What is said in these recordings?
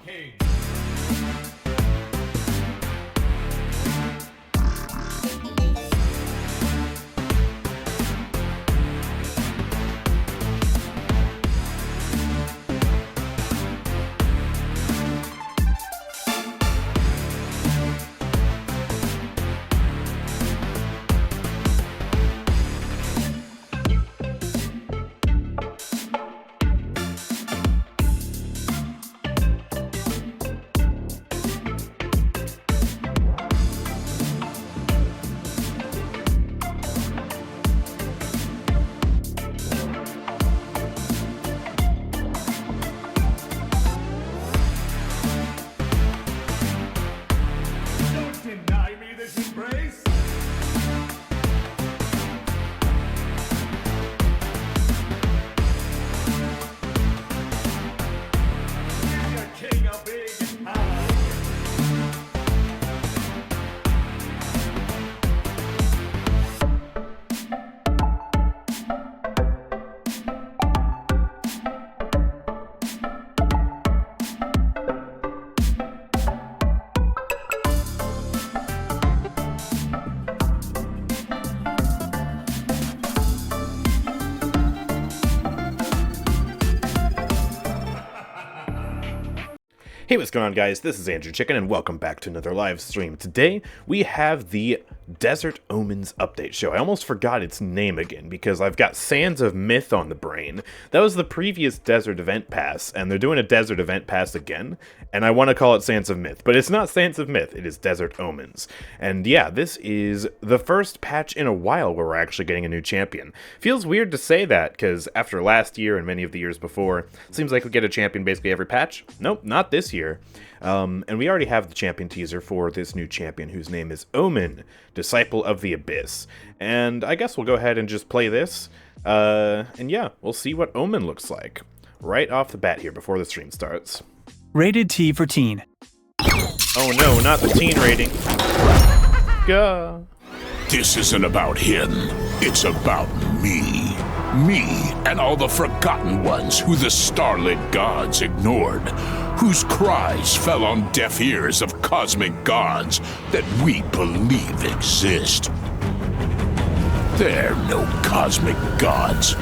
King. Hey, what's going on, guys? This is AndrewChicken, and welcome back to another live stream. Today, we have the Desert Omens update show. I almost forgot its name again, because I've got Sands of Myth on the brain. That was the previous Desert Event Pass, and they're doing a Desert Event Pass again, and I want to call it Sands of Myth, but it's not Sands of Myth, it is Desert Omens. And yeah, this is the first patch in a while where we're actually getting a new champion. Feels weird to say that, because after last year and many of the years before, it seems like we get a champion basically every patch. Nope, not this year. And we already have the champion teaser for this new champion, whose name is Omen, Disciple of the Abyss. And I guess we'll go ahead and just play this. And yeah, we'll see what Omen looks like right off the bat here before the stream starts. Rated T for teen. Oh no, not the teen rating. Go. This isn't about him. It's about me. Me and all the forgotten ones who the starlit gods ignored, whose cries fell on deaf ears of cosmic gods that we believe exist. They're no cosmic gods,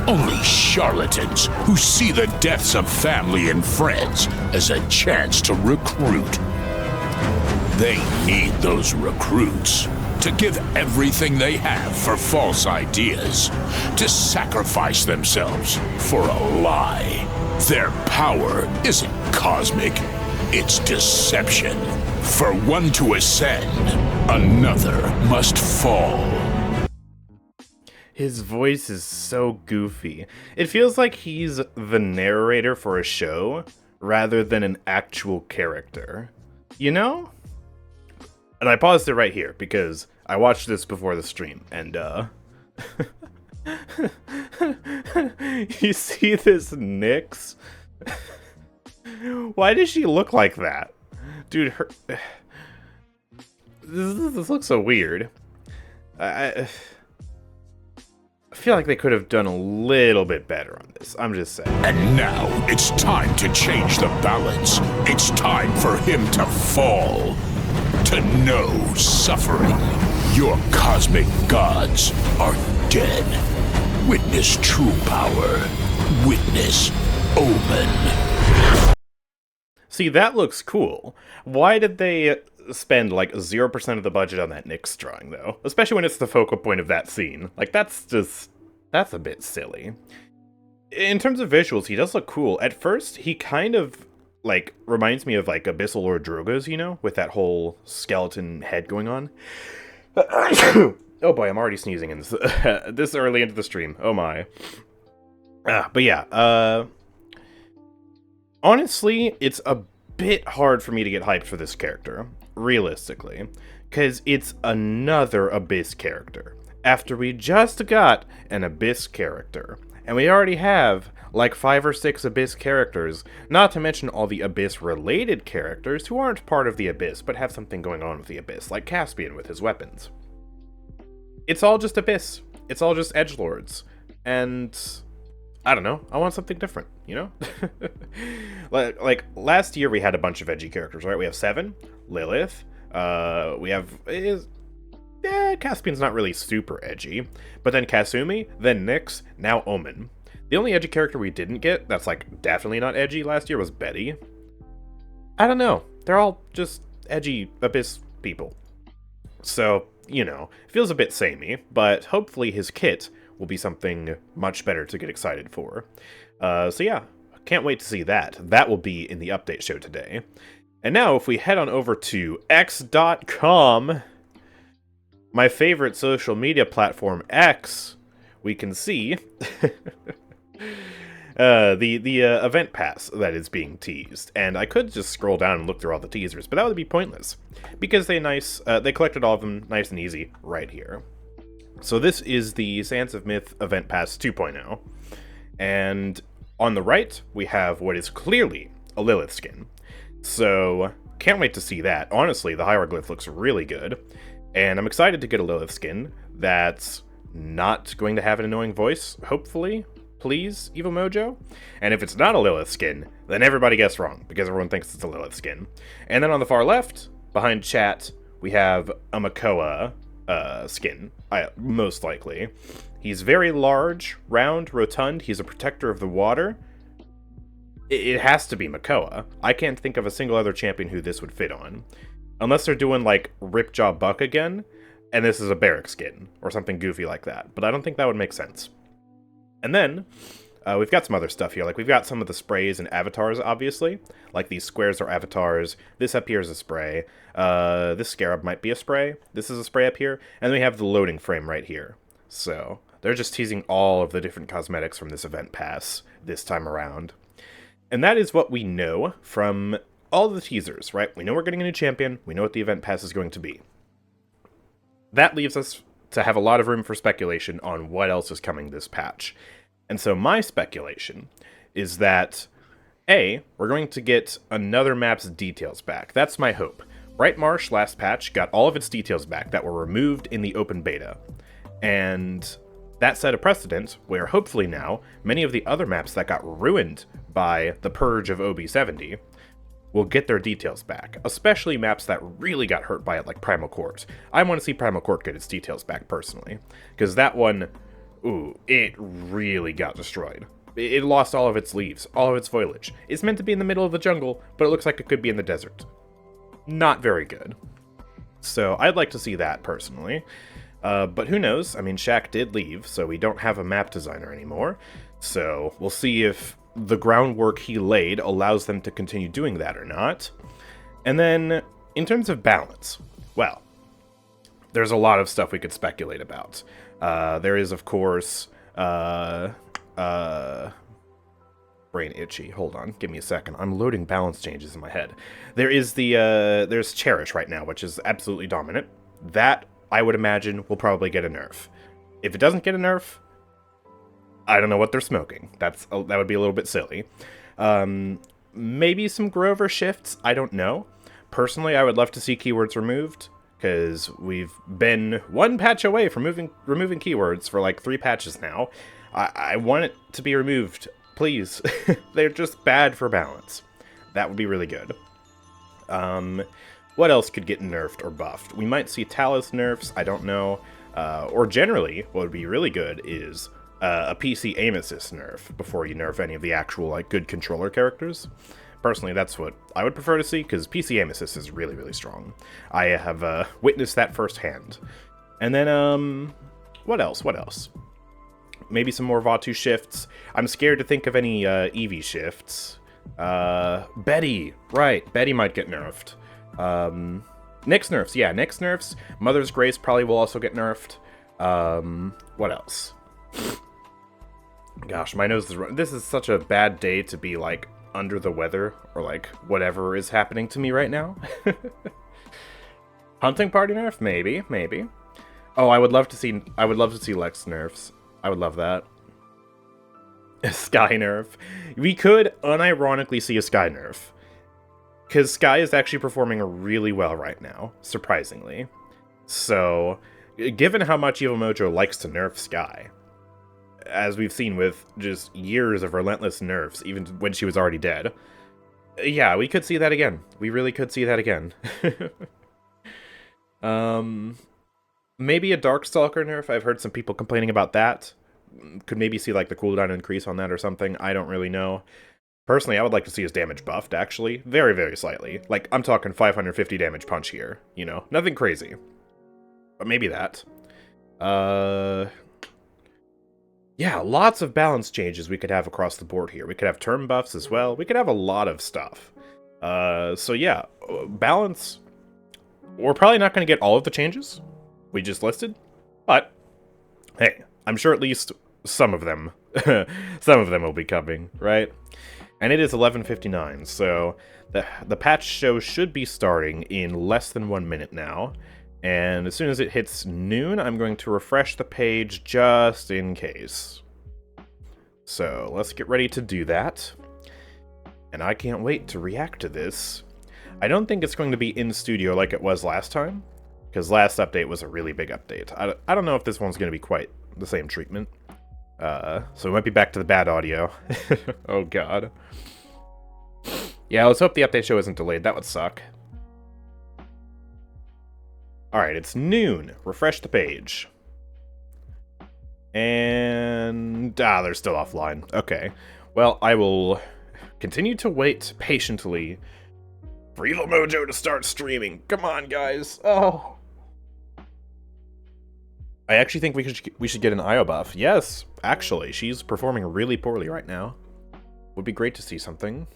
only charlatans who see the deaths of family and friends as a chance to recruit. They need those recruits to give everything they have for false ideas, to sacrifice themselves for a lie. Their power isn't cosmic, it's deception. For one to ascend, another must fall. His voice is so goofy. It feels like he's the narrator for a show rather than an actual character. You know? And I paused it right here because I watched this before the stream, and you see this Nyx? Why does she look like that? Dude, this looks so weird. I feel like they could have done a little bit better on this. I'm just saying. And now it's time to change the balance. It's time for him to fall. To know suffering. Your cosmic gods are dead. Witness true power. Witness Omen. See, that looks cool. Why did they spend like 0% of the budget on that Nyx drawing, though? Especially when it's the focal point of that scene. Like, that's a bit silly. In terms of visuals, he does look cool. At first, he kind of, like, reminds me of, like, Abyssal Lord Drogo's, you know? With that whole skeleton head going on. Oh boy, I'm already sneezing in this early into the stream. Oh my. But yeah, honestly, it's a bit hard for me to get hyped for this character, realistically, because it's another Abyss character. After we just got an Abyss character, and we already have like 5 or 6 Abyss characters, not to mention all the Abyss-related characters who aren't part of the Abyss, but have something going on with the Abyss, like Caspian with his weapons. It's all just Abyss. It's all just edgelords. And I don't know. I want something different, you know? like last year we had a bunch of edgy characters, right? We have Seven, Lilith. We have Caspian's not really super edgy, but then Kasumi, then Nyx, now Omen. The only edgy character we didn't get that's like definitely not edgy last year was Betty. I don't know. They're all just edgy Abyss people. So, you know, feels a bit samey, but hopefully his kit will be something much better to get excited for. So yeah, can't wait to see that. That will be in the update show today. And now, if we head on over to x.com, my favorite social media platform, X, we can see the event pass that is being teased. And I could just scroll down and look through all the teasers, but that would be pointless, because they collected all of them nice and easy right here. So this is the Sands of Myth Event Pass 2.0, and on the right we have what is clearly a Lilith skin. So can't wait to see that. Honestly, the hieroglyph looks really good, and I'm excited to get a Lilith skin that's not going to have an annoying voice, hopefully. Please, Evil Mojo. And if it's not a Lilith skin, then everybody gets wrong, because everyone thinks it's a Lilith skin. And then on the far left, behind chat, we have a Makoa skin, most likely. He's very large, round, rotund. He's a protector of the water. It has to be Makoa. I can't think of a single other champion who this would fit on. Unless they're doing, like, Ripjaw Buck again, and this is a Barrack skin, or something goofy like that. But I don't think that would make sense. And then, we've got some other stuff here. Like, we've got some of the sprays and avatars, obviously. Like, these squares are avatars. This up here is a spray. This scarab might be a spray. This is a spray up here. And then we have the loading frame right here. So, they're just teasing all of the different cosmetics from this event pass this time around. And that is what we know from all the teasers, right? We know we're getting a new champion. We know what the event pass is going to be. That leaves us to have a lot of room for speculation on what else is coming this patch. And so my speculation is that, A, we're going to get another map's details back. That's my hope. Bright Marsh last patch got all of its details back that were removed in the open beta. And that set a precedent where hopefully now many of the other maps that got ruined by the purge of OB70 will get their details back, especially maps that really got hurt by it, like Primal Court. I want to see Primal Court get its details back personally, because that one, ooh, it really got destroyed. It lost all of its leaves, all of its foliage. It's meant to be in the middle of the jungle, but it looks like it could be in the desert. Not very good. So I'd like to see that personally. But who knows? I mean, Shaq did leave, so we don't have a map designer anymore. So we'll see if the groundwork he laid allows them to continue doing that or not. And then, in terms of balance, well, there's a lot of stuff we could speculate about. There is, of course, brain itchy. Hold on, give me a second. I'm loading balance changes in my head. There is there's Cherish right now, which is absolutely dominant. That, I would imagine, will probably get a nerf. If it doesn't get a nerf, I don't know what they're smoking. That would be a little bit silly. Maybe some Grover shifts, I don't know. Personally, I would love to see keywords removed, because we've been one patch away from removing keywords for like 3 patches now. I want it to be removed, please. They're just bad for balance. That would be really good. What else could get nerfed or buffed? We might see Talus nerfs, I don't know. Or generally, what would be really good is a PC aim assist nerf before you nerf any of the actual like good controller characters. Personally, that's what I would prefer to see, because PC aim assist is really, really strong. I have witnessed that firsthand. And then, what else? What else? Maybe some more Vatu shifts. I'm scared to think of any Eevee shifts. Betty, right? Betty might get nerfed. Nyx nerfs, yeah, Nyx nerfs. Mother's Grace probably will also get nerfed. What else? Gosh, my nose is running. This is such a bad day to be, like, under the weather, or, like, whatever is happening to me right now. Hunting party nerf? Maybe, maybe. Oh, I would love to see Lex nerfs. I would love that. Sky nerf. We could unironically see a Sky nerf. Because Sky is actually performing really well right now, surprisingly. So, given how much Evil Mojo likes to nerf Sky, as we've seen with just years of relentless nerfs, even when she was already dead, yeah, we could see that again. We really could see that again. Maybe a Darkstalker nerf. I've heard some people complaining about that. Could maybe see like the cooldown increase on that or something. I don't really know. Personally, I would like to see his damage buffed, actually. Very, very slightly. Like, I'm talking 550 damage punch here, you know? Nothing crazy. But maybe that. Yeah, lots of balance changes we could have across the board here. We could have turn buffs as well. We could have a lot of stuff. So yeah, balance. We're probably not going to get all of the changes we just listed. But, hey, I'm sure at least some of them, will be coming, right? And it is 11:59, so the patch show should be starting in less than 1 minute now. And as soon as it hits noon, I'm going to refresh the page just in case. So let's get ready to do that. And I can't wait to react to this. I don't think it's going to be in studio like it was last time, because last update was a really big update. I don't know if this one's going to be quite the same treatment. So we might be back to the bad audio. Oh god. Yeah, let's hope the update show isn't delayed. That would suck. Alright, it's noon. Refresh the page. And... they're still offline. Okay. Well, I will continue to wait patiently for Evil Mojo to start streaming. Come on, guys. Oh. I actually think we should get an IO buff. Yes, actually. She's performing really poorly right now. Would be great to see something.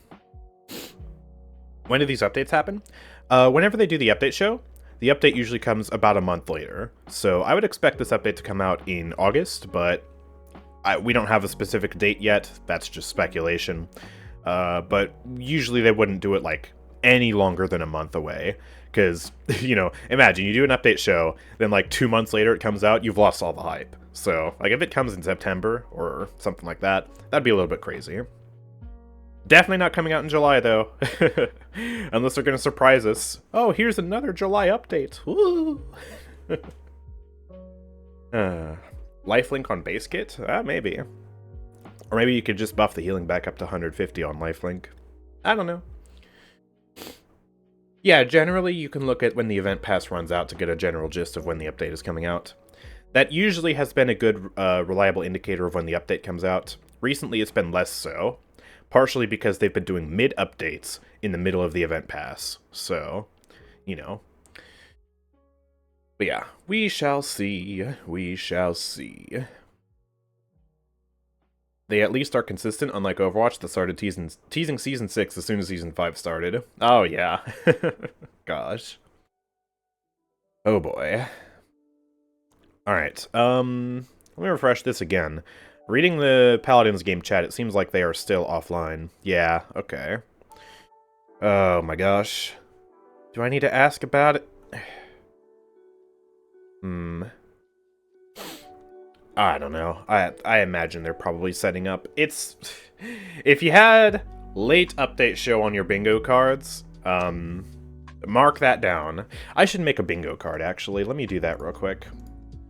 When do these updates happen? Whenever they do the update show, the update usually comes about a month later. So I would expect this update to come out in August, but we don't have a specific date yet. That's just speculation. But usually they wouldn't do it like any longer than a month away. Because, you know, imagine you do an update show, then like 2 months later it comes out, you've lost all the hype. So, like if it comes in September or something like that, that'd be a little bit crazy. Definitely not coming out in July, though. Unless they're going to surprise us. Oh, here's another July update. Woo! Lifelink on base kit? Maybe. Or maybe you could just buff the healing back up to 150 on Lifelink. I don't know. Yeah, generally you can look at when the event pass runs out to get a general gist of when the update is coming out. That usually has been a good, reliable indicator of when the update comes out. Recently it's been less so. Partially because they've been doing mid-updates in the middle of the event pass. So, you know. But yeah, we shall see. We shall see. They at least are consistent, unlike Overwatch that started teasing Season 6 as soon as Season 5 started. Oh, yeah. Gosh. Oh, boy. Alright, let me refresh this again. Reading the Paladins game chat, it seems like they are still offline. Yeah, okay. Oh my gosh. Do I need to ask about it? I don't know. I imagine they're probably setting up. It's... If you had late update show on your bingo cards, mark that down. I should make a bingo card, actually. Let me do that real quick.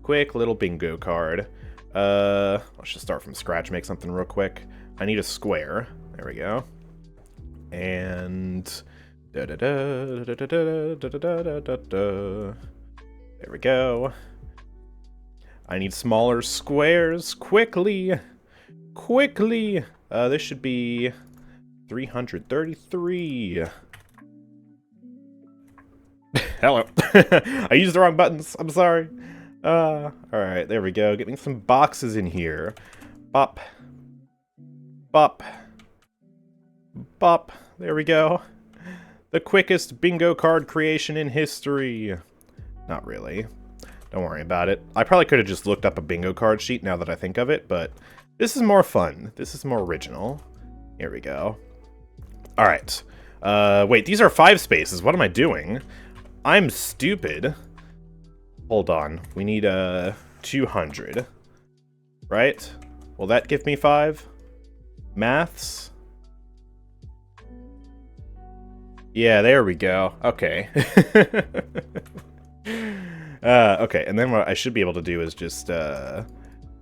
Quick little bingo card. Let's just start from scratch, make something real quick. I need a square. There we go. And There we go. I need smaller squares. Quickly! Quickly! This should be 333. Hello. I used the wrong buttons. I'm sorry. Alright, there we go. Getting some boxes in here. Bop. Bop. Bop. There we go. The quickest bingo card creation in history. Not really. Don't worry about it. I probably could have just looked up a bingo card sheet now that I think of it, but this is more fun. This is more original. Here we go. Alright. Wait, these are 5 spaces. What am I doing? I'm stupid. Hold on. We need 200. Right? Will that give me 5? Maths? Yeah, there we go. Okay. Okay, and then what I should be able to do is just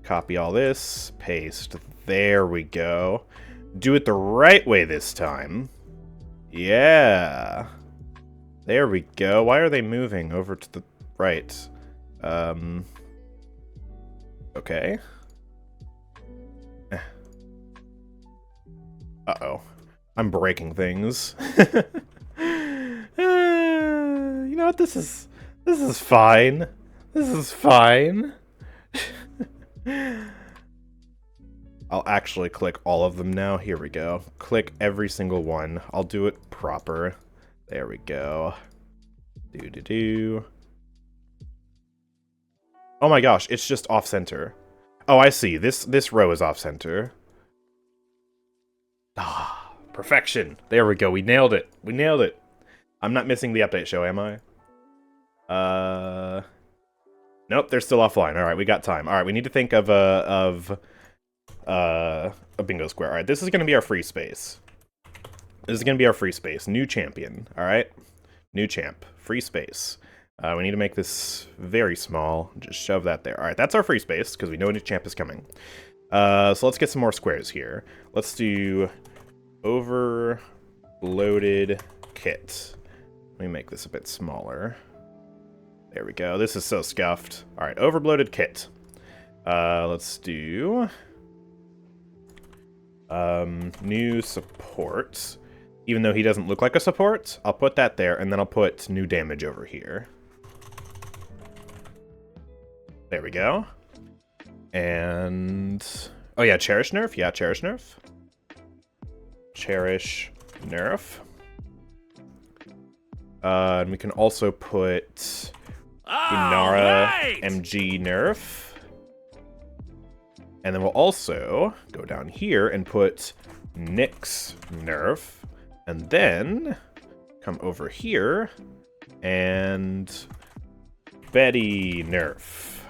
copy all this, paste. There we go. Do it the right way this time. Yeah. There we go. Why are they moving over to the right? Okay. Uh-oh. I'm breaking things. You know what? This is fine. This is fine. I'll actually click all of them now. Here we go. Click every single one. I'll do it proper. There we go. Do. Oh my gosh, it's just off-center. Oh, I see. This row is off-center. Ah, perfection. There we go. We nailed it. We nailed it. I'm not missing the update show, am I? Nope, they're still offline. All right, we got time. All right, we need to think of a bingo square. All right, this is going to be our free space. This is going to be our free space. New champion. All right, new champ. Free space. We need to make this very small. Just shove that there. All right, that's our free space because we know a new champ is coming. So let's get some more squares here. Let's do overloaded kit. Let me make this a bit smaller. There we go. This is so scuffed. All right, overloaded kit. Let's do new support. Even though he doesn't look like a support, I'll put that there, and then I'll put new damage over here. There we go. And oh yeah, cherish nerf. Yeah, cherish nerf. Cherish nerf. And we can also put Inara MG nerf. And then we'll also go down here and put Nyx nerf. And then come over here and Betty nerf.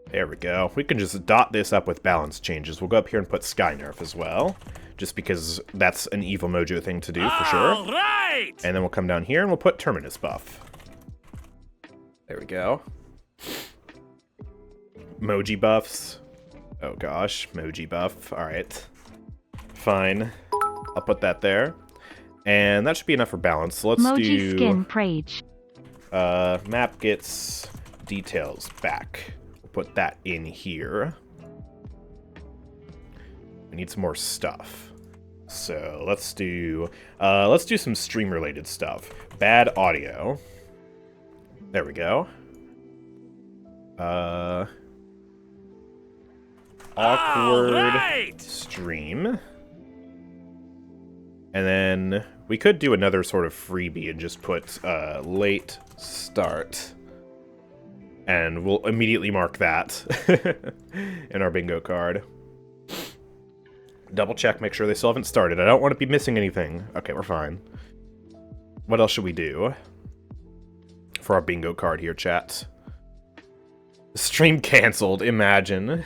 There we go. We can just dot this up with balance changes. We'll go up here and put Sky nerf as well. Just because that's an evil mojo thing to do, for sure. Right. And then we'll come down here and we'll put Terminus buff. There we go. Moji buffs. Oh gosh, Moji buff. Alright. Fine. I'll put that there. And that should be enough for balance. So let's Moji do... skin prage. Map gets details back. We'll put that in here. I need some more stuff. So let's do some stream related stuff. Bad audio. There we go. Awkward stream. And then we could do another sort of freebie and just put late start. And we'll immediately mark that in our bingo card. Double check, make sure they still haven't started. I don't want to be missing anything. Okay, we're fine. What else should we do for our bingo card here, chat? Stream canceled, imagine.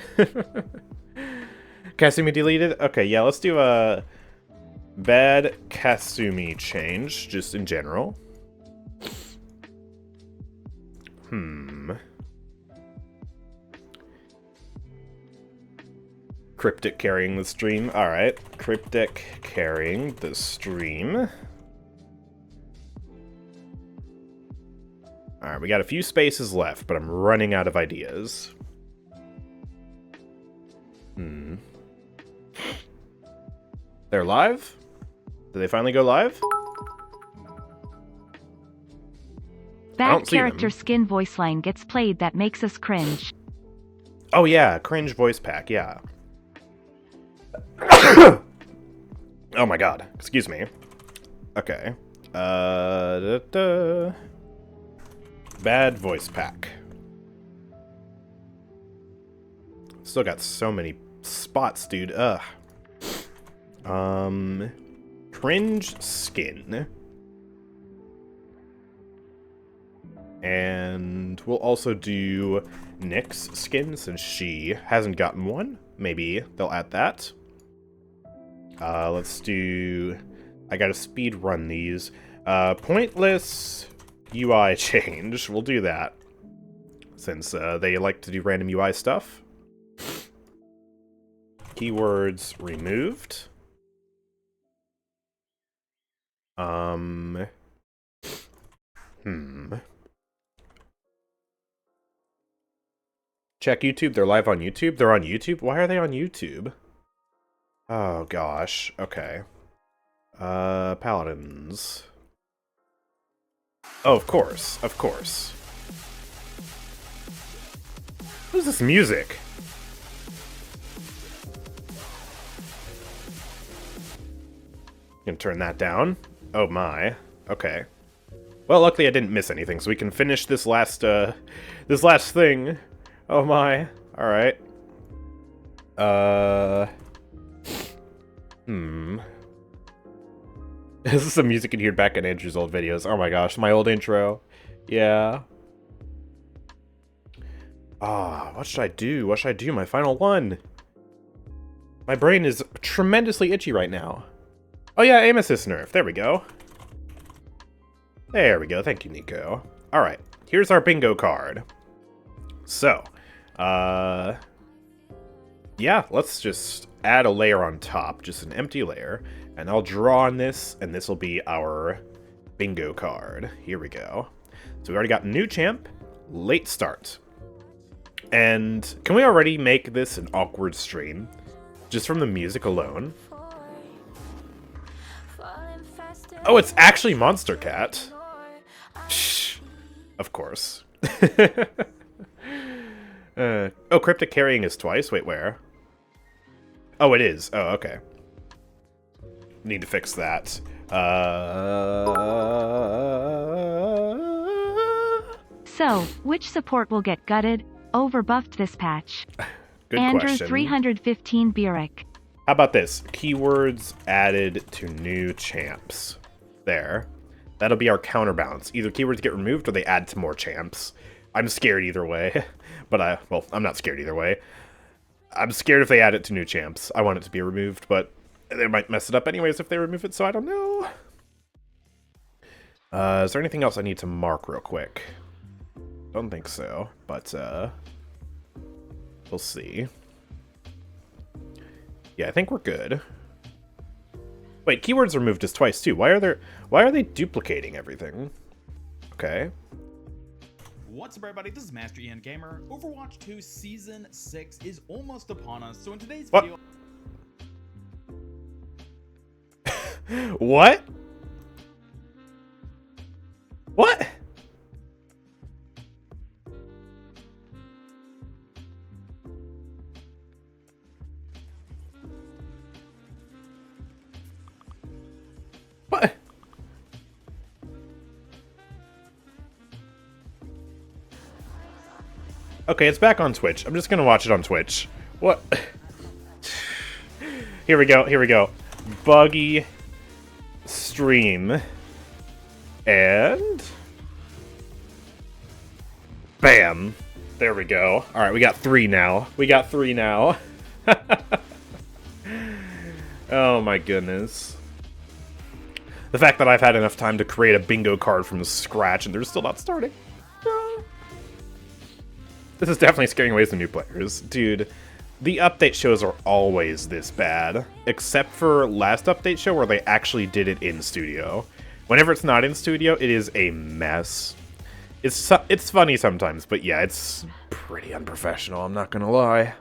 Kasumi deleted? Okay, yeah, let's do a bad Kasumi change, just in general. Cryptic carrying the stream. Alright. Cryptic carrying the stream. Alright, we got a few spaces left, but I'm running out of ideas. They're live? Did they finally go live? Bad character skin voice line gets played that makes us cringe. Oh yeah, cringe voice pack, yeah. Oh my god, excuse me. Okay. Bad voice pack. Still got so many spots, dude. Ugh. Cringe skin. And we'll also do Nyx's skin since she hasn't gotten one. Maybe they'll add that. Let's do... I gotta speed run these. Pointless UI change. We'll do that. Since they like to do random UI stuff. Keywords removed. Check YouTube. They're live on YouTube. They're on YouTube? Why are they on YouTube? Oh, gosh. Okay. Paladins. Oh, of course. Of course. What is this music? Gonna turn that down. Oh my. Okay. Well, luckily I didn't miss anything, so we can finish this last thing. Oh my. Alright. This is some music you can hear back in Andrew's old videos. Oh my gosh, my old intro. Yeah. What should I do? What should I do? My final one. My brain is tremendously itchy right now. Oh yeah, aim assist nerf. There we go. There we go. Thank you, Nico. Alright, here's our bingo card. So, yeah, let's just add a layer on top, just an empty layer, and I'll draw on this, and this will be our bingo card. Here we go. So we already got new champ, late start. And can we already make this an awkward stream? Just from the music alone? Oh, it's actually Monster Cat. Shh. Of course. Oh, cryptic carrying is twice? Wait, where? Oh, it is. Oh, okay. Need to fix that. So, which support will get gutted, overbuffed this patch? Good Andrew question. 315 Burek. How about this? Keywords added to new champs. There. That'll be our counterbalance. Either keywords get removed or they add to more champs. I'm scared either way. But well, I'm not scared either way. I'm scared if they add it to new champs. I want it to be removed, but they might mess it up anyways if they remove it, so I don't know. Is there anything else I need to mark real quick? Don't think so, but we'll see. Yeah, I think we're good. Wait, keywords removed is twice too. Why are they duplicating everything? Okay. What's up, everybody? This is Master Ian Gamer. Overwatch 2 Season 6 is almost upon us, so in today's video... What? What? What? Okay, it's back on Twitch. I'm just gonna watch it on Twitch. What? Here we go, here we go. Buggy stream. And... bam. There we go. Alright, we got 3 now. We got 3 now. Oh my goodness. The fact that I've had enough time to create a bingo card from scratch and they're still not starting. This is definitely scaring away some new players. Dude, The update shows are always this bad, except for last update show where they actually did it in studio. Whenever it's not in studio, it is a mess. It's funny sometimes, but yeah, it's pretty unprofessional, I'm not gonna lie.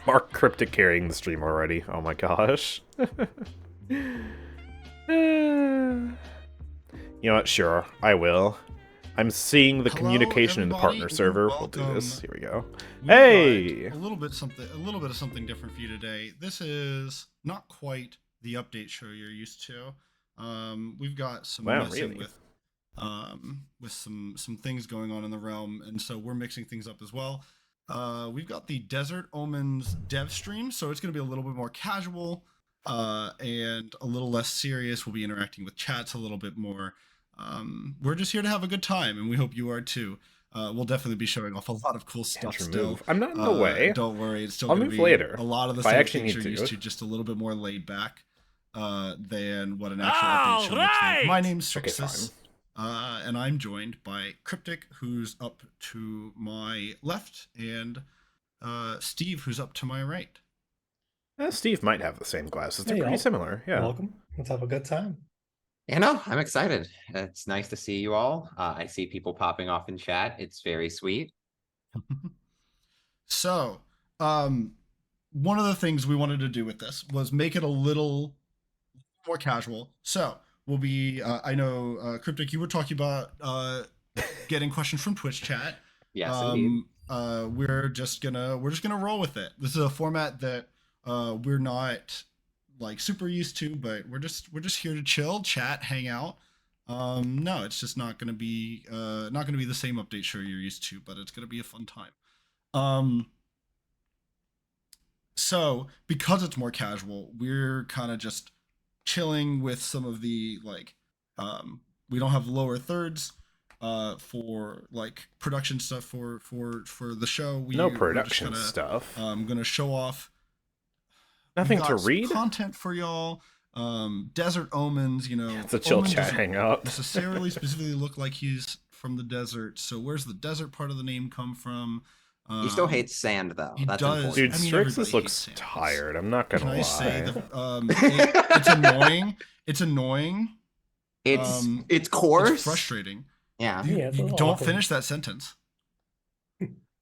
Mark Cryptic carrying the stream already. Oh my gosh. You know what? Sure, I will. I'm seeing the communication in the partner server. We'll do this. Here we go. Hey! A little bit of something different for you today. This is not quite the update show you're used to. We've got some messing with some things going on in the realm, and so we're mixing things up as well. We've got the Desert Omens dev stream, so it's going to be a little bit more casual and a little less serious. We'll be interacting with chats a little bit more. We're just here to have a good time, and we hope you are too. We'll definitely be showing off a lot of cool stuff still. I'm not in the way. Don't worry, it's still I'll going to move be later. a lot of the same things you're used to, just a little bit more laid back than what an actual update show looks like. My name's Trixus, and I'm joined by Cryptic, who's up to my left, and Steve, who's up to my right. Steve might have the same glasses. They're pretty similar. Yeah. Welcome. Let's have a good time. I'm excited. It's nice to see you all. I see people popping off in chat. It's very sweet. So, one of the things we wanted to do with this was make it a little more casual. So, we'll be, I know, Cryptic, you were talking about getting questions from Twitch chat. Yes, indeed. We're just gonna roll with it. This is a format that we're not like super used to, but we're just here to chill, chat, hang out. No, it's just not gonna be the same update show you're used to, but it's gonna be a fun time. So because it's more casual, we're kind of just chilling with some of the we don't have lower thirds for like production stuff for the show. No production stuff. I'm gonna show off nothing to read. Content for y'all. Desert Omens, it's a chill chat hangout. Necessarily specifically look like he's from the desert. So where's the desert part of the name come from? He still hates sand, though. That's important. Dude, Strixus looks tired. I'm not gonna lie. I say it's annoying. It's annoying. It's coarse. It's frustrating. Yeah. You don't finish that sentence.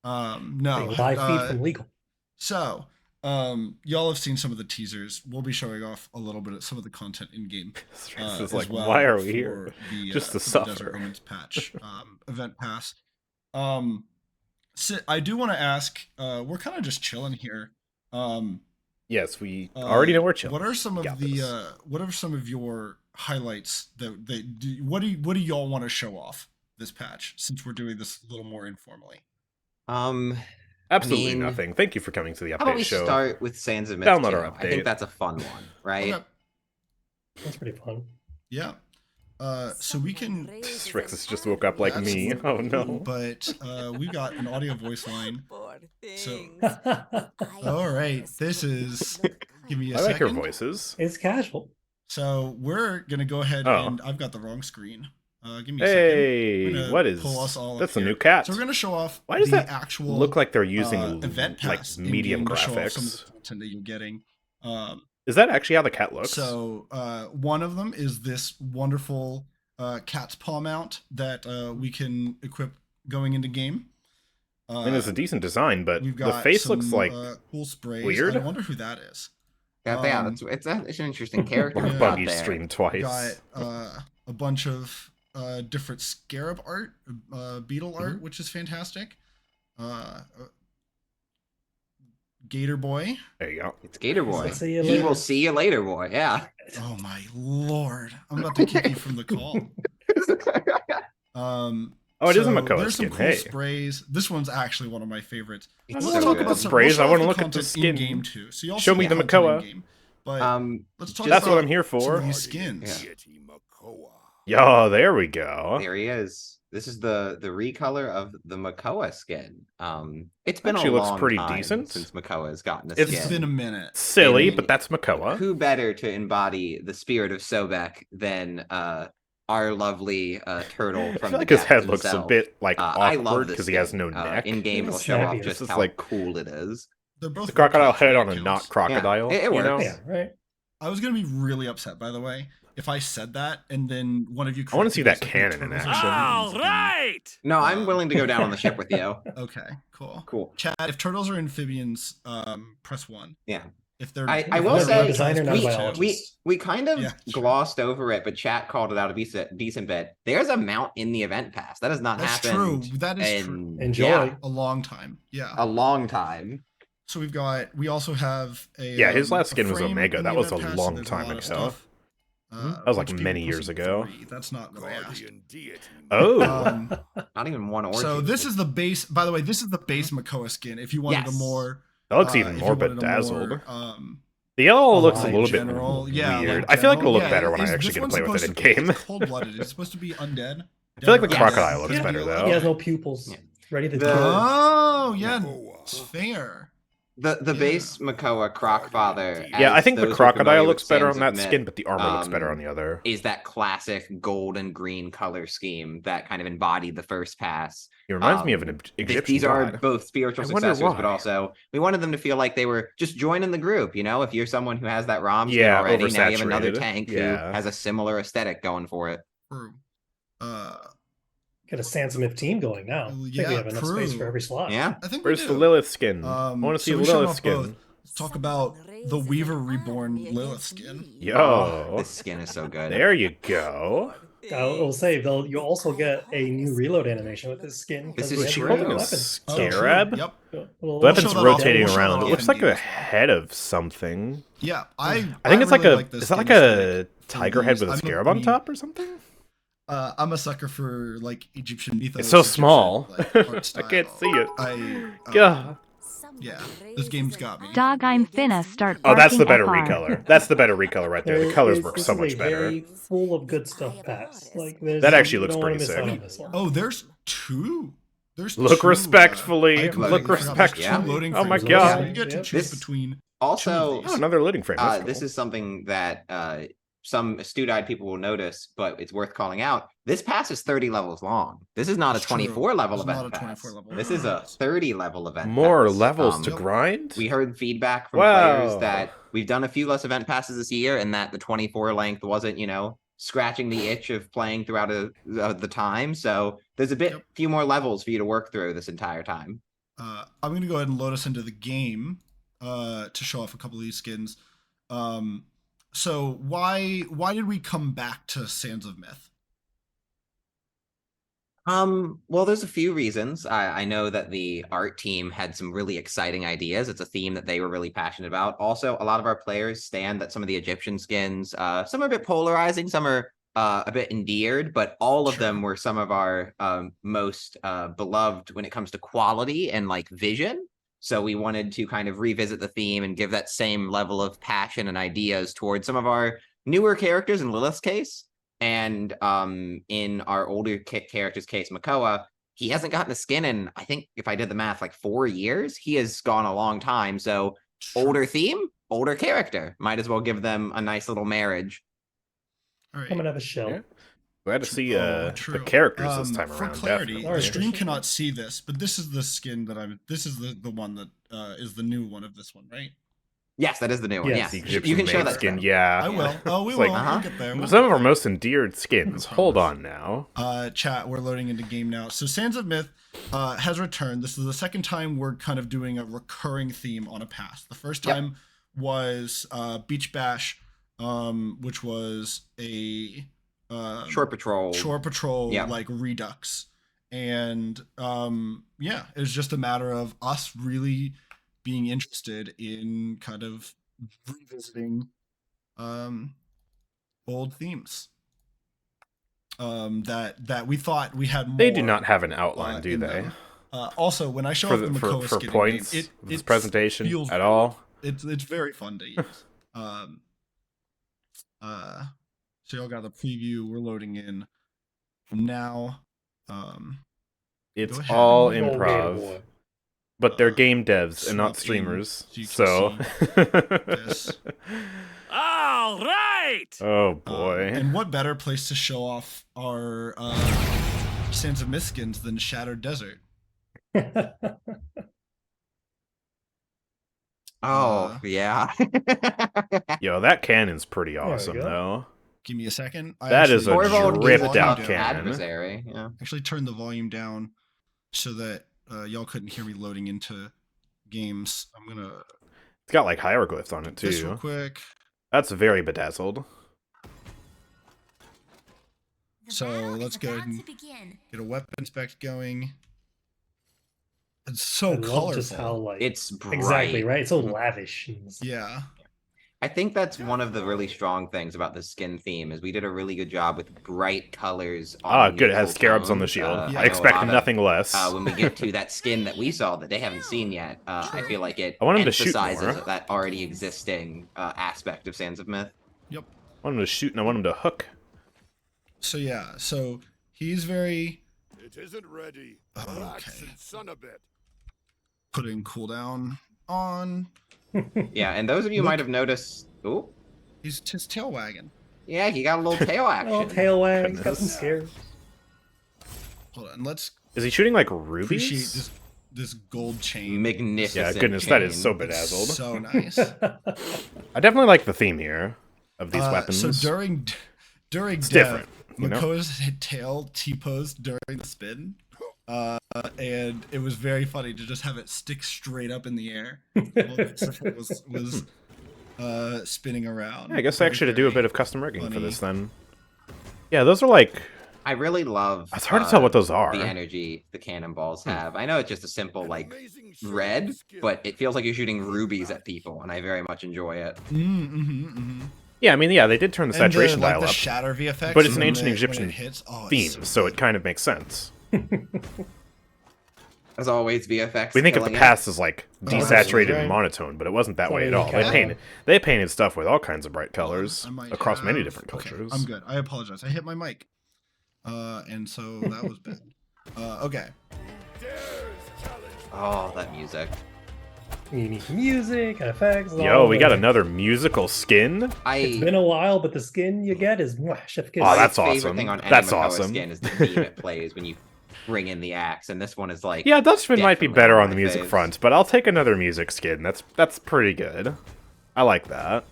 No. 5 feet from legal. So, y'all have seen some of the teasers. We'll be showing off a little bit of some of the content in game. It's like, why are we here? Just to suffer. Desert Omens patch, event pass. So I do want to ask. We're kind of just chilling here. Yes, we already know we're chilling. What are some of what are some of your highlights what do y'all want to show off this patch, since we're doing this a little more informally? Absolutely nothing. Thank you for coming to the update how about we show. Start with Sands of Mist. Download our update. I think that's a fun one, right? Okay. That's pretty fun. Yeah. So we can. Strixus just woke up like me. Oh no. But we've got an audio voice line. So, all right, this is. Give me a second. I like your voices. It's casual. So we're gonna go ahead and I've got the wrong screen. Give me a second. What is? That's a new cat. So we're gonna show off. Why does that actual look like they're using event pass like medium graphics? Show off some of the content that you're getting. Is that actually how the cat looks? So one of them is this wonderful cat's paw mount that we can equip going into game. And it's a decent design, but we've got the face some, looks like cool sprays. weird. I wonder who that is. Yeah, it's an interesting character. Buggy streamed twice. Got a bunch of different scarab art, beetle art, which is fantastic. Gator Boy. There you go. It's Gator Boy. He will see you later, boy. Yeah. Oh my lord! I'm about to kick you from the call. It is a Makoa there's skin. Some cool sprays. This one's actually one of my favorites. Let's talk about sprays. I want to look at the skin. Game too. So y'all show me the Makoa. Game, but let's talk that's about what I'm here for. These skins. Yo, there we go. There he is. This is the recolor of the Makoa skin. It's been actually a long looks pretty time decent since Makoa has gotten a it's skin. It's been a minute. Silly, but that's Makoa. Who better to embody the spirit of Sobek than our lovely turtle from I feel the like his depths head looks a himself. bit like I love awkward this because he has no skin. neck. In game, It's it'll show off snappy. just This is how like- cool it is. They're both The crocodile really head on a kills. not crocodile. it you works. know? Yeah, right. I was gonna be really upset, by the way, if I said that and then one of you. I wanna see that corrected cannon me, in turtles action. are All amphibians right! No, I'm willing to go down on the ship with you. again. Okay, cool. Cool. Chat, if turtles are amphibians, press 1. Yeah. If they're I will They're say, by designer, not we, biologist. we kind of Yeah, sure. glossed over it, but chat called it out a decent bit. There's a mount in the event pass. That has not That's happened. true. That is true. Enjoy. Yeah, A long time. Yeah. a long time. So we also have a. Yeah, his last a skin was frame Omega. in That the was event a pass, so long there's a time lot of ago. stuff, That was like which many people years push ago. 3. That's not what I asked. Oh, Not even one origin. So this is the base. By the way, this is the base Makoa skin. If you wanted a Yes. more, that looks if even you more wanted a bedazzled. more, The yellow looks a like little general, bit yeah, weird. like I feel like it'll general, look yeah, better when I this actually get to one's play with it in supposed to be- game. It's cold-blooded. It's supposed to be undead. I feel like the Yes. crocodile looks Yeah. better He though. has no pupils. Yeah. Ready to The- kill. Oh yeah, it's fair. the Yeah. base Makoa Crocfather. Yeah, I as think the those who are crocodile familiar looks with better on Sands that of Myth, skin, but the armor looks better on the other. Is that classic gold and green color scheme that kind of embodied the first pass. He reminds me of an Egyptian These are god. both spiritual I wonder successors, but why. also we wanted them to feel like they were just joining the group. You know, if you're someone who has that ROM skin Yeah, already, now you have another oversaturated. tank who Yeah. has a similar aesthetic going for it. True. Got a Sam Smith team going now. I think Yeah, we have enough space true. for every slot. Yeah. I think Where's we the do. Lilith skin? I want to see so we showed Lilith off skin. both. Let's talk about the Weaver Reborn Lilith skin. Yo, This skin is so good. there you go. I'll say you'll also get a new reload animation with this skin. This 'cause is we have true. a Holding a weapon. scarab. Yep. Well, Weapon's show that off. rotating We'll show that around. It off looks in like a details. head of something. Yeah, I think it's really like this is that like skin a aesthetic. tiger head with a I'm scarab on me- top or something? I'm a sucker for like Egyptian mythos. It's so Egyptian, small. like, art I can't style. see it. Yeah, this game's got me. Dog, I'm finna start Oh, that's the better barking FR. recolor. That's the better recolor right there. The colors work this so is much a better. Very full of good stuff pass. Like That actually you looks don't wanna pretty miss out sick. on this one. Oh, there's two. There's Look two, respectfully. I completely Look forgot there's two respectfully. loading Oh my frames. god. So you get to Yep. choose This- between. Also, Oh, another loading frame. That's this cool. is something that some astute-eyed people will notice, but it's worth calling out. This pass is 30 levels long. This is not It's a true. 24 level It's event not a pass. 24 level This is a pass. 30 level event More pass. levels to Yep. grind. We heard feedback from Wow. players that we've done a few less event passes this year, and that the 24 length wasn't, scratching the itch of playing throughout the time. So there's a Yep. few more levels for you to work through this entire time. I'm gonna go ahead and load us into the game to show off a couple of these skins. So why did we come back to Sands of Myth? Well, there's a few reasons. I know that the art team had some really exciting ideas. It's a theme that they were really passionate about. Also, a lot of our players stand that some of the Egyptian skins, some are a bit polarizing, some are a bit endeared, but all of them were some of our most beloved when it comes to quality and like vision. So we wanted to kind of revisit the theme and give that same level of passion and ideas towards some of our newer characters in Lilith's case. And in our older character's case, Makoa, he hasn't gotten a skin in, I think if I did the math, like 4 years. He has gone a long time. So older theme, older character. Might as well give them a nice little marriage. All right. I'm gonna have a shell. Yeah. Glad to see the True. characters this time For around. clarity, definitely. the stream cannot see this, but this is the skin that this is the one that is the new one of this one, right? Yes, that is the new one. Yes. The Yes, Egyptian you can show maid that. skin. Skin. Yeah. I will. Oh, we It's will. like- We'll get there. Some of our most endeared skins. No Hold promise. on now. Chat, we're loading into game now. So Sands of Myth has returned. This is the second time we're kind of doing a recurring theme on a pass. The first Yep. time was Beach Bash, which was a Shore Patrol. Shore Patrol Yeah. like redux. And yeah, it was just a matter of us really being interested in kind of revisiting old themes. That we thought we had more. They do not have an outline, do in they? them. Also, when I show For, off the Makoa for skin in points game, of this presentation feels at all? It's very fun to use. So y'all got the preview. We're loading in now. It's Go ahead. all Oh, wait, improv, boy. but they're game devs and not swap in streamers. so you can So, this. All All right. Oh boy. And what better place to show off our Sands of Mist skins than Shattered Desert? Oh, yeah. Yo, that cannon's pretty we awesome go. though. Give me a second. That is a Torvald is dripped a out tough cannon. adversary. Yeah. Actually turned the volume down so that y'all couldn't hear me loading into games. I'm gonna It's got like hieroglyphs on it this real too. quick. That's very bedazzled. So let's go ahead and get a weapon spec going. It's so I love colorful. just how like It's bright. exactly right. It's so lavish. Yeah. I think that's one of the really strong things about the skin theme is we did a really good job with bright colors. On Good. It has neutral scarabs on the tones. shield. Yeah. I know expected a lot of- nothing less. When we get to that skin that we saw that they haven't seen yet, I feel like it I want him to shoot emphasizes more. that already existing aspect of Sands of Myth. Yep. I want him to shoot and I want him to hook. So yeah. So he's very It isn't ready. Relax and sun a bit. putting cooldown on. Yeah, and those of you Look. might have noticed. Ooh, He's his tail wagging. yeah, he got a little tail action. Oh, tail wag. Got some Goodness. scares. Hold on. Let's Is he shooting like appreciate rubies? this gold chain. Magnificent. Yeah, goodness, that is chain. so It's bedazzled. so nice. I definitely like the theme here of these weapons. So during It's death, different, you know? Makoa's tail T-posed during the spin, and it was very funny to just have it stick straight up in the air while the was spinning around. Yeah, I guess I actually had to do a bit of custom rigging for funny. this then. Yeah, those are like I really love. It's hard to tell what those are. The energy the cannonballs have. I know it's just a simple like red, but it feels like you're shooting rubies at people, and I very much enjoy it. Yeah, I mean, yeah, they did turn the saturation like dial the up, shatter VFX, but it's an when ancient it Egyptian hits. Oh, it's theme, so it kind of makes sense. As always, VFX. We think of the killing it. past as like desaturated right. and monotone, but it wasn't that Oh, way at you all. can. They painted stuff with all kinds of bright colors I might across many have- different okay, cultures. I'm good. I apologize. I hit my mic, and so that was bad. Okay. Oh, that music. You need music, effects. Yo, all we the- got another musical skin. It's been a while, but the skin you get is mwah, chef kiss. Oh, that's My favorite awesome. thing on any That's Makoa awesome. skin is the theme it plays when you bring in the axe, and this one is like. Yeah, Dutchman might be definitely better one on the of my music faves. front, but I'll take another music skin. That's pretty good. I like that.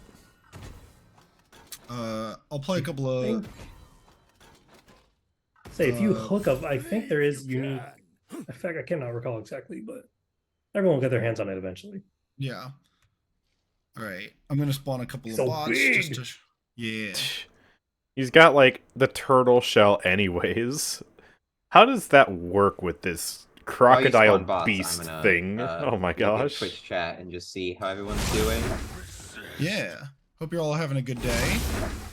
I'll play a couple of. Say if you hook up, I think there is unique. In fact, I cannot recall exactly, but everyone will get their hands on it eventually. Yeah. All right. I'm gonna spawn a couple So of bots big. just to. Yeah. He's got like the turtle shell anyways. How does that work with this crocodile spawn bots, beast I'm gonna, thing? Oh my look at gosh. Twitch chat and just see how everyone's doing. Yeah. Hope you're all having a good day.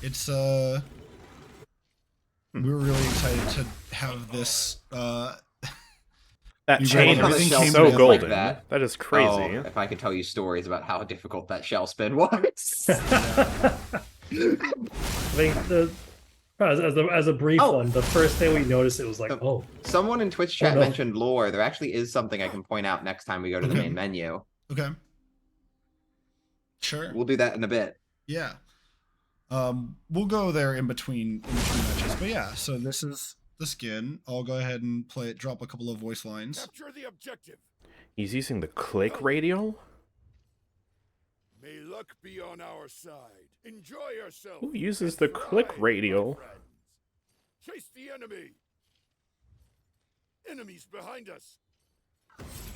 It's we were really excited to have this. That You chain realize is everything so came in golden. like that. That is crazy. Oh, if I could tell you stories about how difficult that shell spin was. I think as a brief Oh. one, the first day we noticed it was like, oh, Someone in Twitch chat no. mentioned lore. There actually is something I can point out next time we go to the main menu. Okay. Sure. We'll do that in a bit. Yeah. We'll go there in between matches. But yeah, so this is the skin. I'll go ahead and play it, drop a couple of voice lines. Capture the objective. He's using the click radial? May luck be on our side. Enjoy yourself. Who uses and the click thrive, my radial? friends. Chase the enemy. Enemies behind us.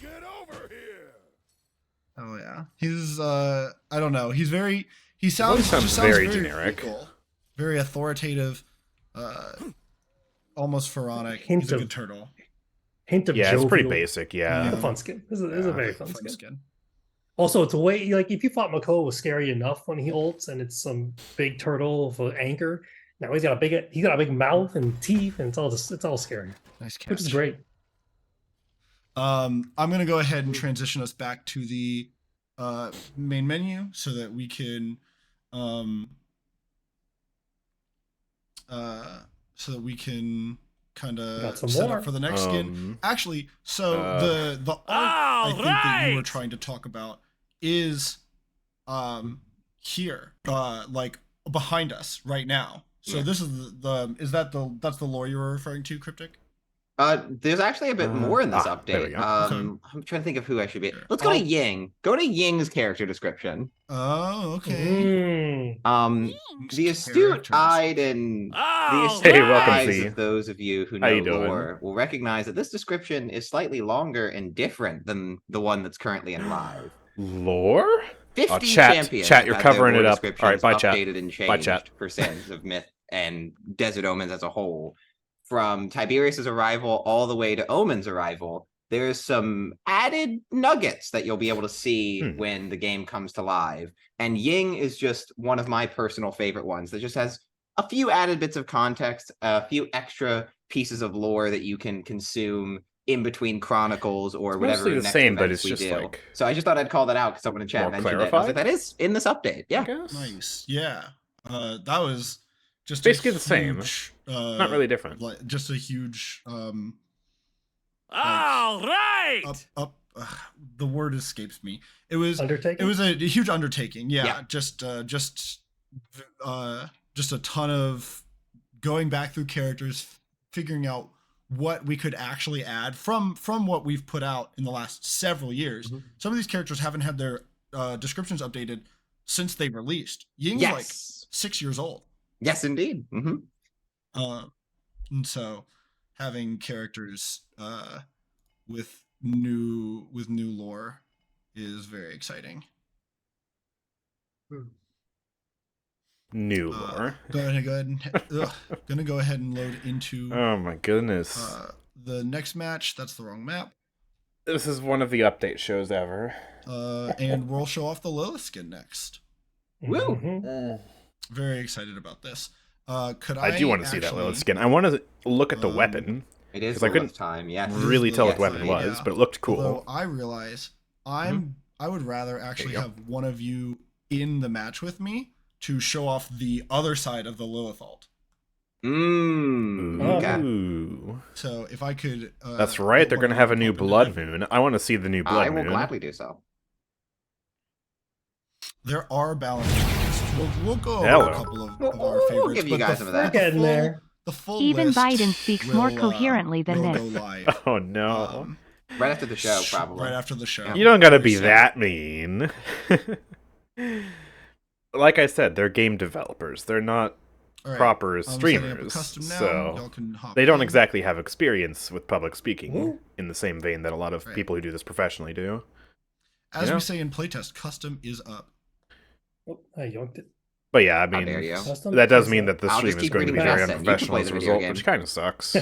Get over here. Oh yeah. He's I don't know. He voice sounds sounds just very generic. regal, very authoritative, almost pharaonic. Hint He's a of- good turtle. hint of Yeah, it's pretty jovial. basic, yeah. It's a fun skin. This is a very fun Fun skin. skin. Also, it's a way like if you thought Makoa was scary enough when he ults and it's some big turtle for anchor. Now he's got a big mouth and teeth and it's all scary, Nice catch. which is great. I'm gonna go ahead and transition us back to the main menu so that we can kind Got of some set more. up for the next skin. Actually, so the art I think that you were trying to talk about is here. Like behind us right now. So this is that's the lore you were referring to, Cryptic? There's actually a bit more in this there we update. go. Okay. I'm trying to think of who I should be. Sure. Let's go to Ying. Go to Ying's character description. Oh, okay. The astute-eyed and Hey, welcome, eyes Z. of those of you who How know you doing? lore will recognize that this description is slightly longer and different than the one that's currently in live. Lore? 50 chat, champions chat, you're have their covering lore it up. All right, descriptions bye, chat. updated and changed Bye, chat. for Sands of Myth and Desert Omens as a whole. From Tiberius's arrival all the way to Omen's arrival, there's some added nuggets that you'll be able to see when the game comes to live. And Ying is just one of my personal favorite ones that just has a few added bits of context, a few extra pieces of lore that you can consume in between chronicles or It's whatever. mostly the next same, but events it's we just do. like So I just thought I'd call that out because someone in chat more mentioned it. I was clarified? like, that is in this update. Yeah. Nice. Yeah. That was just Basically a the same. huge, Not really different. just a huge All right. the word escapes me. It was Undertaking? It was a huge undertaking. Yeah. Yeah. Just a ton of going back through characters, figuring out what we could actually add from what we've put out in the last several years. Some of these characters haven't had their descriptions updated since they released. Ying's like 6 years old. Yes, indeed. And so having characters with new lore is very exciting. New lore. Gonna go ahead and load into Oh my goodness. the next match. That's the wrong map. This is one of the update shows ever. And we'll show off the Lilith skin next. Woo! Very excited about this. I do want to see that Lilith skin. I want to look at the weapon. It is 'Cause I couldn't time. Yes. really tell what the Lilith weapon time, was, yeah. but it looked cool. Although I realize I would rather actually you go. have one of you in the match with me to show off the other side of the Lilith ult. Okay. Ooh. So if I could, That's right. They're one going to of have you a new pop into blood that. moon. I want to see the new blood I will moon. gladly do so. There are balance changes. We'll go over Hello. a couple of our favorites. We'll give you but guys the some of that. full- Getting there. The full Even list Biden speaks more will, coherently than will this. go live, Oh no. Right after the show, probably. right after the show. You don't gotta be So- that mean. Like I said, they're game developers. They're not All right, proper I'm setting up a streamers. custom now. So Y'all can hop they don't in. exactly have experience with public speaking Ooh. in the same vein that a lot of Right. people who do this professionally do. As Yeah. we say in playtest, custom is up. Oh, I yoinked it. But yeah, I How dare you. mean, Custom? that does Is mean that the I'll stream just is keep going to be reading very past it. You can unprofessional play as a the video result, game. which kind of sucks.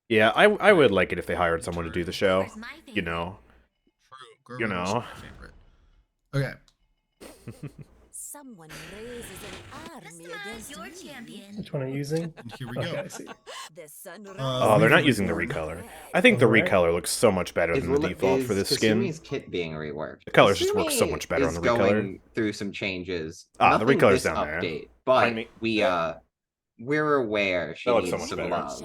Yeah, I would like it if they hired someone to do the show. You know. True. You Grover's know. my favorite. Okay. Someone raises an army against your me. champion. Which one are you using? And here we Okay, go. I see. The sun Oh, they're not We've using the reborn. recolor. I think the Alright. recolor looks so much better than the default for this skin. Kasumi's kit being reworked. The colors just work so Kasumi much better on is the recolor. going through some changes. Ah, the Nothing recolor's this down there. update, but Find me. we're aware she That looks needs so much some better. love.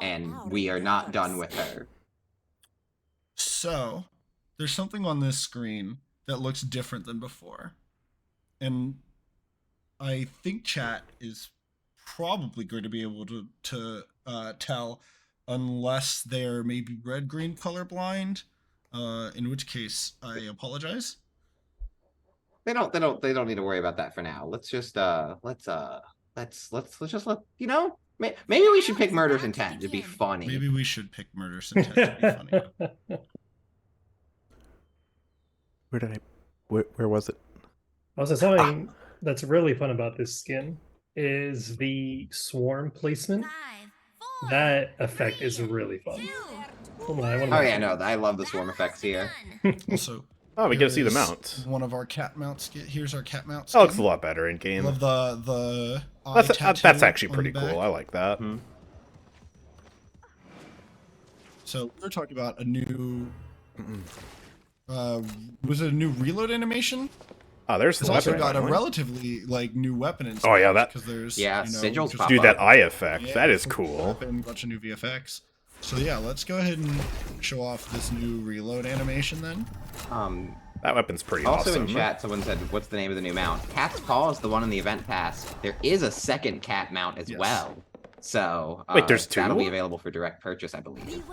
And we are not done with her. So, there's something on this screen that looks different than before. And I think chat is probably going to be able to tell unless they're maybe red-green colorblind, in which case I apologize. They don't need to worry about that for now. Let's just let's just let you know. Maybe we should pick Murder's Intent. It'd be funny. Maybe we should pick Murder's Intent to be funny. Where was it? Also, something that's really fun about this skin is the swarm placement. 5, 4, That effect is really fun. 2, Hold on, I wanna Oh make yeah, sure. no, I love the swarm effects here. Also, Oh, we get to see the here's mount. One of our cat mounts. Here's our cat mount. That looks a skin. lot better in game. Love the eye That's tattoo actually on pretty the cool. back. I like that. So we're talking about a new. Was it a new reload animation? Oh, there's It's the also weapon. got a finally. relatively new weapon in. Oh, yeah, that- because there's Yeah, you know, sigils just- pop Dude, that up. eye effect. Yeah, that is some cool. weapon, bunch of new VFX. So yeah, let's go ahead and show off this new reload animation then. That weapon's pretty Also awesome. in chat, someone said, what's the name of the new mount? Cat's Paw is the one in the event pass. There is a second cat mount as well. So wait, there's two? That'll be available for direct purchase, I believe.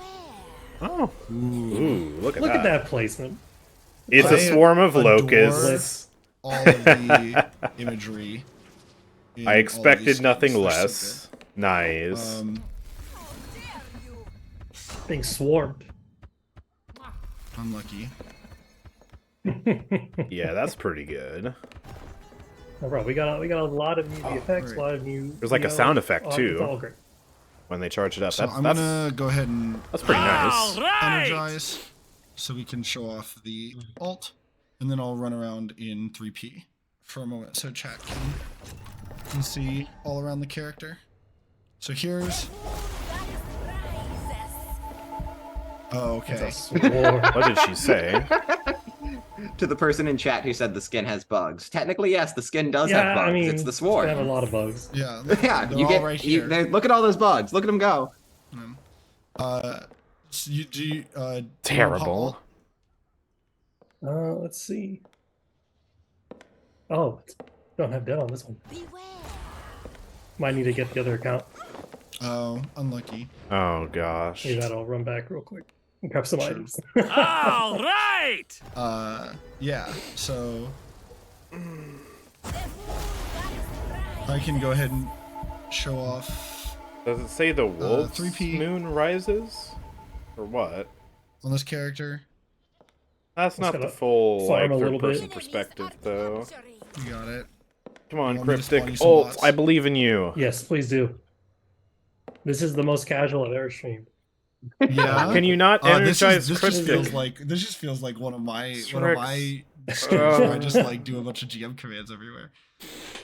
Oh. Ooh, look at that placement. It's a swarm of locusts. All of the imagery. I expected nothing less. Nice. Being swarmed. Unlucky. Yeah, that's pretty good. Oh, bro, we got a lot of new effects, great. a lot of new. There's like a sound effect too. It's all great. When they charge it up. So I'm gonna go ahead and that's pretty nice. energize so we can show off the alt, and then I'll run around in 3P for a moment so chat can see all around the character. So here's. Oh, okay. What did she say? To the person in chat who said the skin has bugs. Technically, yes, the skin does have bugs. I mean, it's the sword. They have a lot of bugs. Yeah. Yeah, you get right here. look at all those bugs. Look at them go. So you do Terrible. Let's see. Oh, don't have dead on this one. Might need to get the other account. Oh, unlucky. Oh gosh. Maybe that'll run back real quick and grab some items. All right. Yeah. So I can go ahead and show off. Does it say the wolf's 3P. moon rises? Or what? On this character. That's not gotta the full farm like a little third-person bit. perspective though. You got it. Come on, Want me to spawn you Cryptic some Ult, bots? I believe in you. Yes, please do. This is the most casual I've ever streamed. Yeah. Can you not This energize just Cryptic? feels like one of my Strix. streams where I just like do a bunch of GM commands everywhere.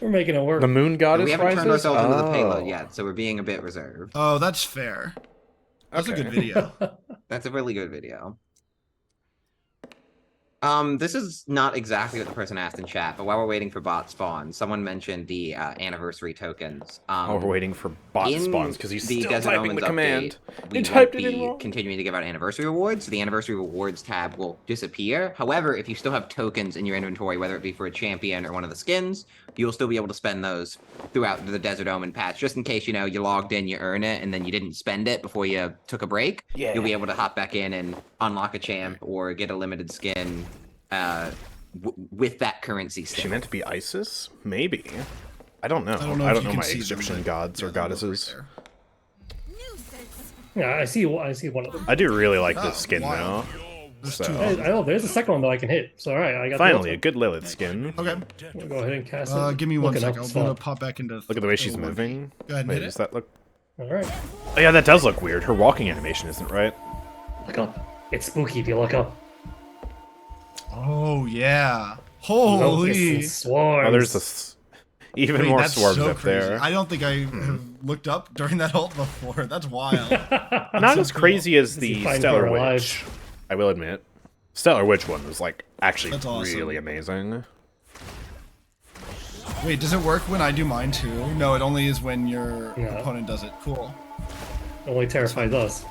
We're making it work. The moon goddess we haven't rises? turned ourselves into the Oh. payload yet, so we're being a bit reserved. Oh, that's fair. That's a Okay. good video. That's a really good video. This is not exactly what the person asked in chat, but while we're waiting for bot spawn, someone mentioned the anniversary tokens. Oh, we're waiting for bot in spawns because he's the still Desert typing Omens the command. update, He we typed won't it in be wrong. continuing to give out anniversary rewards, so the anniversary rewards tab will disappear. However, if you still have tokens in your inventory, whether it be for a champion or one of the skins, you'll still be able to spend those throughout the Desert Omen patch, just in case, you know, you logged in, you earn it, and then you didn't spend it before you took a break. Yeah. You'll be able to hop back in and unlock a champ or get a limited skin with that currency Is still. she meant to be Isis? Maybe. I don't know. I don't know I if don't you know can my see them, Egyptian but gods or yeah, they're both goddesses. right Yeah, I see one of them. I do really like Oh, this skin wild. though. There's So two. I know there's a second one that I can hit. So all right, I got finally a the good Lilith skin. Okay. We'll go ahead and cast it. Give me one Looking sec. up I'm spot. gonna pop back into. Look at the way she's 1P. moving. Go ahead and Wait, hit does it. that look? All right, Oh yeah, that does look weird. Her walking animation isn't right. look up. It's spooky if you look up. Oh yeah. Locusts Holy. and swarms. Oh, there's even Wait, more that's swarms so up crazy. there. I don't think I have looked up during that ult before. That's wild. Not so as crazy as Is the he fine Stellar for Witch. alive? I will admit. Stellar Witch one was like actually That's awesome. really amazing. Wait, does it work when I do mine too? No, it only is when your Yeah. opponent does it. Cool. Only terrifies us.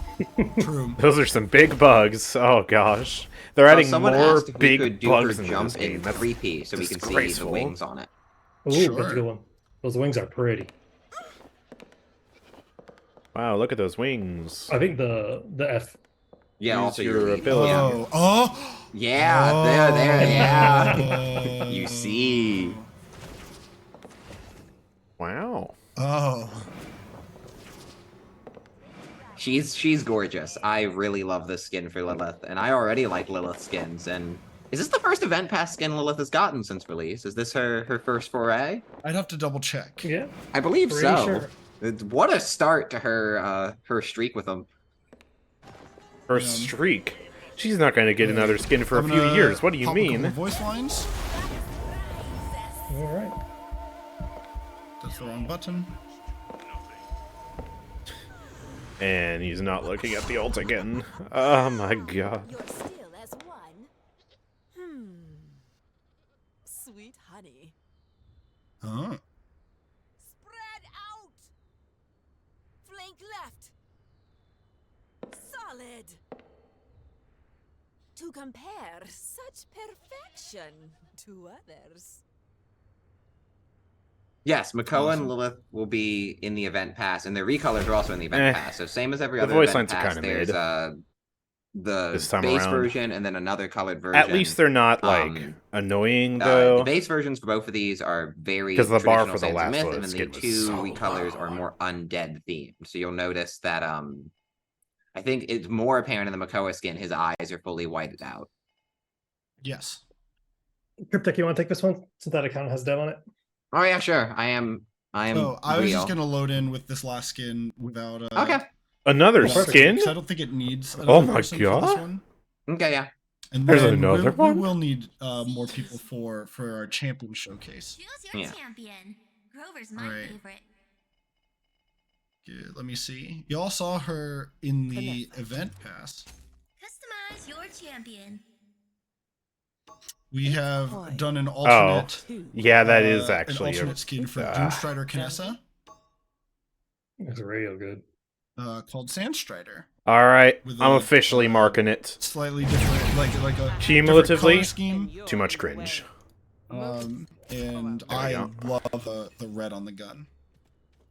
True. Those are some big bugs. Oh gosh, they're adding Someone more asked if we could big do her bugs into jump this game. in That's 3P so we can see the disgraceful. wings on it. Ooh, Sure. that's a good one. Those wings are pretty. Wow, look at those wings. I think the F. Yeah, Use also your your ability. Oh. Oh. Yeah, there, yeah. You see. Wow. Oh. She's gorgeous. I really love this skin for Lilith, and I already like Lilith skins. And is this the first event pass skin Lilith has gotten since release? Is this her first foray? I'd have to double check. Yeah. I believe Pretty so. sure. What a start to her streak with them. Her streak. She's not going to get another skin for a I'm few gonna years. What do you pop a couple mean? voice lines. All right. That's the wrong button. And he's not looking at the ult again. Oh my god. You're still as one. Sweet honey. Huh. Spread out. Flank left. Solid. To to compare such perfection to others. Yes, Makoa and Lilith will be in the event pass, and their recolors are also in the event pass. So same as every other voice event lines are pass, kinda there's mid the this time base around. version and then another colored version. At least they're not like annoying though. The base versions for both of these are very because the bar traditional for the Sands of last Myth, one and then the skin was two so recolors low. are more undead themed. So you'll notice that I think it's more apparent in the Makoa skin, his eyes are fully whited out. Yes. Cryptic, you want to take this one since that account has dev on it? Oh yeah, sure. I am. So I was just real. gonna load in with this last skin without. Okay. Another without skin? because I don't think it needs. Oh another my person for this God. one. Okay, yeah. And There's then another one? We will need more people for our champion showcase. Choose your Yeah. champion. Grover's my Alright. favorite. Yeah, let me see. Y'all saw her in the event pass. Customize your champion. We have done an alternate. Yeah, that is an actually alternate skin for Doomstrider Kinessa, It's real good. called Sandstrider. all right. With I'm a, officially marking it. Slightly different, like a Cumulatively, different color scheme. too much cringe. And we I go. love the red on the gun.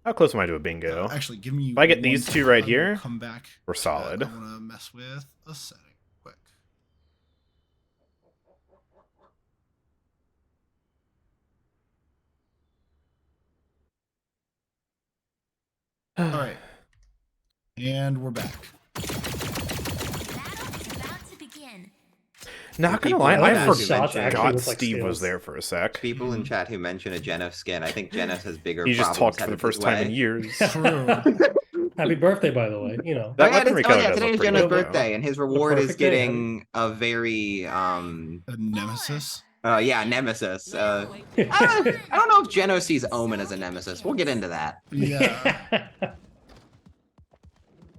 How close am I to a bingo? Actually, give me. If I get one these second, two right I will here, come back. we're to that. solid. I want to mess with a setting quick. All right, and we're back. Battle is about to begin. Not gonna people lie, in I chat who forgot mentioned- Steve was there for a sec. People in chat who mention a Geneff skin. I think Geneff has bigger. He just problems talked for the headed first his time in way. years. True. Happy birthday, by the way. You know. That yeah, weapon it is- recolor yeah, does today look is pretty Jenna's good, though. birthday, and his reward is perfect day, getting a very A nemesis. yeah, nemesis. I don't know if Geno sees Omen as a nemesis. We'll get into that. Yeah.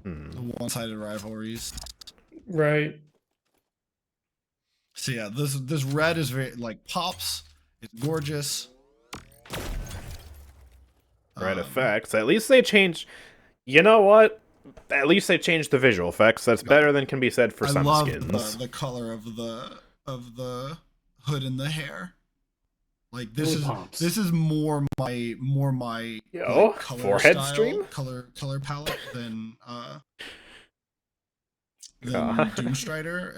The one-sided rivalries. Right. So yeah, this red is very like pops. It's gorgeous. Red effects. At least they changed. You know what? At least they changed the visual effects. That's better than can be said for I some love skins. the color of the hood and the hair. Like this Really is pops. this is more my Yo, like, color forehead style, stream? color palette than God. Doomstrider,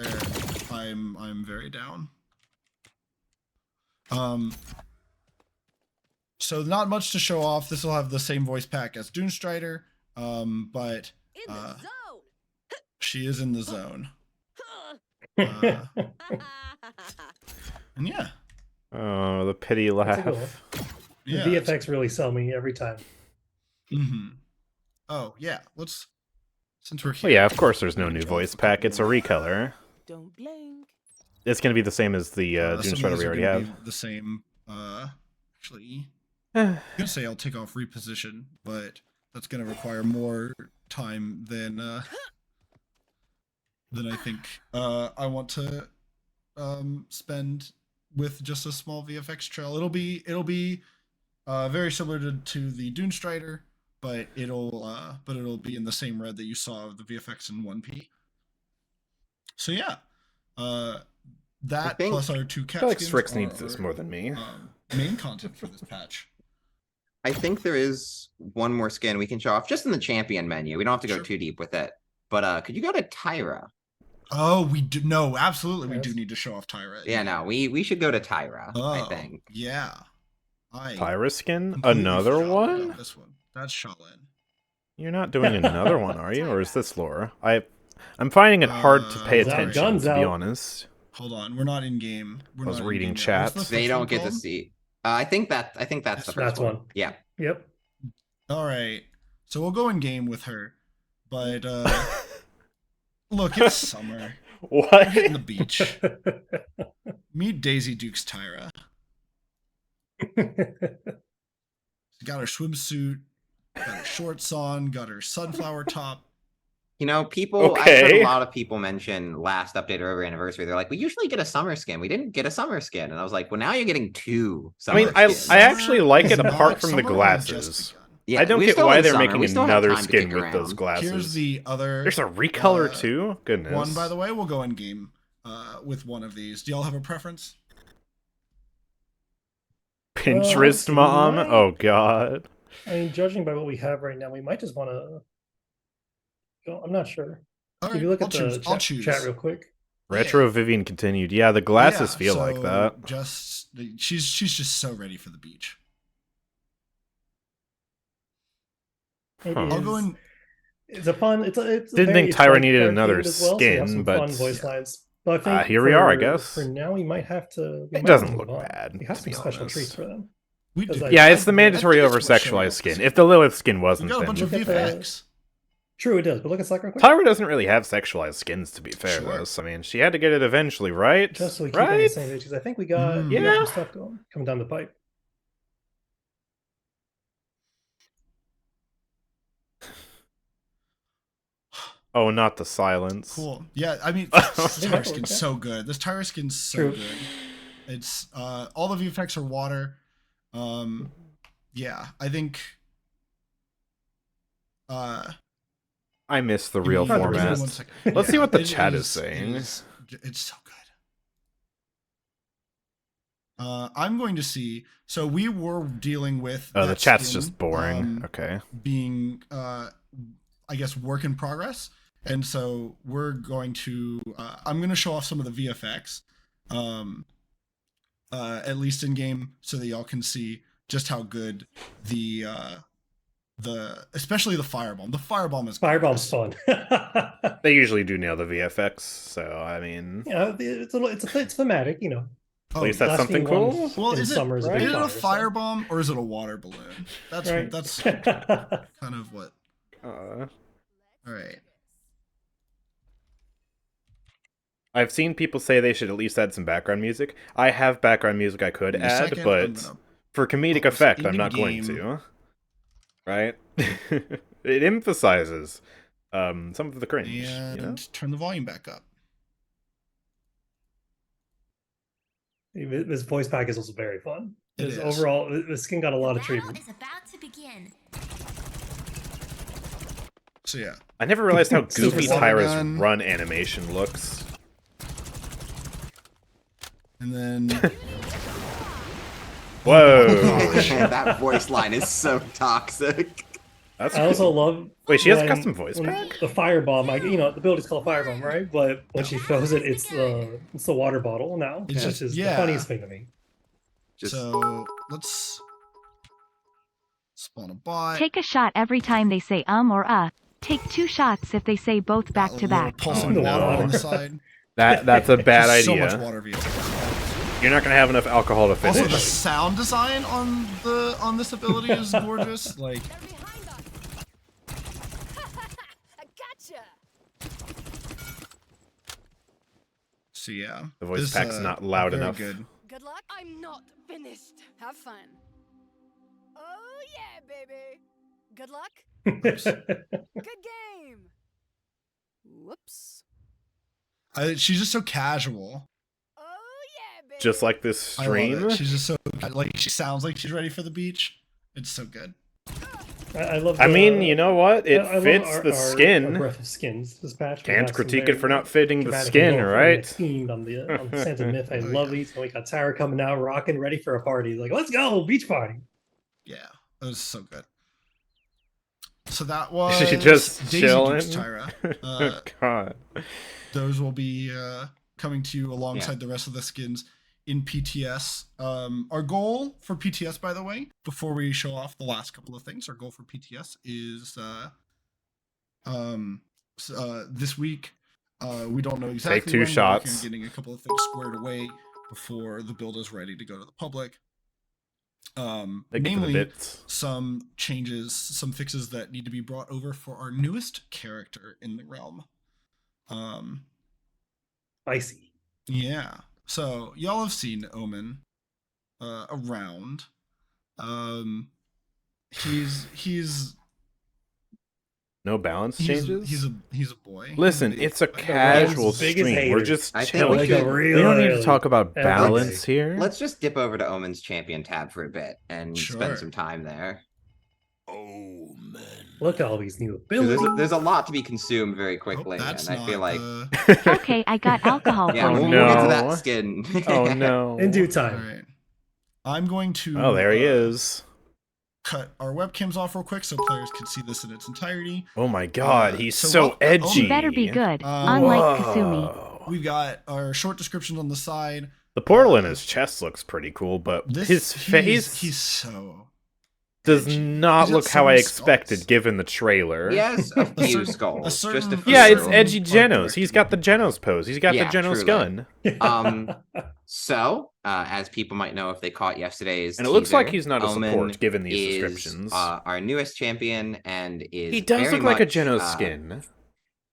and I'm very down. So not much to show off. This will have the same voice pack as Doomstrider, but In the zone. she is in the zone. And yeah, Oh, the pity That's a good laugh. The yeah. VFX really sell me every time. Mm-hmm. Oh yeah, let's since we're here. Well, yeah, of course there's no new voice pack. It's a recolor. Don't blink. It's going to be the same as the Some of Doomstrider these we are already gonna have. be the same. Actually, I'm gonna say I'll take off reposition, but that's gonna require more time than I think I want to spend with just a small VFX trail. It'll be very similar to the Doomstrider, but it'll be in the same red that you saw of the VFX in 1P. So yeah, that think- plus our two I cat feel like skins Strix are needs this our, more than me. main content for this patch. I think there is one more skin we can show off just in the champion menu. We don't have to go Sure. too deep with it. But could you go to Tyra? Oh, we do. No, absolutely, we Yes. do need to show off Tyra. Yeah, no, we should go to Tyra, I Oh, think. Yeah. Tyra skin? completely Another forgot one? about this one. That's Shaolin. You're not doing another one, are you? Or is this lore? I'm finding it hard to pay Guns out, attention, guns to be out. honest. Hold on, we're not in game. We're I was not in reading game yet. chat. What's the They first don't one get to called? see. I think that's the first That's one. Yeah. Yep. All right, so we'll go in game with her, but look, it's summer. What? We're hitting the beach. Meet Daisy Duke's Tyra. She got her swimsuit, got her shorts on, got her sunflower top. You know, people, I've heard Okay. a lot of people mention last update or every anniversary. They're like, we usually get a summer skin. We didn't get a summer skin. And I was like, well, now you're getting two I summer mean, I skins. actually like it It's apart not- from the summer only just glasses. begun. Yeah, I don't we're get still why in they're summer. making We still have another time to skin kick with those around. glasses. Here's the other. There's a recolor uh, too? Goodness. one, by the way. We'll go in game. with one of these. Do y'all have a preference? Pinterest mom? might. Oh god. I mean, judging by what we have right now, we might just want to go. I'm not sure. All If right, you look I'll at the choose. I'll choose. chat real quick. Retro Vivian continued. Yeah, the glasses Yeah, feel like so that. She's just so ready for the beach. I'll go in. It's a fun. It's Didn't think Tyra needed another skin, but fun voice lines. But I think here we are, I guess. For now, we might have to. It doesn't look bad. We have to some be special honest. treats for them. We do. Yeah, it's the mandatory I think over it's worth showing sexualized off. skin. If the Lilith skin We wasn't, got a then bunch of Look at the- VFX. True, it does. But look at Sakura quick. Tyra doesn't really have sexualized skins, to be fair, Sure. though. So, I mean, she had to get it eventually, right? Just so we keep on the right? same page, because I think we got, Mm. we got Yeah. some stuff coming down the pipe. Oh, not the silence. Cool. Yeah, I mean, this Yeah, Tyra okay. skin's so good. This Tyra skin's so True. good. It's all the VFX are water. Yeah, I think. I miss the real give me format. 1 second. Let's see what the it chat is saying. It's so good. I'm going to see. So we were dealing with. Oh, the that chat's skin, just boring. Okay. Being, I guess, work in progress, and so we're going to. I'm going to show off some of the VFX, at least in game, so that y'all can see just how good the especially the firebomb. The firebomb is Firebomb's fun. They usually do nail the VFX, so I mean, Yeah, it's thematic, you know. at least that's last something being cool. one- Well, in is it, summer is a big is it a fire, so- firebomb or is it a water balloon? That's Right. that's kind of what. All right. I've seen people say they should at least add some background music. I have background music I could In a add, second, I'm but gonna for comedic put this effect, in I'm the not going game. to. Right? It emphasizes some of the cringe. And You know? turn the volume back up. This voice pack is also very fun. It Because is. overall, the skin got a lot of Battle treatment. is about to begin. So yeah. I never realized how Super goofy water Tyra's gun. run animation looks. And then Whoa! That voice line is so toxic. That's I also love. Wait, she has a when- custom voice when pack? The firebomb, the ability's called firebomb, right? But when she throws it, it's the water bottle now, It's which just- is yeah. the funniest thing to me. Just so let's spawn a bot. Take a shot every time they say or Take 2 shots if they say both back to back. Pulsing Oh, water no. on the side. That's a bad There's idea. So much water VFX. You're not gonna have enough alcohol to finish. Also, the sound design on this ability is gorgeous. Like, They're behind us. I gotcha. so yeah. The voice This, pack's not loud very enough. Good. Good luck. I'm not finished. Have fun. Oh yeah, baby. Good luck. Good game. Whoops. She's just so casual. Oh yeah, baby. Just like this I love stream. it. She's just so like she sounds like she's ready for the beach. It's so good. I love. I mean, you know what? It I love fits the our skin. breath of skins. This patch. We Can't have some critique very it for not fitting the dramatic skin, and right? Themed on the Santa Myth. I Oh, love yeah. these. And we got Tyra coming out, rocking, ready for a party. Like, let's go, beach party. Yeah, it was so good. So that was She just Daisy chilling. Dukes, Tyra. Oh, God. Those will be coming to you alongside the rest of the skins in PTS. Our goal for PTS, by the way, before we show off the last couple of things, our goal for PTS is this week. We don't know exactly. Take 2 when, we're working on shots. getting a couple of things squared away before the build is ready to go to the public. They get to the Mainly bits. some changes, some fixes that need to be brought over for our newest character in the realm. Spicy. Yeah. So y'all have seen Omen around. He's No balance changes? he's a boy. Listen, He's a it's a big boy. casual Big as stream. We're haters. just I think chilling. we should- We don't need to really talk about every balance day. here. Let's just dip over to Omen's champion tab for a bit and Sure. spend some time there. Omen. Look at all these new So abilities. there's a lot to be consumed very quickly, that's and I feel like Okay, I got alcohol yeah, we'll poisoning. get to no. that skin. Oh no. In due All time. right. I'm going to. Oh, there he is. Cut our webcams off real quick so players can see this in its entirety. Oh my god, he's so so what- edgy. He better be good, unlike Kasumi. Whoa. We've got our short descriptions on the side. The portal in his chest looks pretty cool, but his face He's so does edgy. not He's got look so how I many expected skulls. given the trailer. He has a few certain- skulls, a just a certain- few. Yeah, it's True. edgy Art Genos. direction. He's got the Genos pose. He's got Yeah, the Genos truly. gun. So, as people might know if they caught yesterday's And it looks like teaser, he's not a Omen support given these is, descriptions. our newest champion and is He does very look like a much, Genos skin.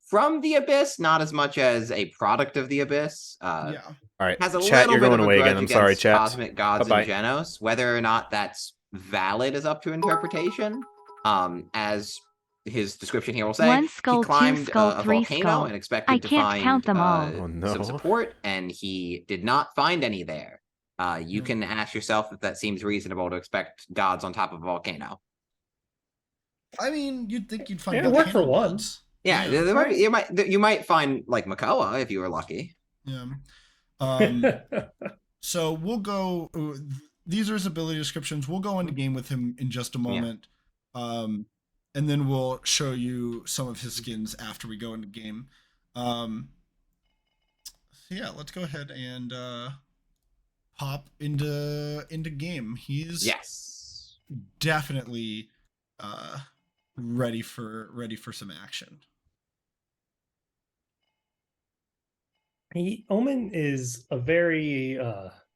from the Abyss, not as much as a product of the Abyss. Yeah. All right, Has a chat, little you're bit going of a away again. grudge I'm sorry, against chat. Cosmic gods Bye-bye. and Genos. Whether or not that's valid is up to interpretation. As his description here will say, One skull, he two climbed skull, a three volcano skull. and expected I to can't find count them all. Oh, no. some support, and he did not find any there. You can ask yourself if that seems reasonable to expect gods on top of a volcano. I mean, you'd think you'd find. Yeah, it worked for volcano once. gods. Yeah, Yeah. there might you might find like Makoa if you were lucky. Yeah. So we'll go. These are his ability descriptions. We'll go into game with him in just a moment, and then we'll show you some of his skins after we go into game. So yeah, let's go ahead and hop into game. He's Yes. definitely ready for some action. Omen is a very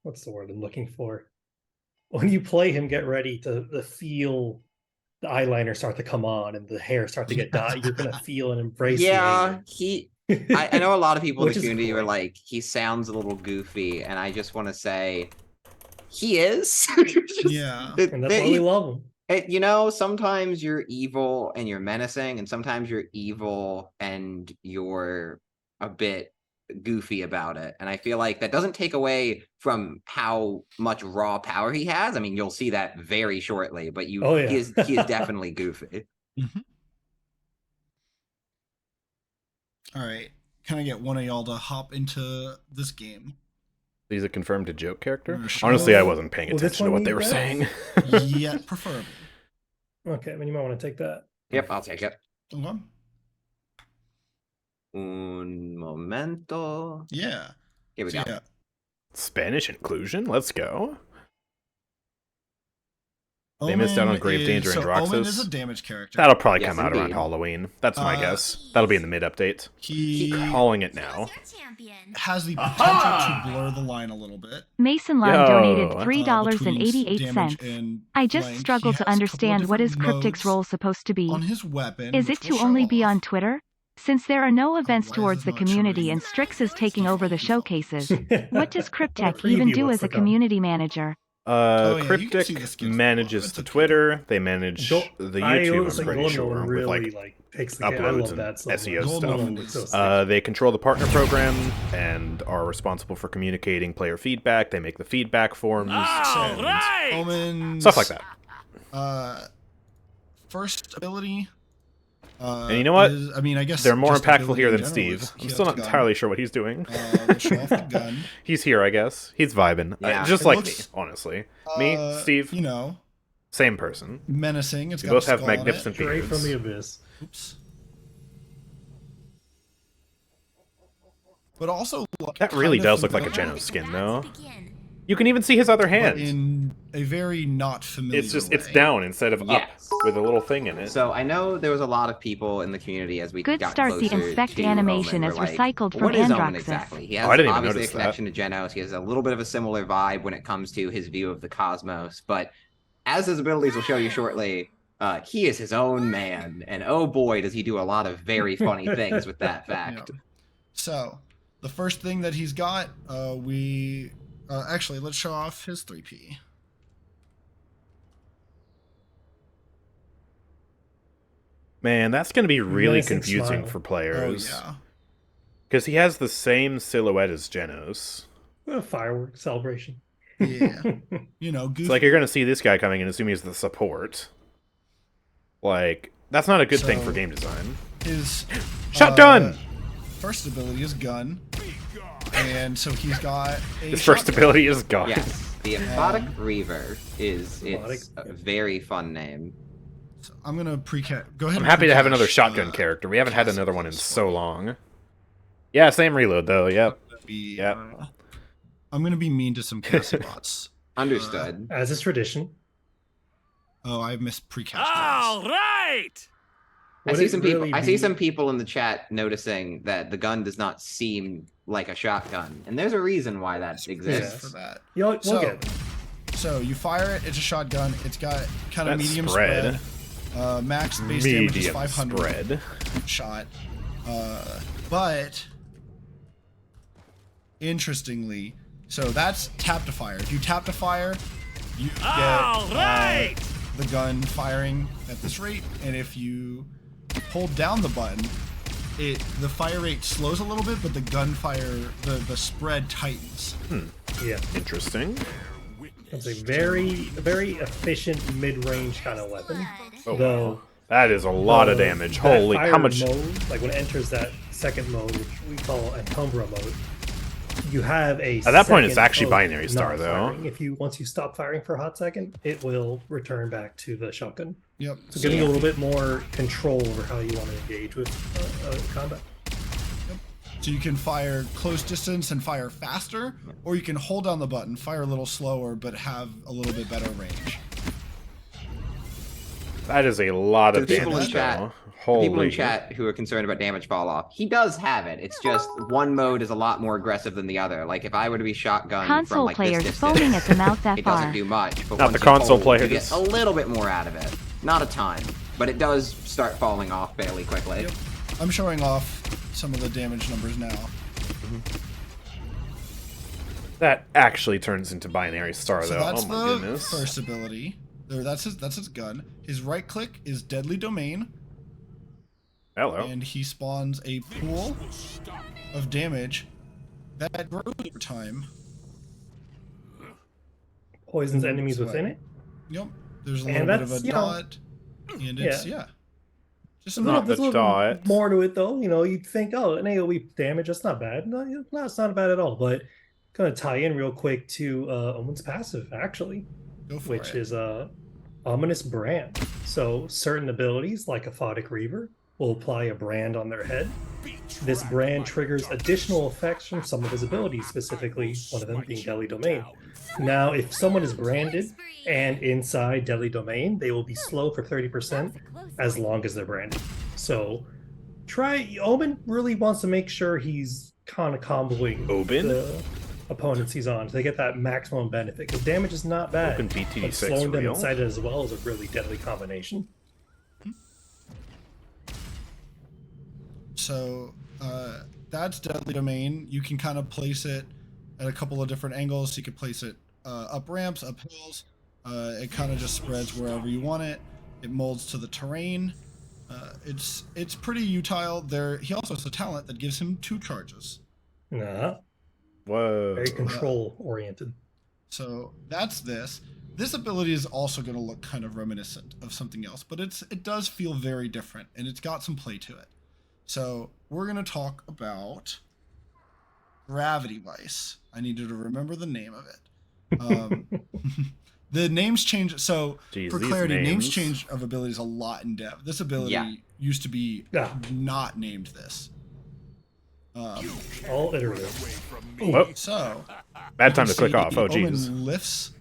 what's the word I'm looking for? When you play him, get ready to feel the eyeliner start to come on and the hair start to get dyed. You're gonna feel and embrace. Yeah, the I know a lot of people in Which the is community are great. like, he sounds a little goofy, and I just want to say, he is. Yeah. and that's why we love him. You know, sometimes you're evil and you're menacing, and sometimes you're evil and you're a bit goofy about it. And I feel like that doesn't take away from how much raw power he has. I mean, you'll see that very shortly, but Oh, yeah. he is definitely goofy. All right. Can I get one of y'all to hop into this game? He's a confirmed joke character? Sure. Honestly, I wasn't paying Will this attention to one what they be were better? saying. Yeah, preferably. Okay, then you might want to take that. Yep, I'll take it. Okay. Un momento. Yeah. Here we So, go. yeah. Spanish inclusion? Let's go. They missed out on Grave Danger and Omen Roxas. is a damage character. That'll probably Yes, come out around indeed. Halloween. That's my Uh, guess. That'll be in the mid-update. He Calling it now. Who's your champion? has the potential to blur the line a little bit. Mason Lund Yo. donated between $3.88. damage and I just length. struggle He to has a couple of understand what is different Cryptic's modes role supposed to be. on his weapon. Is it which we'll to only show be on off. Twitter? Since there are no events why is towards this the not community showing? and Strix is taking over the showcases, what does Cryptech preview even do what's as a to come. community manager? Oh, yeah, you can see the Cryptic skins manages below. the It's a- Twitter. They manage the YouTube, I'm pretty sure, with really like picks the game. I uploads love and that so SEO much. stuff. Golden It's so Omen. sick. They control the partner program and are responsible for communicating player feedback. They make the feedback forms All and right. Omen's, stuff like that. First ability. And you know what? I mean, I guess They're more just impactful ability here in than general Steve. is he I'm has still the not gun. entirely sure what he's doing. We'll show off the gun. He's here, I guess. He's vibing. Yeah. Just It like looks- me, honestly. Me, Steve, You know, same person. menacing. It's We got both a have skull on it. magnificent Straight from the beards. abyss. Oops. But also, like, That really kind does of look like a familiar, Genos skin, About though. to begin. You can even see his other but hand. in a very not familiar It's way. down instead of Yes. up with a little thing in it. So I know there was a lot of people in the community as we Good got start. The closer inspect to animation Omen, is were like, recycled from what is Omen Androxus. exactly? He has Oh, I didn't even obviously a notice that. connection to Genos. He has a little bit of a similar vibe when it comes to his view of the cosmos. But as his abilities will show you shortly, he is his own man, and oh boy, does he do a lot of very funny things with that fact. Yeah. So, the first thing that he's got, actually, let's show off his 3P. Man, that's going to be really Nice and confusing smile. for Oh, players. yeah. Because he has the same silhouette as Genos. A fireworks celebration. Yeah. You know, goofy. It's like you're going to see this guy coming in, assuming he's the support. Like, That's not a good thing for game design. His shotgun. First ability is gun, and so he's got his first ability is gun. Yes, the Aphotic Reaver is a very fun name. So I'm gonna go ahead. I'm happy to have another shotgun character. We haven't had another one in so long. Yeah, same reload though. Yep. Yep. I'm gonna be mean to some Cassie bots. Understood. As is tradition. Oh, I missed precast. All right. I see some people in the chat noticing that the gun does not seem like a shotgun, and there's a reason why that exists. For that. So you fire it. It's a shotgun. It's got kind of medium spread. Max base damage is 500 spread. Shot. But interestingly, so that's tap to fire. If you tap to fire, you get the gun firing at this rate, and if you hold down the button, the fire rate slows a little bit, but the gunfire, the spread tightens. Yeah, interesting. It's a very efficient mid-range kind of weapon. Though that is a lot of damage. Holy, how much? Mode, like when it enters that second mode, which we call Encumbra mode, you have a. At that point, it's actually binary star though. Once you stop firing for a hot second, it will return back to the shotgun. Yep. So giving you a little bit more control over how you want to engage with combat. Yep. So you can fire close distance and fire faster, or you can hold down the button, fire a little slower, but have a little bit better range. That is a lot of damage. People in chat who are concerned about damage fall off, he does have it. It's just one mode is a lot more aggressive than the other. Like if I were to be shotgun from like this distance, foaming at the mouth that it doesn't do much. But not the console players. You get a little bit more out of it. Not a ton, but it does start falling off fairly quickly. Yep. I'm showing off some of the damage numbers now. That actually turns into binary star so though. That's oh my goodness. First ability. That's his gun. His right click is Deadly Domain. Hello. And he spawns a pool of damage that grows over time. Poisons enemies within it. Yep. There's a little bit of a dot. And it's, just a little bit more to it though. You know, you'd think, oh, an AoE damage, that's not bad. No, it's not bad at all. But gonna tie in real quick to Omen's passive, actually. Which is Ominous Brand. So certain abilities, like Aphotic Reaver, will apply a brand on their head. This brand triggers additional effects from some of his abilities, specifically one of them being Deadly Domain. Now, if someone is branded and inside Deadly Domain, they will be slow for 30% as long as they're branded. So Omen really wants to make sure he's kind of comboing the opponents he's on, so they get that maximum benefit, because damage is not bad. But slowing them inside it as well is a really deadly combination. So that's Deadly Domain. You can kind of place it at a couple of different angles. You can place it up ramps, up hills. It kind of just spreads wherever you want it. It molds to the terrain. It's pretty utile. He also has a talent that gives him 2 charges. Whoa. Very control oriented. So that's this. This ability is also going to look kind of reminiscent of something else, but it does feel very different, and it's got some play to it. So we're going to talk about Gravity Vice. I needed to remember the name of it. The names change. So for clarity, names change of abilities a lot in dev. This ability used to be not named this. All iterative. So bad time to click off. Oh Omen jeez. Lifts.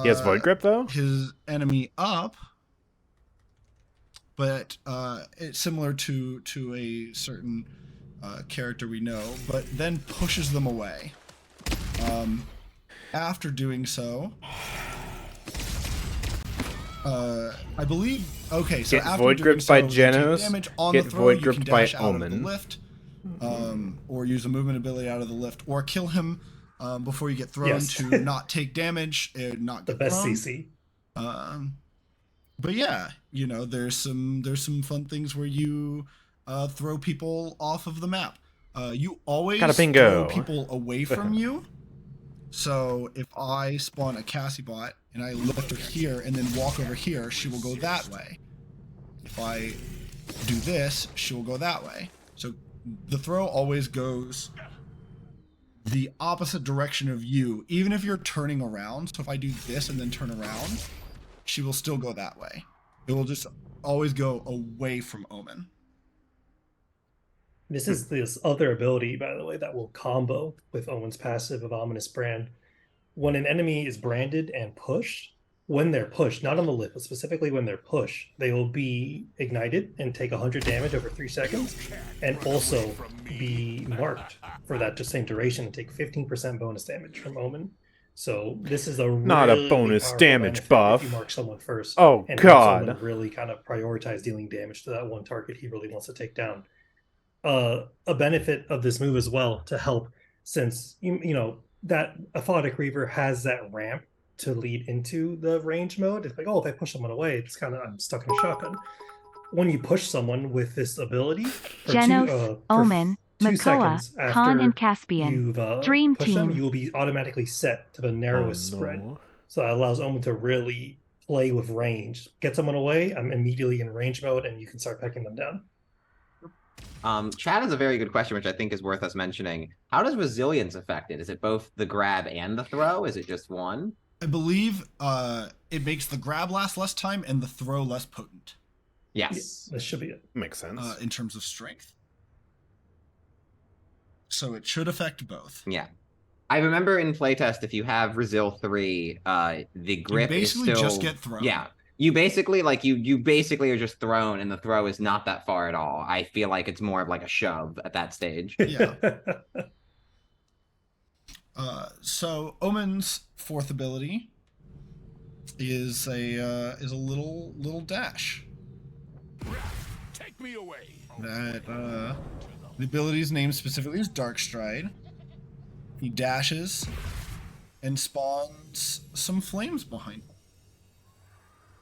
He has Void Grip though. His enemy up, but it's similar to a certain character we know, but then pushes them away. After doing so, I believe. Okay, so get after Void doing Gripped by so, Genos. damage on Get the throw, Void you Gripped can by dash out of the Omen. lift, or use a movement ability out of the lift, or kill him before you get thrown to not take damage, not get the best thrown. CC. But yeah, you know, there's some fun things where you throw people off of the map. You always throw people away from you. So if I spawn a Cassie bot and I lift her here and then walk over here, she will go that way. if I do this, she'll go that way. So the throw always goes the opposite direction of you, even if you're turning around. So if I do this and then turn around, she will still go that way. It will just always go away from Omen. This is this other ability, by the way, that will combo with Omen's passive of Ominous Brand. When an enemy is branded and pushed, when they're pushed, not on the lip, but specifically when they're pushed, they will be ignited and take 100 damage over 3 seconds, and also be marked for that same duration and take 15% bonus damage from Omen. So this is a not a bonus damage buff. If you mark someone first. Oh and god! Someone really kind of prioritize dealing damage to that one target he really wants to take down. A benefit of this move as well to help, since you know that Aphotic Reaver has that ramp to lead into the range mode. It's like, oh, if I push someone away, it's kind of, I'm stuck in a shotgun. When you push someone with this ability, Genos, Omen, Makoa, Khan, and Caspian. Dream Team. You will be automatically set to the narrowest spread. So that allows Omen to really play with range. Get someone away, I'm immediately in range mode, and you can start pecking them down. Chad has a very good question, which I think is worth us mentioning. How does resilience affect it? Is it both the grab and the throw? Is it just one? I believe it makes the grab last less time and the throw less potent. Yes. This should be it. Makes sense. In terms of strength. So it should affect both. Yeah. I remember in playtest, if you have Resil 3, the grip you basically is still... just get thrown. Yeah. You basically, like, you basically are just thrown, and the throw is not that far at all. I feel like it's more of like a shove at that stage. Yeah. So Omen's fourth ability is a little dash. Take me away. That the ability's name specifically is Dark Stride. He dashes and spawns some flames behind him.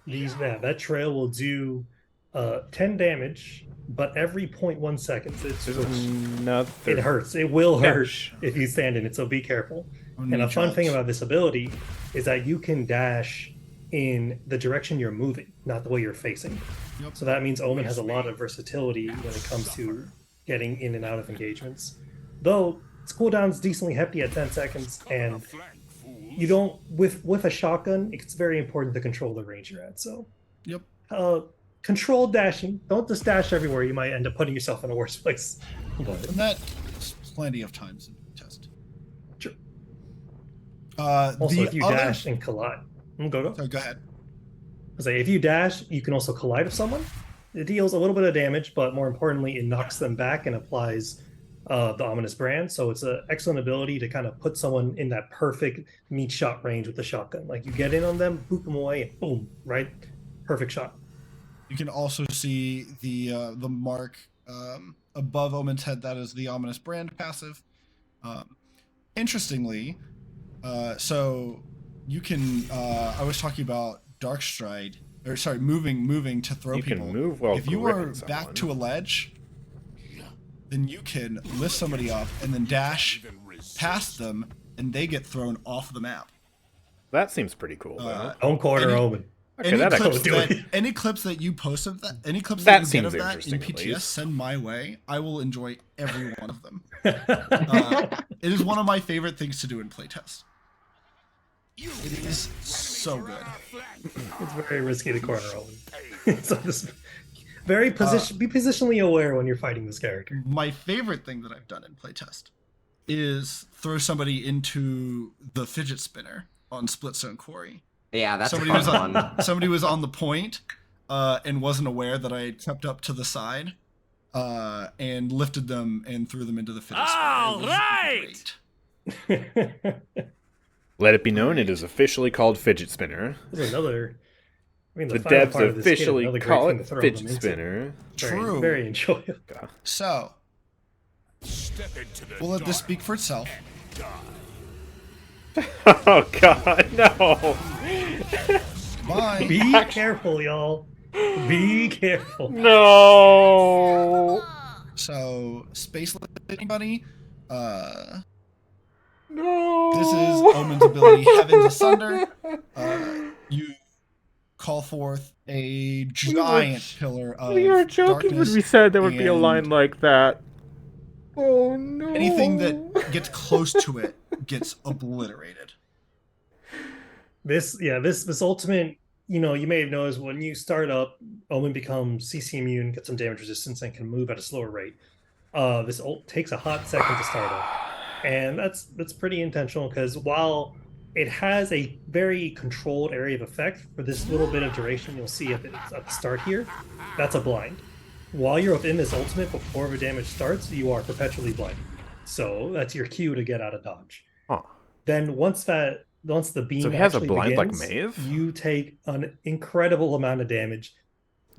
That trail will do 10 damage, but every 0.1 seconds it hurts. It will hurt if you stand in it, so be careful. And a fun thing about this ability is that you can dash in the direction you're moving, not the way you're facing. Yep. So that means Omen has a lot of versatility when it comes to getting in and out of engagements. Though its cooldown's decently hefty at 10 seconds, and you don't with a shotgun, it's very important to control the range you're at. So yep. Controlled dashing. Don't just dash everywhere. You might end up putting yourself in a worse place. And that's plenty of times in the test. Sure. Also, if you dash and collide. Go. Sorry, go ahead. If you dash, you can also collide with someone. It deals a little bit of damage, but more importantly, it knocks them back and applies the Ominous Brand. So it's an excellent ability to kind of put someone in that perfect meat shot range with the shotgun. Like, you get in on them, boop them away, and boom, right? Perfect shot. You can also see the mark above Omen's head. That is the Ominous Brand passive. Interestingly, so you can. I was talking about Dark Stride, or sorry, moving to throw people. You can move while if you are someone back to a ledge, then you can lift somebody up and then dash past them, and they get thrown off the map. That seems pretty cool. Don't corner Omen. Okay, any clips that you post of that, any clips that you get of that in PTS, send my way. I will enjoy every one of them. It is one of my favorite things to do in playtest. It is so good. It's very risky to corner Omen. So just be positionally aware when you're fighting this character. My favorite thing that I've done in playtest is throw somebody into the fidget spinner on Splitstone Quarry. Yeah, that's somebody a fun one. Somebody was on the point and wasn't aware that I had crept up to the side and lifted them and threw them into the fidget spinner. All right! Let it be known, it is officially called Fidget Spinner. There's anthe devs officially call it Fidget Spinner. True. Very enjoyable. So, we'll let this speak for itself. Oh god, no! Bye. Be careful, y'all. Be careful. No! So, Space anybody? No! This is Omen's ability, Heavens Asunder. You call forth a giant pillar of We were joking when we said there would be a line like that. Oh no. Anything that gets close to it gets obliterated. This ultimate, you may have noticed when you start up, Omen becomes CC immune, gets some damage resistance, and can move at a slower rate. This ult takes a hot second to start up. And that's pretty intentional, because while it has a very controlled area of effect for this little bit of duration, you'll see at the start here, that's a blind. While you're within this ultimate, before the damage starts, you are perpetually blind. So that's your cue to get out of dodge. Huh. Then once the beam so he has a blind begins, like Maeve? You take an incredible amount of damage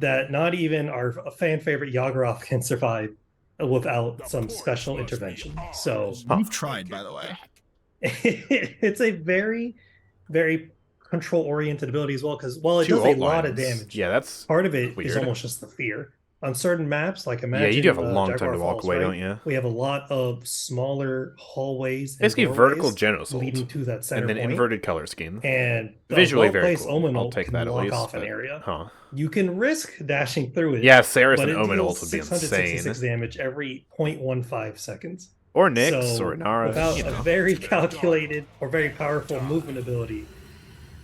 that not even our fan favorite Yagorath can survive without some special intervention. So we've tried, by the way. It's a very, very control-oriented ability as well, because while it does a lot of damage, that's part of it weird. is almost just the fear. On certain maps, like imagine, you do have a long Jaguar time to walk Falls, away, right? don't you? We have a lot of smaller hallways, basically vertical Genosult, leading to that center and then point. Inverted color scheme. And visually very cool. Omen I'll take that at least. off an area. Huh. You can risk dashing through it. Yeah, Sarah's but and it Omen deals ult would be 666 insane. damage every 0.15 seconds. Or Nyx, so or Nara. Without a very calculated or very powerful movement ability,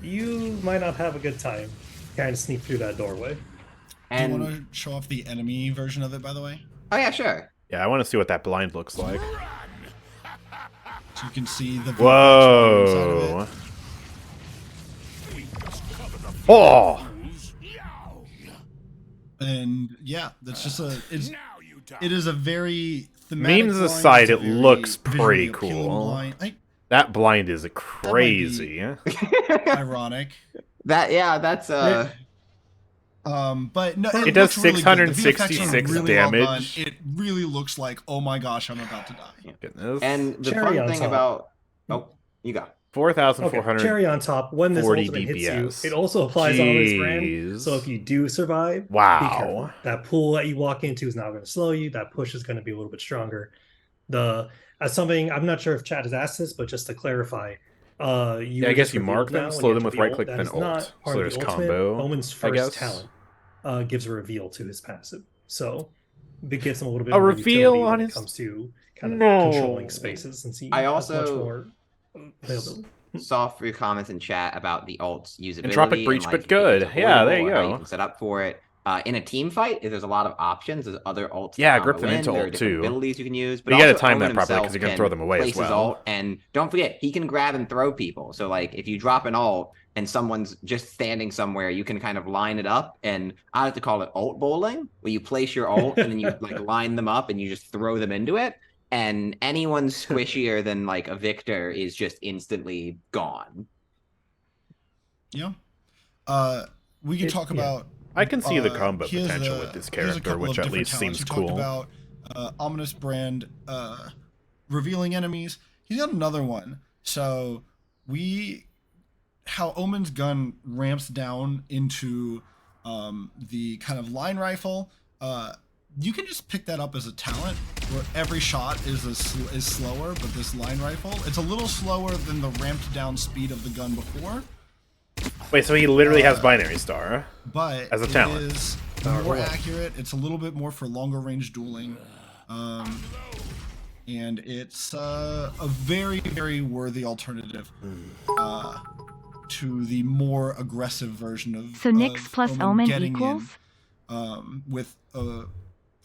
you might not have a good time kind of sneak through that doorway. And do you want to show off the enemy version of it, by the way? Oh yeah, sure. Yeah, I want to see what that blind looks like. So you can see the whoa. Oh. And yeah, that's just it is a very thematic memes aside, it looks pretty cool. That blind is crazy. Ironic. That's but no, it does really 666 really damage. Well it really looks like, oh my gosh, I'm about to die. Goodness. And the fun thing about you go 4,400. Cherry on top. When this ultimate hits you, it also applies on this brand. So if you do survive, wow, that pool that you walk into is now going to slow you. That push is going to be a little bit stronger. As something I'm not sure if chat has asked this, but just to clarify, I guess you mark them, slow them with right click, then ult. So there's combo. Omen's first talent gives a reveal to his passive, so it gives him a little bit of reveal on when his... it comes to kind of controlling spaces, since he I has also much more availability. Saw a few comments in chat about the ult's usability. Entropic Breach, but good. Yeah, there you go. You can set up for it. In a team fight, there's a lot of options. There's other ults. Yeah, grip them into ult too. Abilities you can use, but you got to time that properly because you're gonna throw them away as well. Ult, and don't forget, he can grab and throw people. So like, if you drop an ult and someone's just standing somewhere, you can kind of line it up, and I like to call it ult bowling, where you place your ult and then you like line them up and you just throw them into it. And anyone squishier than like a Victor is just instantly gone. Yeah. We can talk about. I can see the combo potential with this character, which at least seems cool. We talked about Ominous Brand revealing enemies. He's got another one. So how Omen's gun ramps down into the kind of line rifle. You can just pick that up as a talent, where every shot is slower, but this line rifle, it's a little slower than the ramped down speed of the gun before. Wait, so he literally has Binary Star, but as a talent. It is more accurate. It's a little bit more for longer range dueling, and it's a very, very worthy alternative to the more aggressive version of. So Nyx plus Omen equals with a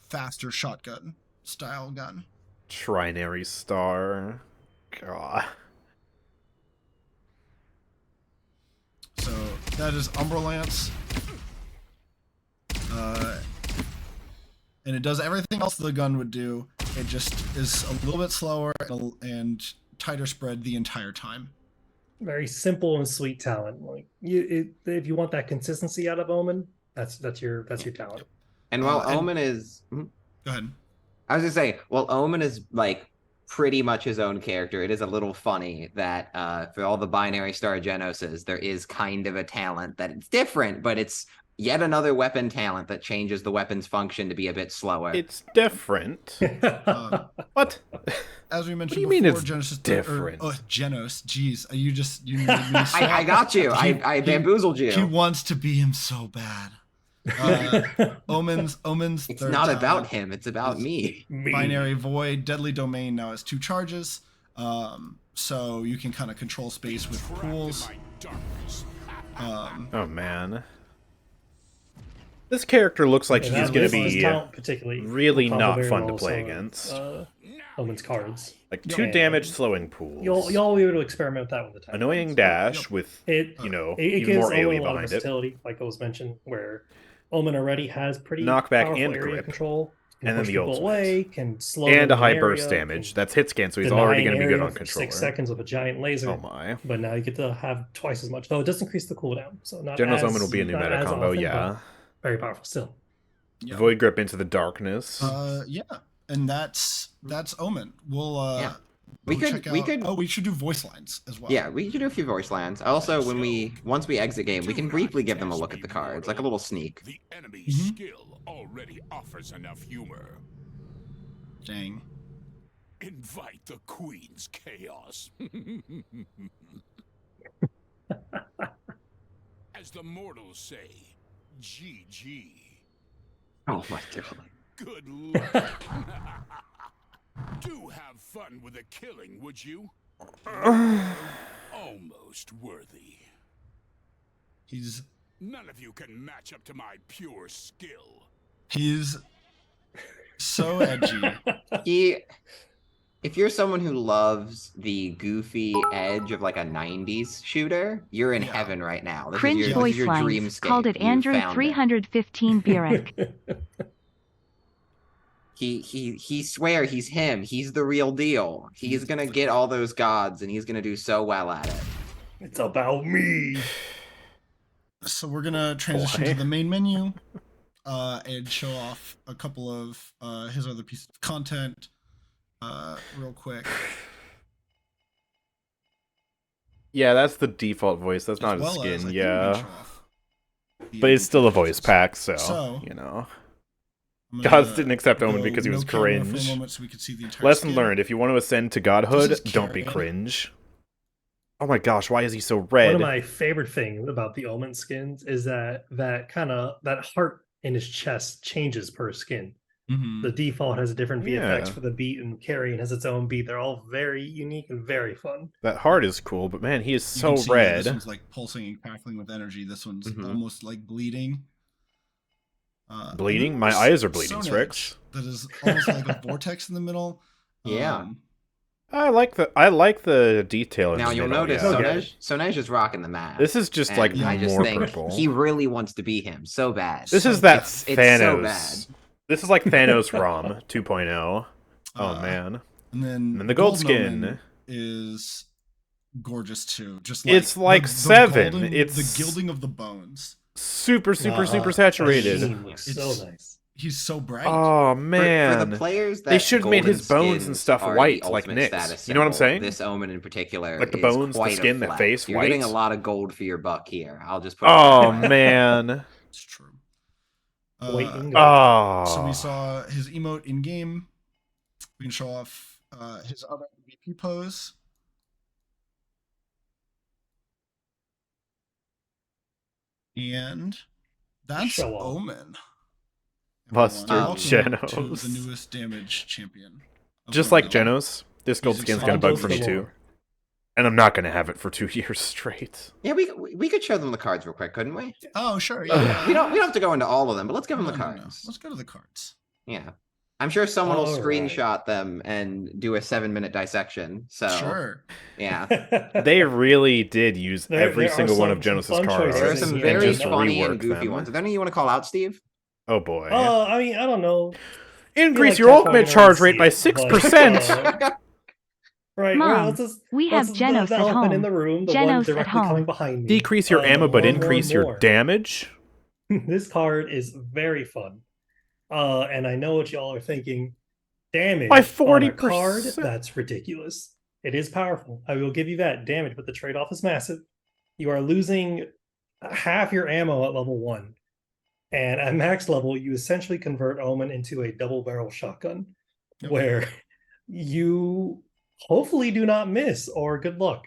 faster shotgun style gun. Trinary Star. God. So that is Umbralance. And it does everything else the gun would do. It just is a little bit slower and tighter spread the entire time. Very simple and sweet talent. Like if you want that consistency out of Omen, that's your talent. And while Omen is... Go ahead. I was going to say, while Omen is, like, pretty much his own character, it is a little funny that for all the Binary Star Genoses, there is kind of a talent that it's different, but it's yet another weapon talent that changes the weapon's function to be a bit slower. It's different. What? As we mentioned What do you before, mean it's Genesis different? Genos. Jeez, you made me I got you. I bamboozled you. He wants to be him so bad. Omens. It's not about him. It's about me. Binary Void. Deadly Domain now has 2 charges. So you can kind of control space with pools. Oh man. This character looks like he's going to be really not fun to play against. Omen's cards. Like 2 damage slowing pools. You'll be able to experiment with that with the time. Annoying dash with, it you know, it even more gives AoE Omen a lot of behind it. versatility, like was mentioned, where Omen already has pretty Knockback powerful and area grip. control. And then the people ultimate. away, can slow And a them high in burst area, damage. can That's hit scan, so he's deny already an going to be good area on for controller. 6 seconds with a giant laser. Oh my. But now you get to have twice as much. Though it does increase the cooldown. So not Genos as, Omen will be a new not meta as combo, often, yeah. but very powerful still. Yeah. Void Grip into the darkness. Yeah, and that's Omen. We'll We should do voice lines as well. Yeah, we should do a few voice lines. Also, once we exit game, we can briefly give them a look at the cards, like a little sneak. The enemy's skill already offers enough humor. Dang. Invite the Queen's chaos. As the mortals say, GG. Oh my god. Good luck. Do have fun with a killing, would you? Almost worthy. None of you can match up to my pure skill. He's so edgy. If you're someone who loves the goofy edge of like a 90s shooter, you're in heaven right now. This Cringe is voice your lines. dreamscape. Called it You Andrew found it. 315 Burek. He swear he's him. He's the real deal. He's gonna get all those gods, and he's gonna do so well at it. It's about me. So we're gonna transition to the main menu, and show off a couple of his other pieces of content, real quick. Yeah, that's the default voice. That's not a skin, yeah. But But it's still a voice pack, so you know. Gods didn't accept Omen because he was cringe. Lesson learned, if you want to ascend to godhood, don't be cringe. Oh my gosh, why is he so red? One of my favorite things about the Omen skins is that that heart in his chest changes per skin. The default has a different VFX for the beat, and Carrion has its own beat. They're all very unique and very fun. That heart is cool, but man, he is so red. This one's like pulsing and crackling with energy. This one's almost like bleeding. Bleeding? My eyes are bleeding, Strix. That is almost like a vortex in the middle. Yeah. I like the detail in Now the you'll middle, notice yeah. Sonej is rocking the mask. This is just like I just more think purple. he really wants to be him so bad. This is that it's Thanos. so bad. This is like Thanos ROM 2.0. Oh man. And then the gold skin is gorgeous too. Just it's like 7. It's the gilding of the bones. Super saturated. Looks so nice. He's so bright. Oh man. For the players that they should have made his golden bones and stuff skins are white the like ultimate Nyx. status You know what I'm symbol, saying? This Omen in particular, like the is bones, the quite a skin, the flex. face, You're white. getting a lot of gold for your buck here. I'll just put. Oh man. It's true. So we saw his emote in game. We can show off his other MVP pose. And that's Omen. Mustard Genos. Genos. The newest damage champion. Just like Genos, this gold skin's gonna bug for me too. And I'm not gonna have it for 2 years straight. Yeah, we could show them the cards real quick, couldn't we? Oh sure. Yeah. we don't have to go into all of them, but let's give them the cards. Let's go to the cards. Yeah. I'm sure someone will screenshot them and do a 7-minute dissection. So sure. Yeah. They really did use every single one of Genesis cards. There are some very funny and goofy ones. Are there any you want to call out, Steve? Oh boy. I mean, I don't know. Increase your ultimate charge rate by 6%. Right. Mom, we have Genos at home. In the room, the Genos one directly at home. coming behind me. Decrease your ammo, but increase your damage. This card is very fun. And I know what y'all are thinking. Damage by 40%. On a card? That's ridiculous. It is powerful. I will give you that. Damage, but the trade-off is massive. You are losing half your ammo at level 1. And at max level, you essentially convert Omen into a double barrel shotgun, where you hopefully do not miss, or good luck.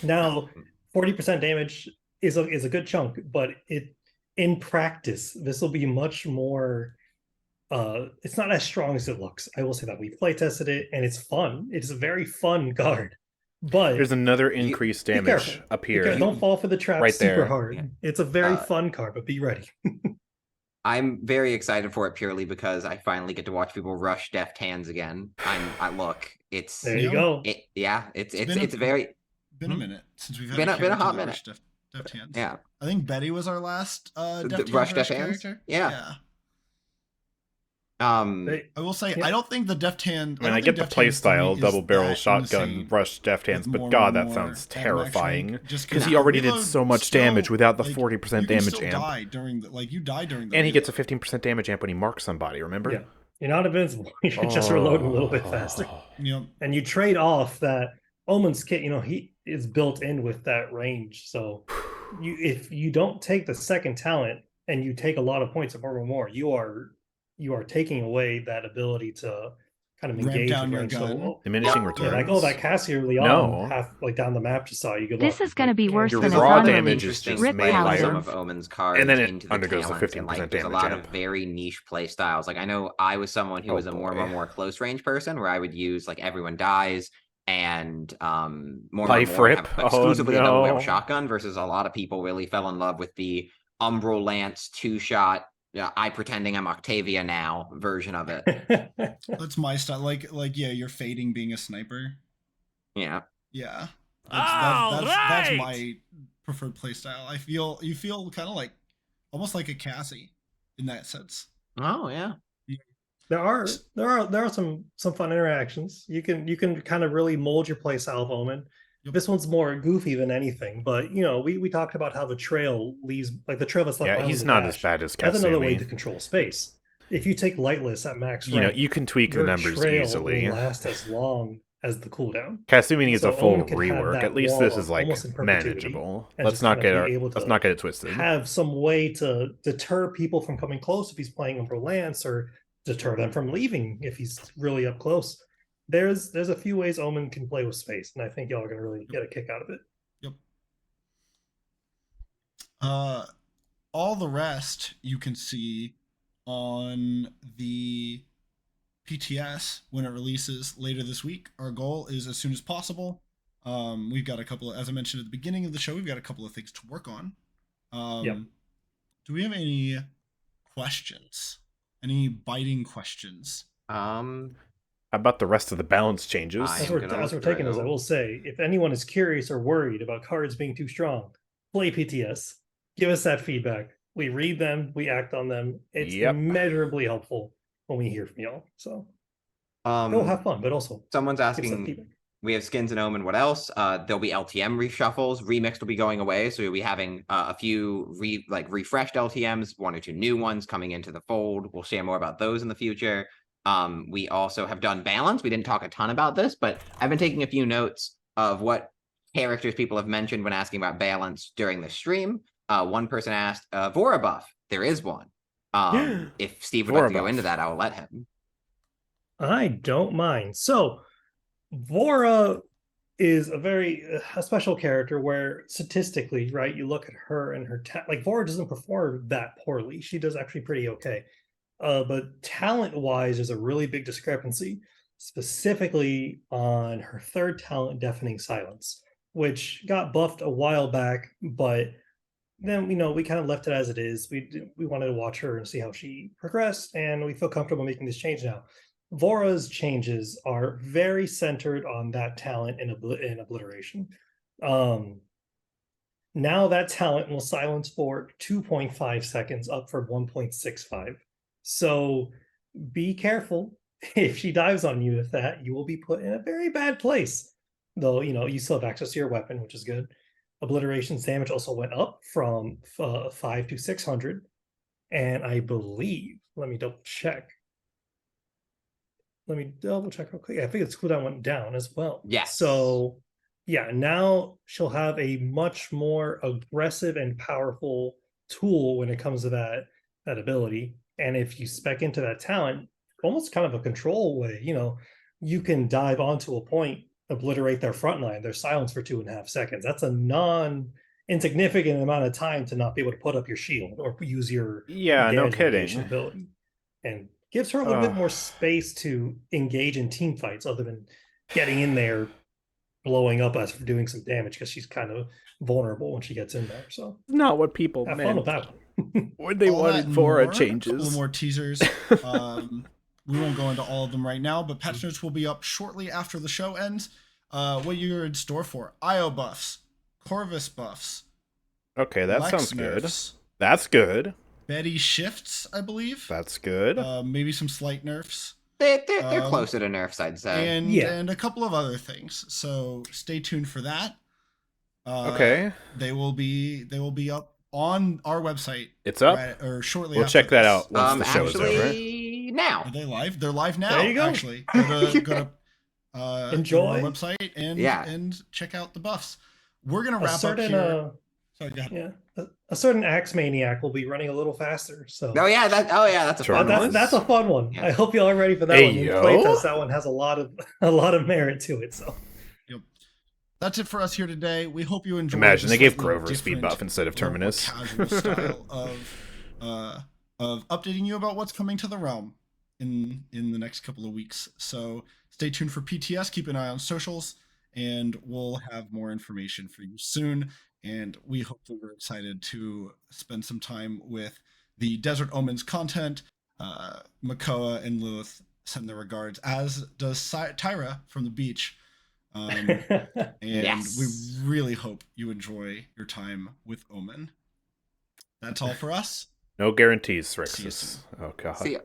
Now, 40% damage is a good chunk, but in practice, this will be much more. It's not as strong as it looks. I will say that. We play tested it, and it's fun. It's a very fun card. But there's another increased damage up here. Don't fall for the trap right super there. hard. Yeah. It's a very fun card, but be ready. I'm very excited for it purely because I finally get to watch people rush deft hands again. It's there you go. It's very been a minute since we've had been a hot minute. Deft hands. Yeah, I think Betty was our last rush deft hands character. Yeah. I will say I don't think the deft hand. I get the playstyle double barrel shotgun rush deft hands, but God, that sounds terrifying. Because he already did so much damage without the 40% damage amp. You die during the and he gets a 15% damage amp when he marks somebody. Remember? Yeah, you're not invincible. You can just reload a little bit faster. And you trade off that Omen's kit. He is built in with that range. So if you don't take the second talent and you take a lot of points of armor more, you are taking away that ability to kind of engage down your gun. So, diminishing returns. Like, that Cassie early on, half down the map just saw you. Good this luck. is going to be worse than raw a damage is just made by some of Omen's cards, and then it into undergoes the 15% damage. There's a lot of very niche play styles. Like I know I was someone who was a more close range person, where I would use like everyone dies and more life rip exclusively a double barrel shotgun, versus a lot of people really fell in love with the Umbral Lance 2-shot. Yeah, I pretending I'm Octavia now version of it. That's my style. Like you're fading being a sniper. Yeah. Yeah. That's my preferred play style. You feel kind of like almost like a Cassie in that sense. Oh yeah. There are some fun interactions. You can kind of really mold your play style of Omen. Yep. This one's more goofy than anything, but we talked about how the trail leaves, like the trail that's left. Yeah, he's not as bad as Kasumi. That's another way to control space. If you take Lightless at max rank, you can tweak the numbers easily. Will last as long as the cooldown. Kasumi needs a full rework. At least this is like manageable. Let's not get it twisted. Have some way to deter people from coming close if he's playing over Lance, or deter them from leaving if he's really up close. There's a few ways Omen can play with space, and I think y'all are gonna really get a kick out of it. Yep. All the rest you can see on the PTS when it releases later this week. Our goal is as soon as possible. We've got a couple of, as I mentioned at the beginning of the show, we've got a couple of things to work on. Do we have any questions? Any biting questions? How about the rest of the balance changes? As we're taking this, I will say, if anyone is curious or worried about cards being too strong, play PTS. Give us that feedback. We read them, we act on them. It's immeasurably helpful when we hear from y'all. So go have fun, but also someone's asking. We have skins in Omen. What else? There'll be LTM reshuffles. Remixed will be going away, so we'll be having a few refreshed LTMs, 1 or 2 new ones coming into the fold. We'll share more about those in the future. We also have done balance. We didn't talk a ton about this, but I've been taking a few notes of what characters people have mentioned when asking about balance during the stream. One person asked, Vora buff. There is one. If Steve would like to go into that, I will let him. I don't mind. So Vora is a special character where statistically, right, you look at her and her like Vora doesn't perform that poorly. She does actually pretty okay. But talent-wise, there's a really big discrepancy, specifically on her third talent, Deafening Silence, which got buffed a while back, but then we kind of left it as it is. We wanted to watch her and see how she progressed, and we feel comfortable making this change now. Vora's changes are very centered on that talent in Obliteration. Now that talent will silence for 2.5 seconds, up from 1.65. So be careful. If she dives on you with that, you will be put in a very bad place. Though, you still have access to your weapon, which is good. Obliteration's damage also went up from 5 to 600. And I believe, let me double check real quick. I think its cooldown went down as well. Yes. So yeah, now she'll have a much more aggressive and powerful tool when it comes to that that ability. And if you spec into that talent, almost kind of a control way, you can dive onto a point, obliterate their front line, their silence for 2.5 seconds. That's a non-insignificant amount of time to not be able to put up your shield or use your no kidding ability. And gives her a little bit more space to engage in team fights other than getting in there, blowing up us for doing some damage, because she's kind of vulnerable when she gets in there. So not what people have meant. fun with that one. When they wanted Vora changes. A couple more teasers. We won't go into all of them right now, but patch notes will be up shortly after the show ends. What you're in store for: IO buffs, Corvus buffs. Okay, that sounds good. That's good. Betty shifts, I believe. That's good. Maybe some slight nerfs. They're closer to nerfs, I'd say. And a couple of other things. So stay tuned for that. Okay. They will be up on our website. It's up? Or shortly we'll after check that this. out once the show is over. Now. Are they live? They're live now, there you go. Actually. Go to enjoy our website and check out the buffs. We're going to wrap up here. Sorry, go ahead. Yeah. A certain Axe Maniac will be running a little faster. So that's a fun one. That's a fun one. Yeah. I hope y'all are ready for that one. In playtest, that one has a lot of merit to it. So that's it for us here today. We hope you enjoyed. Imagine they gave Grover a speed buff instead of Terminus. Casual style of updating you about what's coming to the realm in the next couple of weeks. So stay tuned for PTS. Keep an eye on socials, and we'll have more information for you soon. And we hope that we're excited to spend some time with the Desert Omens content. Makoa and Lilith send their regards, as does Tyra from the beach. And we really hope you enjoy your time with Omen. That's all for us. No guarantees, Rixus. Oh, God. See ya.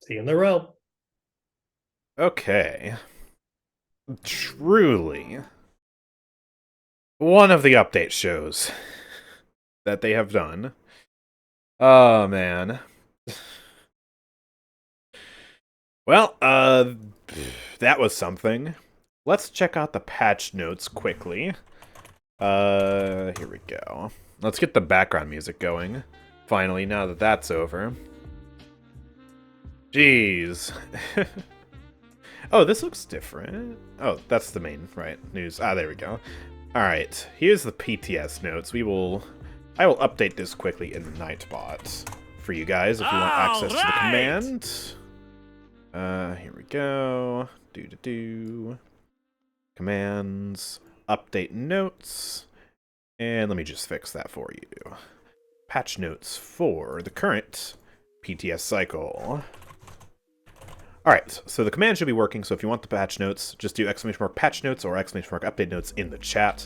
See you in the realm. Okay. Truly one of the update shows that they have done. Oh, man. Well, that was something. Let's check out the patch notes quickly. Here we go. Let's get the background music going. Finally, now that that's over. Jeez. Oh, this looks different. Oh, that's the main, right, news. Ah, there we go. Alright, here's the PTS notes. I will update this quickly in Nightbot for you guys if you want access to the command. Here we go. Commands, update notes, and let me just fix that for you. Patch notes for the current PTS cycle. Alright, so the command should be working, so if you want the patch notes, just do !patch notes or !update notes in the chat.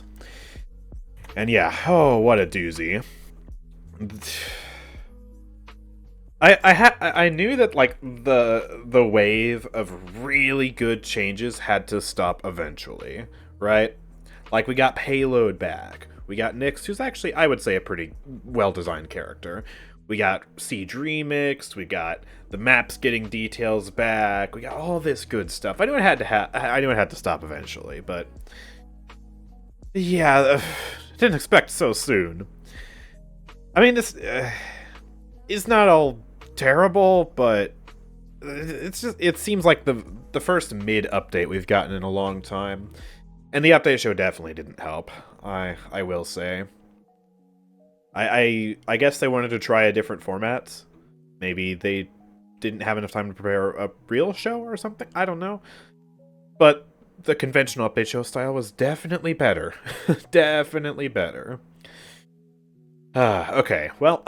And yeah, oh, what a doozy. I knew that, like, the wave of really good changes had to stop eventually, right? Like, we got Payload back. We got Nyx, who's actually, I would say, a pretty well-designed character. We got Siege Remixed, we got the maps getting details back, we got all this good stuff. I knew it had to stop eventually, but yeah, didn't expect so soon. I mean, this is not all terrible, but it seems like the first mid update we've gotten in a long time, and the update show definitely didn't help. I will say. I guess they wanted to try a different format. Maybe they didn't have enough time to prepare a real show or something. I don't know. But the conventional update show style was definitely better. Definitely better. Okay, well,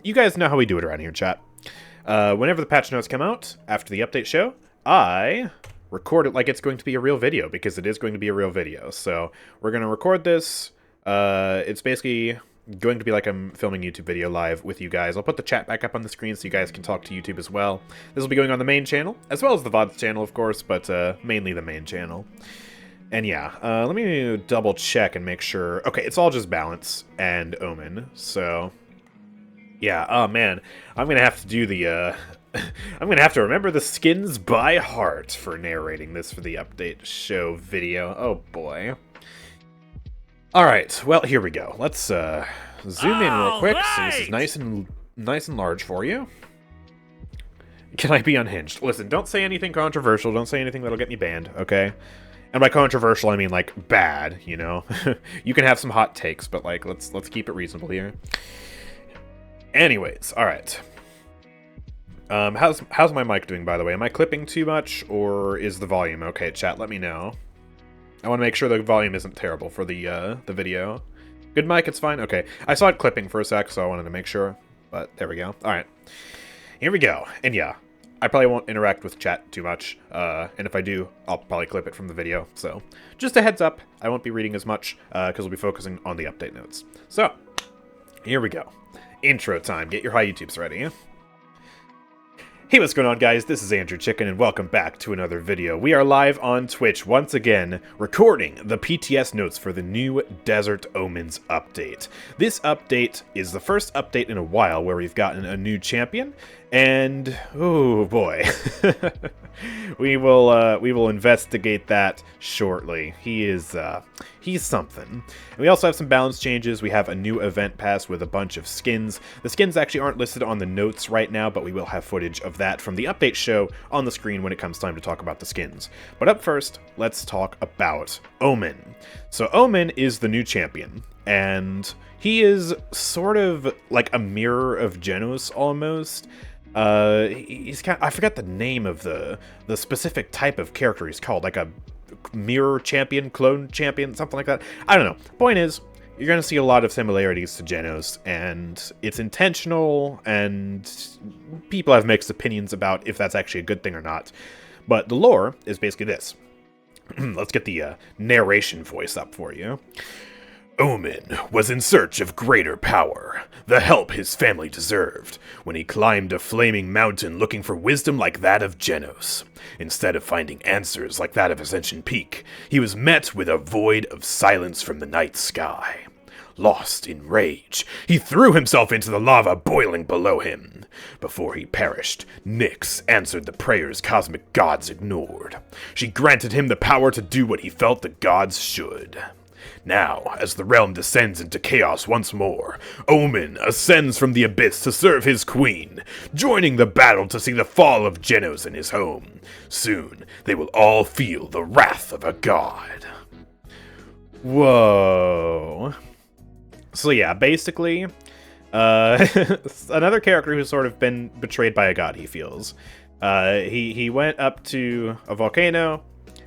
you guys know how we do it around here, chat. Whenever the patch notes come out, after the update show, I record it like it's going to be a real video, because it is going to be a real video. So we're going to record this. It's basically going to be like I'm filming YouTube video live with you guys. I'll put the chat back up on the screen so you guys can talk to YouTube as well. This will be going on the main channel, as well as the VODs channel, of course, but mainly the main channel. And yeah, let me double check and make sure. Okay, it's all just balance and Omen, so yeah. Oh man, I'm gonna have to do the I'm gonna have to remember the skins by heart for narrating this for the update show video. Oh boy. Alright, well, here we go. Let's zoom in real quick so this is nice nice and large for you. Can I be unhinged? Listen, don't say anything controversial. Don't say anything that'll get me banned, okay? And by controversial, I mean, like, bad, you know? You can have some hot takes, but, like, let's keep it reasonable here. Anyways, alright. How's my mic doing, by the way? Am I clipping too much, or is the volume okay? Chat, let me know. I want to make sure the volume isn't terrible for the video. Good mic, it's fine? Okay. I saw it clipping for a sec, so I wanted to make sure. But there we go. Alright. Here we go. And yeah, I probably won't interact with chat too much. And if I do, I'll probably clip it from the video. So, just a heads up, I won't be reading as much, because we'll be focusing on the update notes. So, here we go. Intro time. Get your high YouTubes ready. Hey, what's going on, guys? This is AndrewChicken, and welcome back to another video. We are live on Twitch once again, recording the PTS notes for the new Desert Omens update. This update is the first update in a while where we've gotten a new champion, and oh boy, we will investigate that shortly. He's something. And we also have some balance changes. We have a new event pass with a bunch of skins. The skins actually aren't listed on the notes right now, but we will have footage of that from the update show on the screen when it comes time to talk about the skins. But up first, let's talk about Omen. So Omen is the new champion, and he is sort of like a mirror of Genos almost. He's kind of, I forgot the name of the specific type of character he's called, like a mirror champion, clone champion, something like that. I don't know. Point is, you're going to see a lot of similarities to Genos, and it's intentional, and people have mixed opinions about if that's actually a good thing or not. But the lore is basically this. Let's get the narration voice up for you. Omen was in search of greater power, the help his family deserved, when he climbed a flaming mountain looking for wisdom like that of Genos. Instead of finding answers like that of Ascension Peak, he was met with a void of silence from the night sky. Lost in rage, he threw himself into the lava boiling below him. Before he perished, Nyx answered the prayers cosmic gods ignored. She granted him the power to do what he felt the gods should. Now, as the realm descends into chaos once more, Omen ascends from the abyss to serve his queen, joining the battle to see the fall of Genos in his home. Soon, they will all feel the wrath of a god. Whoa. So yeah, basically, another character who's sort of been betrayed by a god, he feels. He went up to a volcano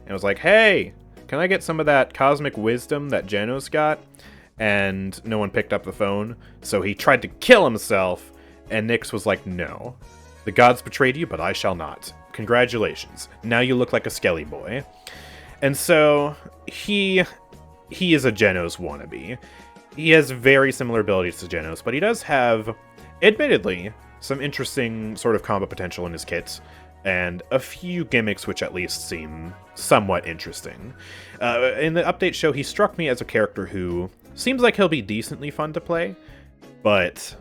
and was like, hey, can I get some of that cosmic wisdom that Genos got? And no one picked up the phone, so he tried to kill himself, and Nyx was like, no. The gods betrayed you, but I shall not. Congratulations. Now you look like a skelly boy. And so, he is a Genos wannabe. He has very similar abilities to Genos, but he does have, admittedly, some interesting sort of combo potential in his kits, and a few gimmicks which at least seem somewhat interesting. In the update show, he struck me as a character who seems like he'll be decently fun to play, but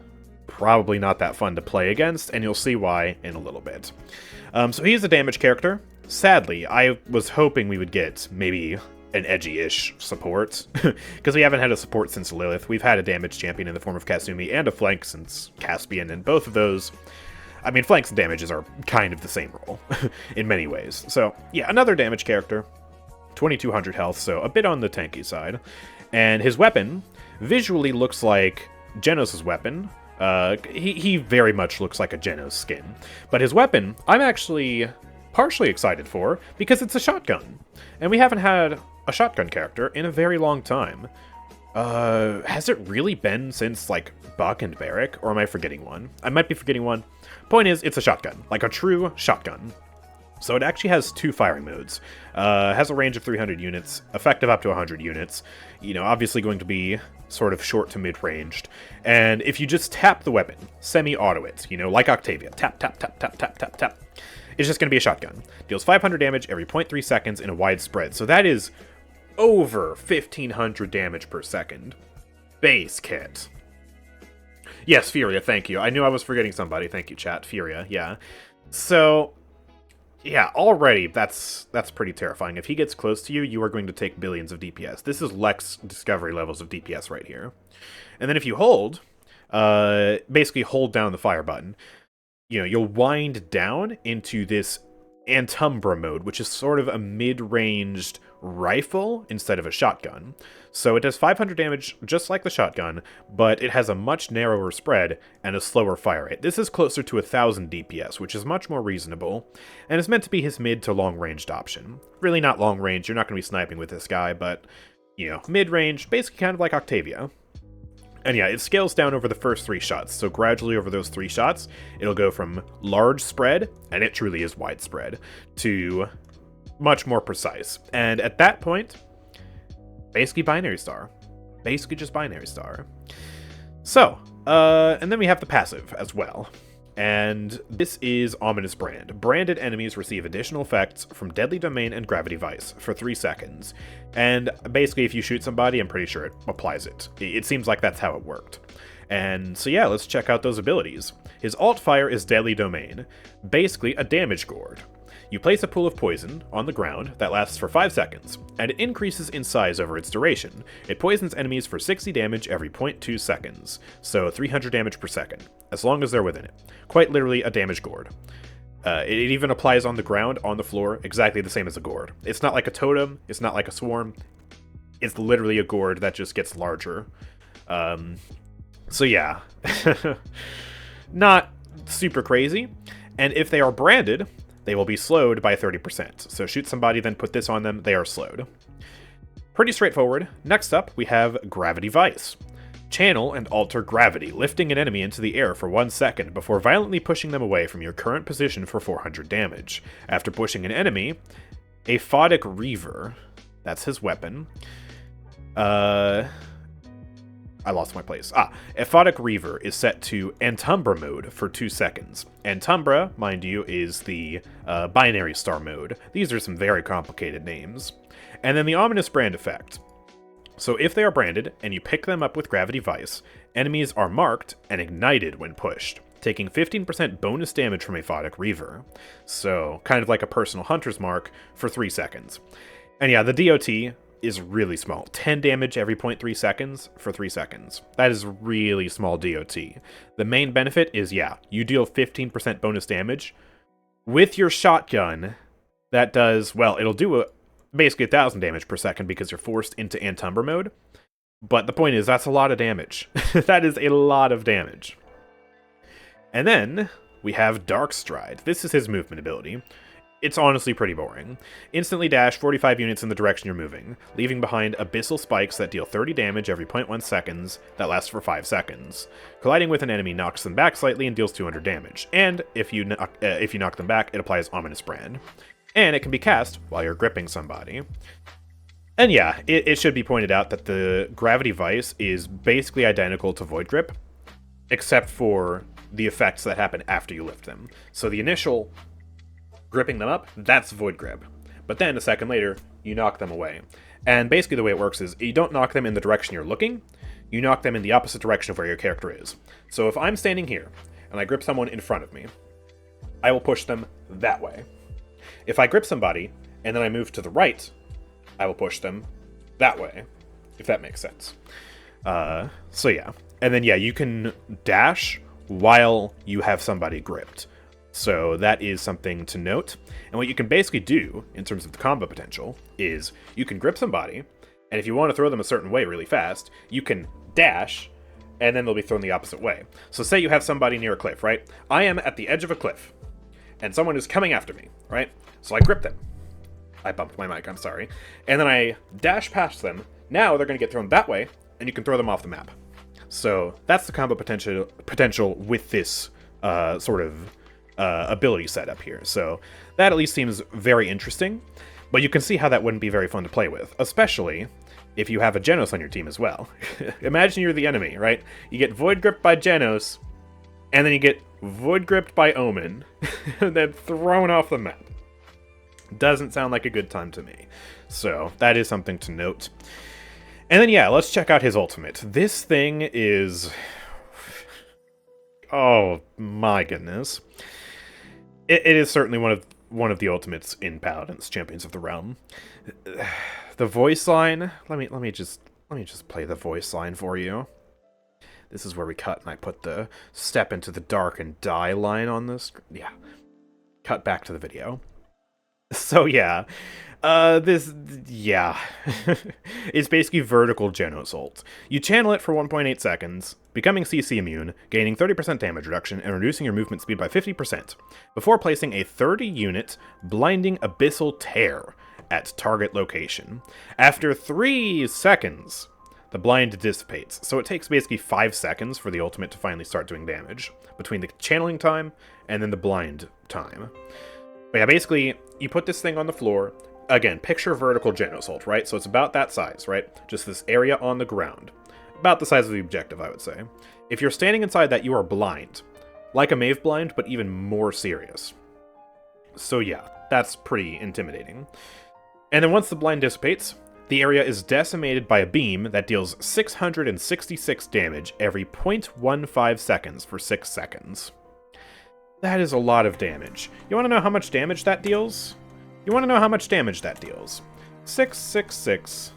probably not that fun to play against, and you'll see why in a little bit. So he's a damage character. Sadly, I was hoping we would get maybe an edgy-ish support, because we haven't had a support since Lilith. We've had a damage champion in the form of Kasumi, and a flank since Caspian, and both of those, I mean, flanks and damages are kind of the same role, in many ways. So, yeah, another damage character, 2200 health, so a bit on the tanky side. And his weapon visually looks like Genos' weapon. He very much looks like a Genos skin. But his weapon, I'm actually partially excited for, because it's a shotgun. And we haven't had a shotgun character in a very long time. Has it really been since, like, Buck and Barrack? Or am I forgetting one? I might be forgetting one. Point is, it's a shotgun. Like a true shotgun. So it actually has two firing modes. Has a range of 300 units, effective up to 100 units. You know, obviously going to be sort of short to mid-ranged. And if you just tap the weapon, semi-auto it, you know, like Octavia, tap, tap, tap, tap, tap, tap, tap, it's just going to be a shotgun. Deals 500 damage every 0.3 seconds in a wide spread. So that is over 1500 damage per second. Base kit. Yes, Furia, thank you. I knew I was forgetting somebody. Thank you, chat. Furia, yeah. So, yeah, already that's pretty terrifying. If he gets close to you, you are going to take billions of DPS. This is Lex Discovery levels of DPS right here. And then if you hold, basically hold down the fire button, you'll wind down into this Antumbra mode, which is sort of a mid-ranged rifle instead of a shotgun. So it does 500 damage just like the shotgun, but it has a much narrower spread and a slower fire rate. This is closer to 1000 DPS, which is much more reasonable, and is meant to be his mid to long-ranged option. Really not long-range, you're not going to be sniping with this guy, but, mid-range, basically kind of like Octavia. And yeah, it scales down over the first 3 shots, so gradually over those 3 shots, it'll go from large spread, and it truly is widespread, to much more precise. And at that point, basically binary star. Basically just binary star. So, and then we have the passive as well. And this is Ominous Brand. Branded enemies receive additional effects from Deadly Domain and Gravity Vice for 3 seconds. And basically, if you shoot somebody, I'm pretty sure it applies it. It seems like that's how it worked. And so yeah, let's check out those abilities. His alt fire is Deadly Domain, basically a damage gourd. You place a pool of poison on the ground that lasts for 5 seconds, and it increases in size over its duration. It poisons enemies for 60 damage every 0.2 seconds, so 300 damage per second, as long as they're within it. Quite literally a damage gourd. It even applies on the ground, on the floor, exactly the same as a gourd. It's not like a totem, it's not like a swarm, it's literally a gourd that just gets larger. So yeah, not super crazy, and if they are branded, they will be slowed by 30%. So shoot somebody, then put this on them, they are slowed. Pretty straightforward. Next up, we have Gravity Vice. Channel and alter gravity, lifting an enemy into the air for 1 second before violently pushing them away from your current position for 400 damage. After pushing an enemy, Aphotic Reaver, that's his weapon. I lost my place. Aphotic Reaver is set to Antumbra mode for 2 seconds. Antumbra, mind you, is the binary star mode. These are some very complicated names. And then the Ominous Brand effect. So if they are branded, and you pick them up with Gravity Vice, enemies are marked and ignited when pushed, taking 15% bonus damage from Aphotic Reaver. So, kind of like a personal hunter's mark for 3 seconds. And yeah, the DOT is really small. 10 damage every 0.3 seconds for 3 seconds. That is really small DOT. The main benefit is, yeah, you deal 15% bonus damage. With your shotgun, that does, well, it'll do basically 1000 damage per second because you're forced into Antumbra mode. But the point is, that's a lot of damage. That is a lot of damage. And then we have Dark Stride. This is his movement ability. It's honestly pretty boring. Instantly dash 45 units in the direction you're moving, leaving behind abyssal spikes that deal 30 damage every 0.1 seconds that last for 5 seconds. Colliding with an enemy knocks them back slightly and deals 200 damage. And if you knock them back, it applies Ominous Brand. And it can be cast while you're gripping somebody. And yeah, it should be pointed out that the Gravity Vice is basically identical to Void Grip, except for the effects that happen after you lift them. So the initial gripping them up, that's Void Grip. But then a second later, you knock them away. And basically the way it works is, you don't knock them in the direction you're looking, you knock them in the opposite direction of where your character is. So if I'm standing here, and I grip someone in front of me, I will push them that way. If I grip somebody, and then I move to the right, I will push them that way, if that makes sense. So yeah. And then yeah, you can dash while you have somebody gripped. So that is something to note. And what you can basically do, in terms of the combo potential, is you can grip somebody, and if you want to throw them a certain way really fast, you can dash, and then they'll be thrown the opposite way. So say you have somebody near a cliff, right? I am at the edge of a cliff, and someone is coming after me, right? So I grip them. I bumped my mic, I'm sorry. And then I dash past them. Now they're going to get thrown that way, and you can throw them off the map. So that's the combo potential with this sort of ability setup here. So that at least seems very interesting, but you can see how that wouldn't be very fun to play with, especially if you have a Genos on your team as well. Imagine you're the enemy, right? You get Void Gripped by Genos, and then you get Void Gripped by Omen, and then thrown off the map. Doesn't sound like a good time to me. So that is something to note. And then yeah, let's check out his ultimate. This thing is... oh my goodness. It is certainly one of the ultimates in Paladins, Champions of the Realm. The voice line, let me just play the voice line for you. This is where we cut, and I put the step into the dark and die line on this. Yeah. Cut back to the video. So yeah, it's basically vertical Genosult. You channel it for 1.8 seconds, becoming CC immune, gaining 30% damage reduction, and reducing your movement speed by 50%, before placing a 30-unit blinding abyssal tear at target location. After 3 seconds, the blind dissipates, so it takes basically 5 seconds for the ultimate to finally start doing damage, between the channeling time and then the blind time. But yeah, basically, you put this thing on the floor. Again, picture vertical Genosult, right? So it's about that size, right? Just this area on the ground. About the size of the objective, I would say. If you're standing inside that, you are blind. Like a Mave blind, but even more serious. So yeah, that's pretty intimidating. And then once the blind dissipates, the area is decimated by a beam that deals 666 damage every 0.15 seconds for 6 seconds. That is a lot of damage. You want to know how much damage that deals? 666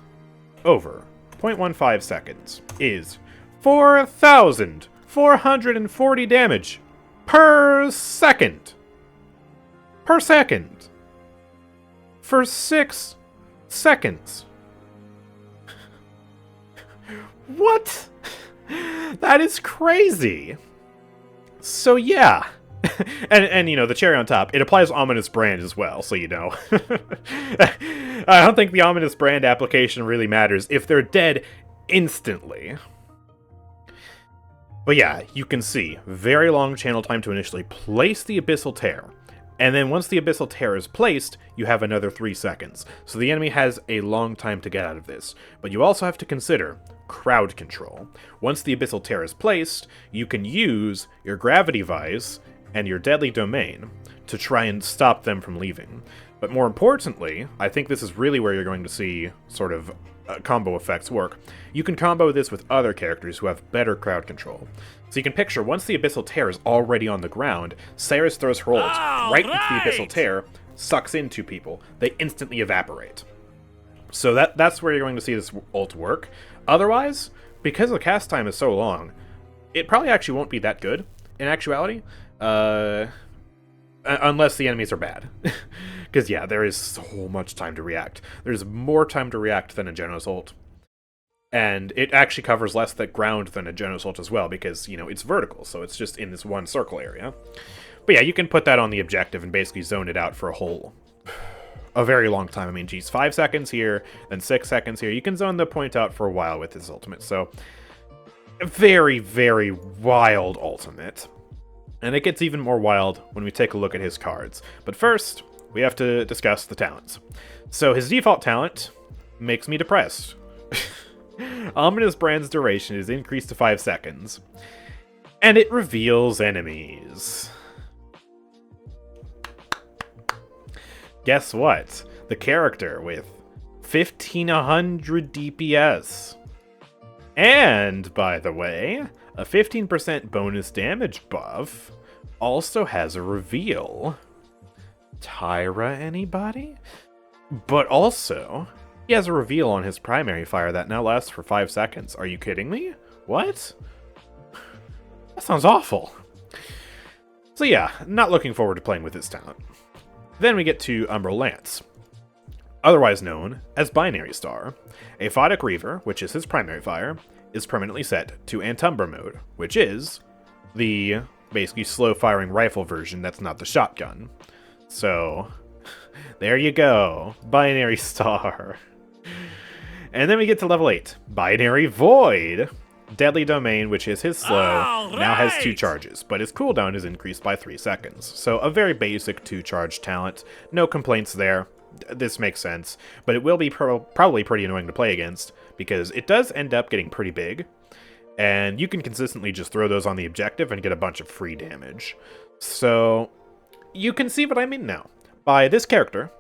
over 0.15 seconds is 4,440 damage per second. Per second. For 6 seconds. What? That is crazy. So yeah. and you know, the cherry on top, it applies Ominous Brand as well, so you know. I don't think the Ominous Brand application really matters if they're dead instantly. But yeah, you can see, very long channel time to initially place the Abyssal Tear. And then once the Abyssal Tear is placed, you have another 3 seconds. So the enemy has a long time to get out of this. But you also have to consider crowd control. Once the Abyssal Tear is placed, you can use your Gravity Vice and your Deadly Domain to try and stop them from leaving. But more importantly, I think this is really where you're going to see sort of combo effects work. You can combo this with other characters who have better crowd control. So you can picture, once the Abyssal Tear is already on the ground, Cyrus throws her ult right into the Abyssal Tear, sucks in 2 people. They instantly evaporate. So that's where you're going to see this ult work. Otherwise, because the cast time is so long, it probably actually won't be that good, in actuality. Unless the enemies are bad. Because, yeah, there is so much time to react. There's more time to react than a Genosult. And it actually covers less the ground than a Genosult as well, because, you know, it's vertical, so it's just in this one circle area. But yeah, you can put that on the objective and basically zone it out for a very long time. I mean, geez, 5 seconds here, then 6 seconds here. You can zone the point out for a while with this ultimate, so a very, very wild ultimate. And it gets even more wild when we take a look at his cards. But first, we have to discuss the talents. So his default talent makes me depressed. Ominous Brand's duration is increased to 5 seconds. And it reveals enemies. Guess what? The character with 1500 DPS. And, by the way, a 15% bonus damage buff also has a reveal. Tyra, anybody? But also, he has a reveal on his primary fire that now lasts for 5 seconds. Are you kidding me? What? That sounds awful. So yeah, not looking forward to playing with this talent. Then we get to Umbral Lance, otherwise known as Binary Star. A Photic Reaver, which is his primary fire, is permanently set to Antumbra mode, which is the basically slow-firing rifle version that's not the shotgun. So, there you go. Binary Star. And then we get to level 8. Binary Void. Deadly Domain, which is his slow, now has 2 charges, but his cooldown is increased by 3 seconds. So a very basic 2-charge talent. No complaints there. This makes sense, but it will be probably pretty annoying to play against, because it does end up getting pretty big, and you can consistently just throw those on the objective and get a bunch of free damage. So, you can see what I mean now. By this character,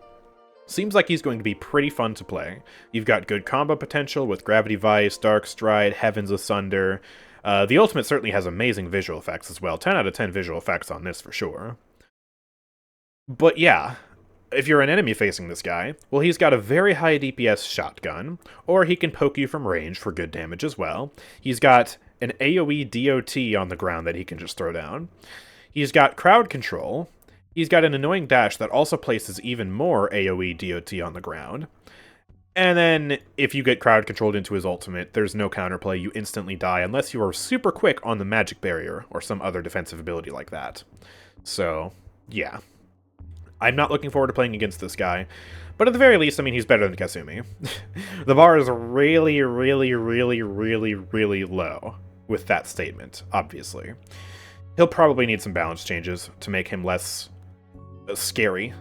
seems like he's going to be pretty fun to play. You've got good combo potential with Gravity Vice, Dark Stride, Heavens Asunder. The ultimate certainly has amazing visual effects as well. 10 out of 10 visual effects on this for sure. But yeah, if you're an enemy facing this guy, well, he's got a very high DPS shotgun, or he can poke you from range for good damage as well. He's got an AoE DOT on the ground that he can just throw down. He's got crowd control. He's got an annoying dash that also places even more AoE DOT on the ground. And then, if you get crowd controlled into his ultimate, there's no counterplay. You instantly die unless you are super quick on the magic barrier or some other defensive ability like that. So, yeah. I'm not looking forward to playing against this guy. But at the very least, I mean, he's better than Kasumi. The bar is really, really, really, really, really low with that statement, obviously. He'll probably need some balance changes to make him less scary.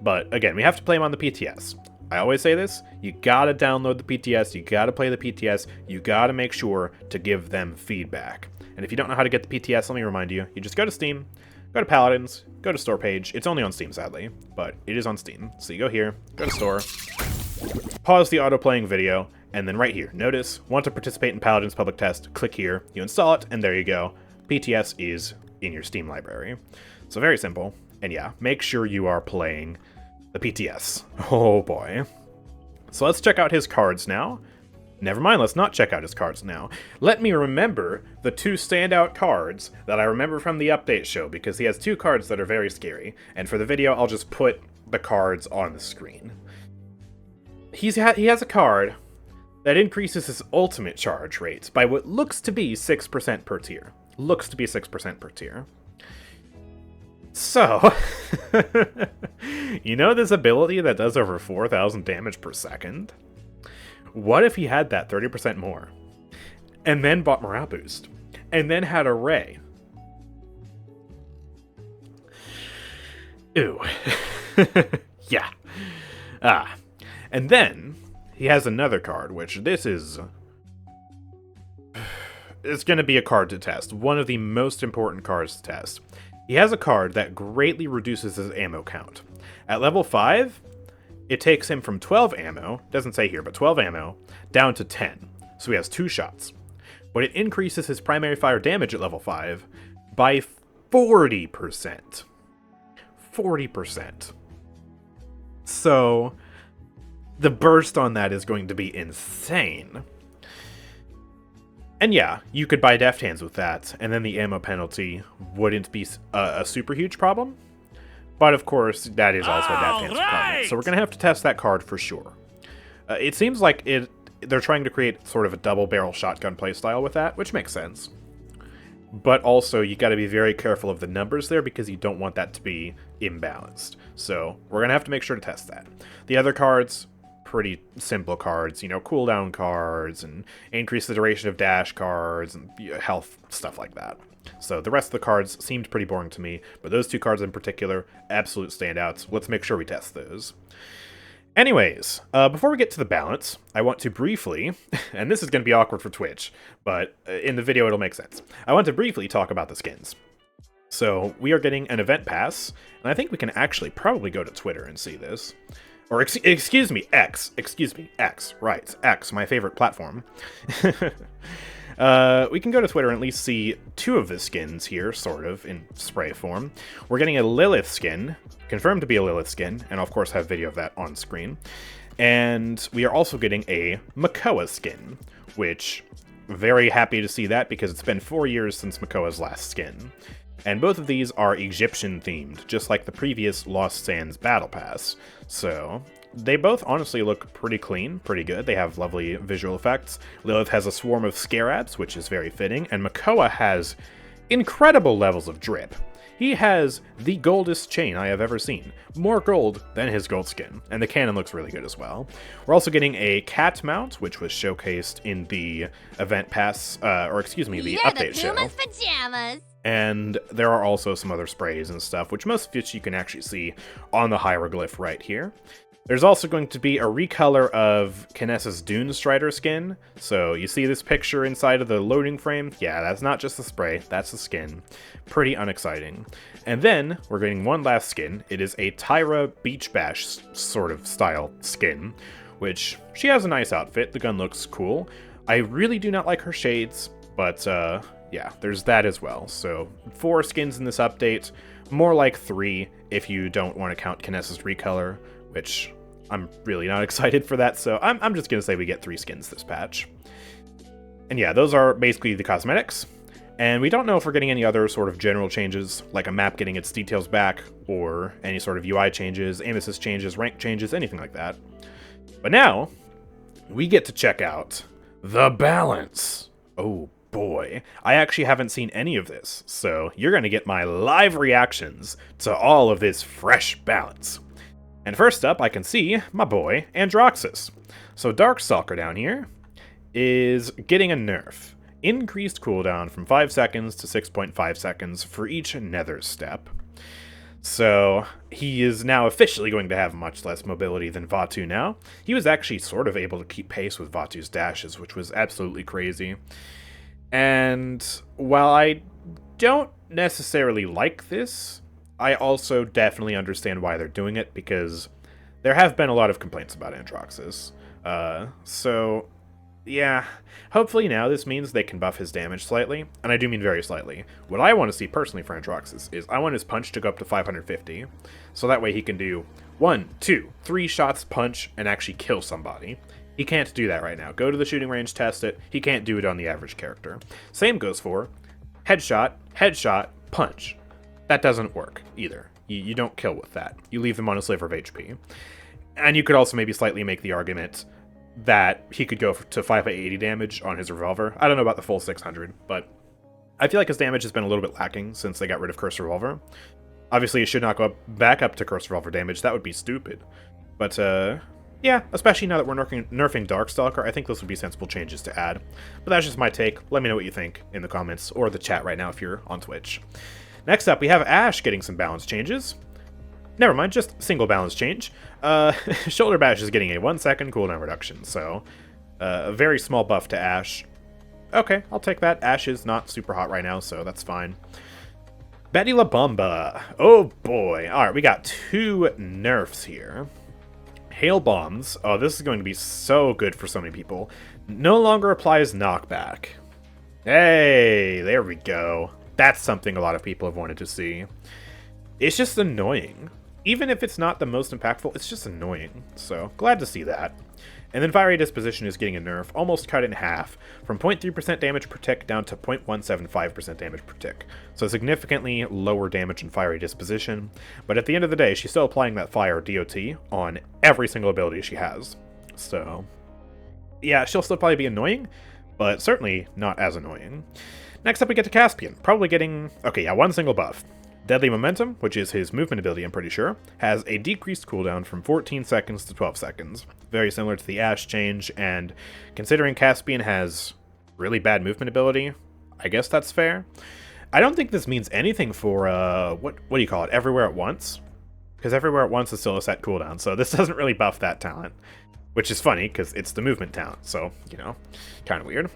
But, again, we have to play him on the PTS. I always say this, you gotta download the PTS, you gotta play the PTS, you gotta make sure to give them feedback. And if you don't know how to get the PTS, let me remind you, you just go to Steam, go to Paladins, go to store page. It's only on Steam, sadly, but it is on Steam. So you go here, go to store, pause the auto-playing video, and then right here, notice, want to participate in Paladins public test, click here, you install it, and there you go. PTS is in your Steam library. So very simple, and yeah, make sure you are playing the PTS. Oh boy. So let's check out his cards now. Never mind, let's not check out his cards now. Let me remember the 2 standout cards that I remember from the update show, because he has 2 cards that are very scary. And for the video, I'll just put the cards on the screen. He has a card that increases his ultimate charge rate by what looks to be 6% per tier. Looks to be 6% per tier. So, you know this ability that does over 4,000 damage per second? What if he had that 30% more? And then bought Morale Boost? And then had Array? Ooh. Yeah. And then, he has another card, which this is... It's going to be a card to test. One of the most important cards to test. He has a card that greatly reduces his ammo count. At level 5, it takes him from 12 ammo, doesn't say here, but 12 ammo, down to 10. So he has 2 shots. But it increases his primary fire damage at level 5 by 40%. 40%. So, the burst on that is going to be insane. And yeah, you could buy Deft Hands with that, and then the ammo penalty wouldn't be a super huge problem. But of course, that is also a Deft Hands problem. So we're going to have to test that card for sure. It seems like they're trying to create sort of a double-barrel shotgun playstyle with that, which makes sense. But also, you got to be very careful of the numbers there because you don't want that to be imbalanced. So we're going to have to make sure to test that. The other cards... pretty simple cards, you know, cooldown cards and increase the duration of dash cards and health, stuff like that. So the rest of the cards seemed pretty boring to me, but those 2 cards in particular, absolute standouts. Let's make sure we test those. Anyways, before we get to the balance, I want to briefly, and this is going to be awkward for Twitch, but in the video it'll make sense. I want to briefly talk about the skins. So we are getting an event pass, and I think we can actually probably go to Twitter and see this. Or, excuse me, X. Excuse me, X. Right, X, my favorite platform. We can go to Twitter and at least see 2 of the skins here, sort of, in spray form. We're getting a Lilith skin, confirmed to be a Lilith skin, and of course have video of that on screen. And we are also getting a Makoa skin, which, very happy to see that because it's been 4 years since Makoa's last skin. And both of these are Egyptian-themed, just like the previous Lost Sands Battle Pass. So, they both honestly look pretty clean, pretty good. They have lovely visual effects. Lilith has a swarm of scarabs, which is very fitting, and Makoa has incredible levels of drip. He has the goldest chain I have ever seen. More gold than his gold skin, and the cannon looks really good as well. We're also getting a cat mount, which was showcased in the event pass, the update show. Pajamas. And there are also some other sprays and stuff, which most of which you can actually see on the hieroglyph right here. There's also going to be a recolor of Kinessa's Dune Strider skin. So you see this picture inside of the loading frame? Yeah, that's not just the spray, that's the skin. Pretty unexciting. And then we're getting one last skin. It is a Tyra Beach Bash sort of style skin, which she has a nice outfit. The gun looks cool. I really do not like her shades, but yeah, there's that as well. So 4 skins in this update, more like 3 if you don't want to count Kinessa's recolor, which I'm really not excited for that, so I'm just going to say we get 3 skins this patch. And yeah, those are basically the cosmetics. And we don't know if we're getting any other sort of general changes, like a map getting its details back, or any sort of UI changes, aim assist changes, rank changes, anything like that. But now, we get to check out the balance. Oh boy, I actually haven't seen any of this, so you're going to get my live reactions to all of this fresh balance. And first up, I can see my boy, Androxus. So Darkstalker down here is getting a nerf. Increased cooldown from 5 seconds to 6.5 seconds for each nether step. So he is now officially going to have much less mobility than Vatu now. He was actually sort of able to keep pace with Vatu's dashes, which was absolutely crazy. And while I don't necessarily like this, I also definitely understand why they're doing it, because there have been a lot of complaints about Androxus. So yeah, hopefully now this means they can buff his damage slightly, and I do mean very slightly. What I want to see personally for Androxus is I want his punch to go up to 550, so that way he can do 1, 2, 3 shots punch and actually kill somebody. He can't do that right now. Go to the shooting range, test it. He can't do it on the average character. Same goes for headshot, headshot, punch. That doesn't work either. You don't kill with that. You leave them on a sliver of HP. And you could also maybe slightly make the argument that he could go to 580 damage on his revolver. I don't know about the full 600, but I feel like his damage has been a little bit lacking since they got rid of Cursed Revolver. Obviously, it should not go back up to Cursed Revolver damage. That would be stupid. But, yeah, especially now that we're nerfing Darkstalker, I think those would be sensible changes to add. But that's just my take. Let me know what you think in the comments or the chat right now if you're on Twitch. Next up, we have Ashe getting some balance changes. Never mind, just single balance change. Shoulder Bash is getting a 1 second cooldown reduction, so a very small buff to Ashe. Okay, I'll take that. Ashe is not super hot right now, so that's fine. Betty La Bomba. Oh boy. Alright, we got 2 nerfs here. Hail Bombs. Oh, this is going to be so good for so many people. No longer applies knockback. Hey, there we go. That's something a lot of people have wanted to see. It's just annoying. Even if it's not the most impactful, it's just annoying. So, glad to see that. And then Fiery Disposition is getting a nerf, almost cut in half, from 0.3% damage per tick down to 0.175% damage per tick. So significantly lower damage in Fiery Disposition, but at the end of the day, she's still applying that fire DOT on every single ability she has. So, yeah, she'll still probably be annoying, but certainly not as annoying. Next up we get to Caspian, probably getting, okay, yeah, 1 single buff. Deadly Momentum, which is his movement ability, I'm pretty sure, has a decreased cooldown from 14 seconds to 12 seconds. Very similar to the Ashe change, and considering Caspian has really bad movement ability, I guess that's fair. I don't think this means anything for, what do you call it, Everywhere at Once? Because Everywhere at Once is still a set cooldown, so this doesn't really buff that talent. Which is funny, because it's the movement talent, so, you know, kind of weird.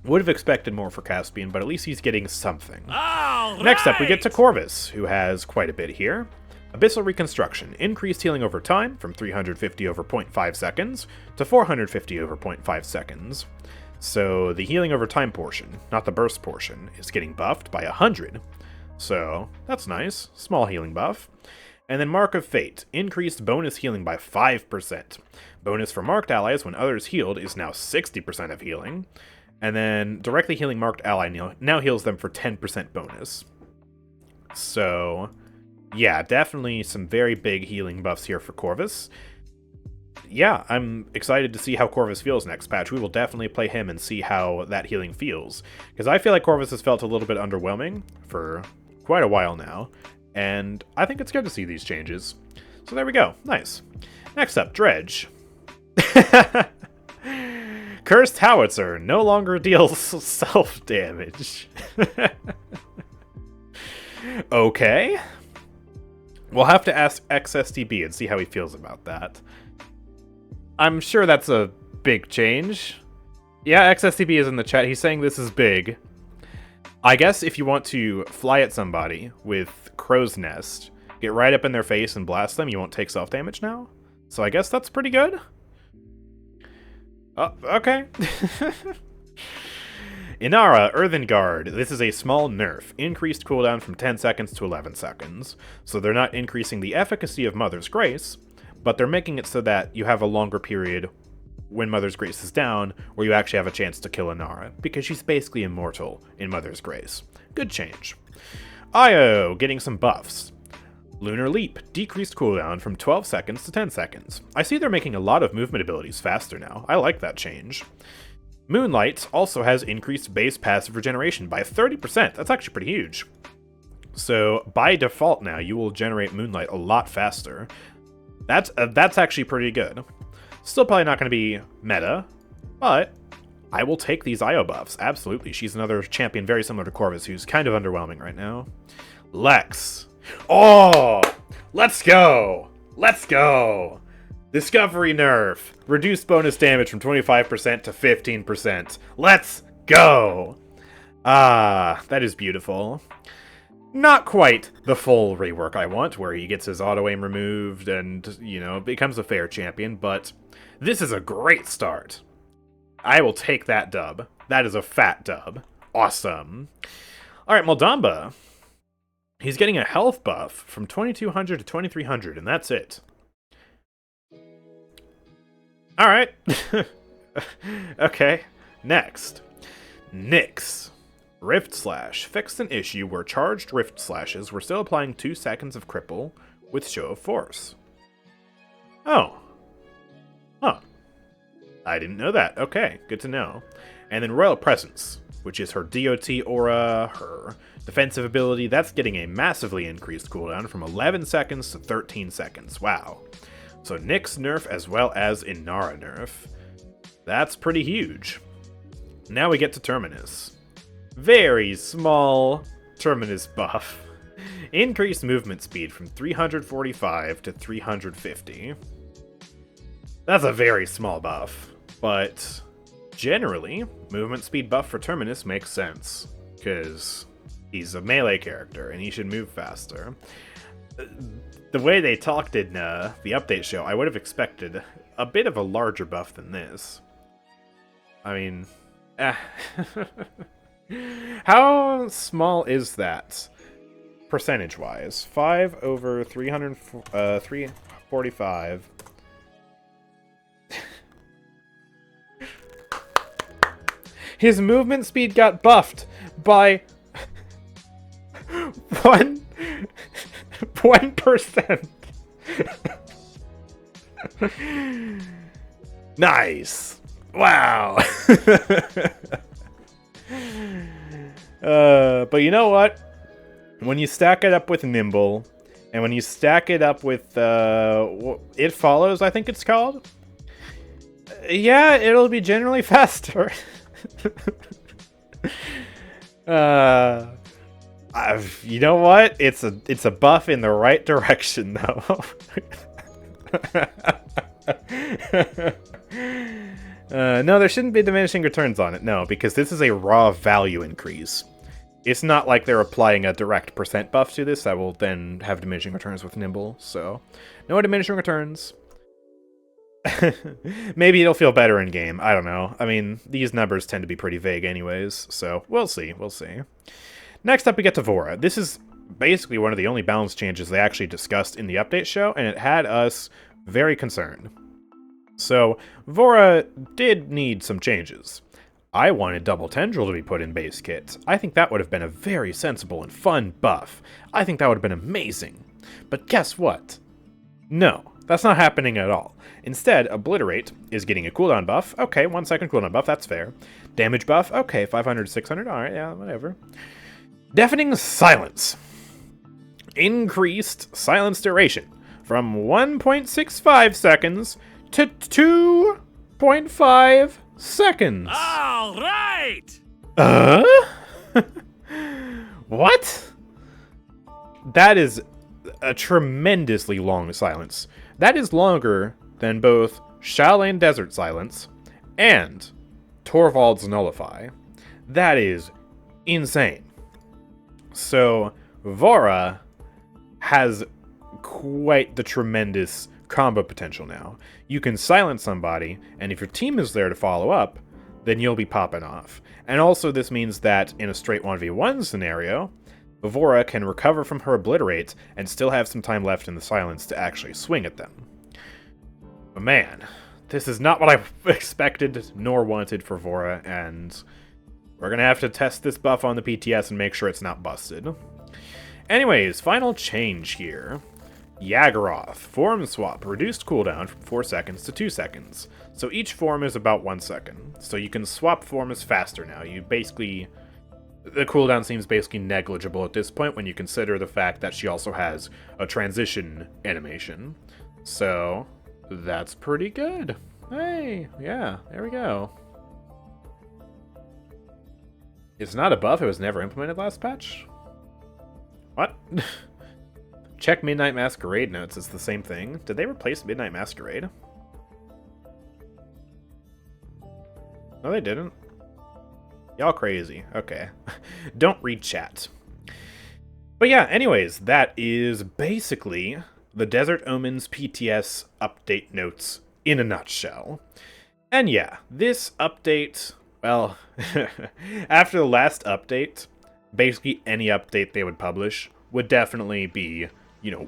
Would have expected more for Caspian, but at least he's getting something. All Next up, we right. get to Corvus, who has quite a bit here. Abyssal Reconstruction. Increased healing over time from 350 over 0.5 seconds to 450 over 0.5 seconds. So the healing over time portion, not the burst portion, is getting buffed by 100. So that's nice. Small healing buff. And then Mark of Fate. Increased bonus healing by 5%. Bonus for marked allies when others healed is now 60% of healing. And then directly healing marked ally now heals them for 10% bonus. So, yeah, definitely some very big healing buffs here for Corvus. Yeah, I'm excited to see how Corvus feels next patch. We will definitely play him and see how that healing feels. Because I feel like Corvus has felt a little bit underwhelming for quite a while now. And I think it's good to see these changes. So there we go. Nice. Next up, Dredge. Cursed Howitzer no longer deals self-damage. Okay. We'll have to ask XSTB and see how he feels about that. I'm sure that's a big change. Yeah, XSTB is in the chat. He's saying this is big. I guess if you want to fly at somebody with Crow's Nest, get right up in their face and blast them, you won't take self-damage now? So I guess that's pretty good. Oh, okay. Inara, Earthen Guard. This is a small nerf. Increased cooldown from 10 seconds to 11 seconds. So they're not increasing the efficacy of Mother's Grace, but they're making it so that you have a longer period when Mother's Grace is down, where you actually have a chance to kill Inara, because she's basically immortal in Mother's Grace. Good change. Io, getting some buffs. Lunar Leap, decreased cooldown from 12 seconds to 10 seconds. I see they're making a lot of movement abilities faster now. I like that change. Moonlight also has increased base passive regeneration by 30%. That's actually pretty huge. So by default now, you will generate Moonlight a lot faster. That's actually pretty good. Still probably not going to be meta, but I will take these Io buffs. Absolutely. She's another champion very similar to Corvus, who's kind of underwhelming right now. Lex. Oh, let's go. Let's go. Discovery nerf. Reduced bonus damage from 25% to 15%. Let's go. Ah, that is beautiful. Not quite the full rework I want, where he gets his auto-aim removed and, you know, becomes a fair champion, but this is a great start. I will take that dub. That is a fat dub. Awesome. Alright, Moldamba. He's getting a health buff from 2200 to 2300, and that's it. Alright. Okay. Next. Nyx. Rift Slash. Fixed an issue where charged Rift Slashes were still applying 2 seconds of cripple with Show of Force. Oh. Huh. I didn't know that. Okay, good to know. And then Royal Presence, which is her DOT aura, her defensive ability, that's getting a massively increased cooldown from 11 seconds to 13 seconds. Wow. So Nyx nerf as well as Inara nerf. That's pretty huge. Now we get to Terminus. Very small Terminus buff. Increased movement speed from 345 to 350. That's a very small buff, but generally, movement speed buff for Terminus makes sense, because he's a melee character and he should move faster. The way they talked in the update show, I would have expected a bit of a larger buff than this. I mean, how small is that, percentage-wise? 5 over 345. His movement speed got buffed by 1%. Nice. Wow. But you know what? When you stack it up with Nimble, and when you stack it up with It Follows, I think it's called. Yeah, it'll be generally faster. You know what? It's a buff in the right direction, though. No, there shouldn't be diminishing returns on it. No, because this is a raw value increase. It's not like they're applying a direct percent buff to this that will then have diminishing returns with Nimble. So, no diminishing returns. Maybe it'll feel better in game. I don't know. I mean, these numbers tend to be pretty vague anyways, so we'll see. We'll see. Next up, we get to Vora. This is basically one of the only balance changes they actually discussed in the update show, and it had us very concerned. So, Vora did need some changes. I wanted Double Tendril to be put in base kit. I think that would have been a very sensible and fun buff. I think that would have been amazing. But guess what? No, that's not happening at all. Instead, Obliterate is getting a cooldown buff. Okay, 1 second cooldown buff, that's fair. Damage buff, okay, 500, 600, alright, yeah, whatever. Deafening Silence. Increased silence duration from 1.65 seconds to 2.5 seconds. All right! What? That is a tremendously long silence. That is longer than both Shalane Desert Silence and Torvald's Nullify. That is insane. So, Vora has quite the tremendous combo potential now. You can silence somebody, and if your team is there to follow up, then you'll be popping off. And also this means that in a straight 1v1 scenario, Vora can recover from her Obliterate and still have some time left in the silence to actually swing at them. But man, this is not what I expected nor wanted for Vora, and we're going to have to test this buff on the PTS and make sure it's not busted. Anyways, final change here. Yagorath, form swap, reduced cooldown from 4 seconds to 2 seconds. So each form is about 1 second. So you can swap forms faster now. The cooldown seems basically negligible at this point when you consider the fact that she also has a transition animation. So that's pretty good. Hey, yeah, there we go. It's not a buff, it was never implemented last patch? What? Check Midnight Masquerade notes, it's the same thing. Did they replace Midnight Masquerade? No, they didn't. Y'all crazy. Okay. Don't read chat. But yeah, anyways, that is basically the Desert Omens PTS update notes in a nutshell. And yeah, this update, well, after the last update, basically any update they would publish would definitely be,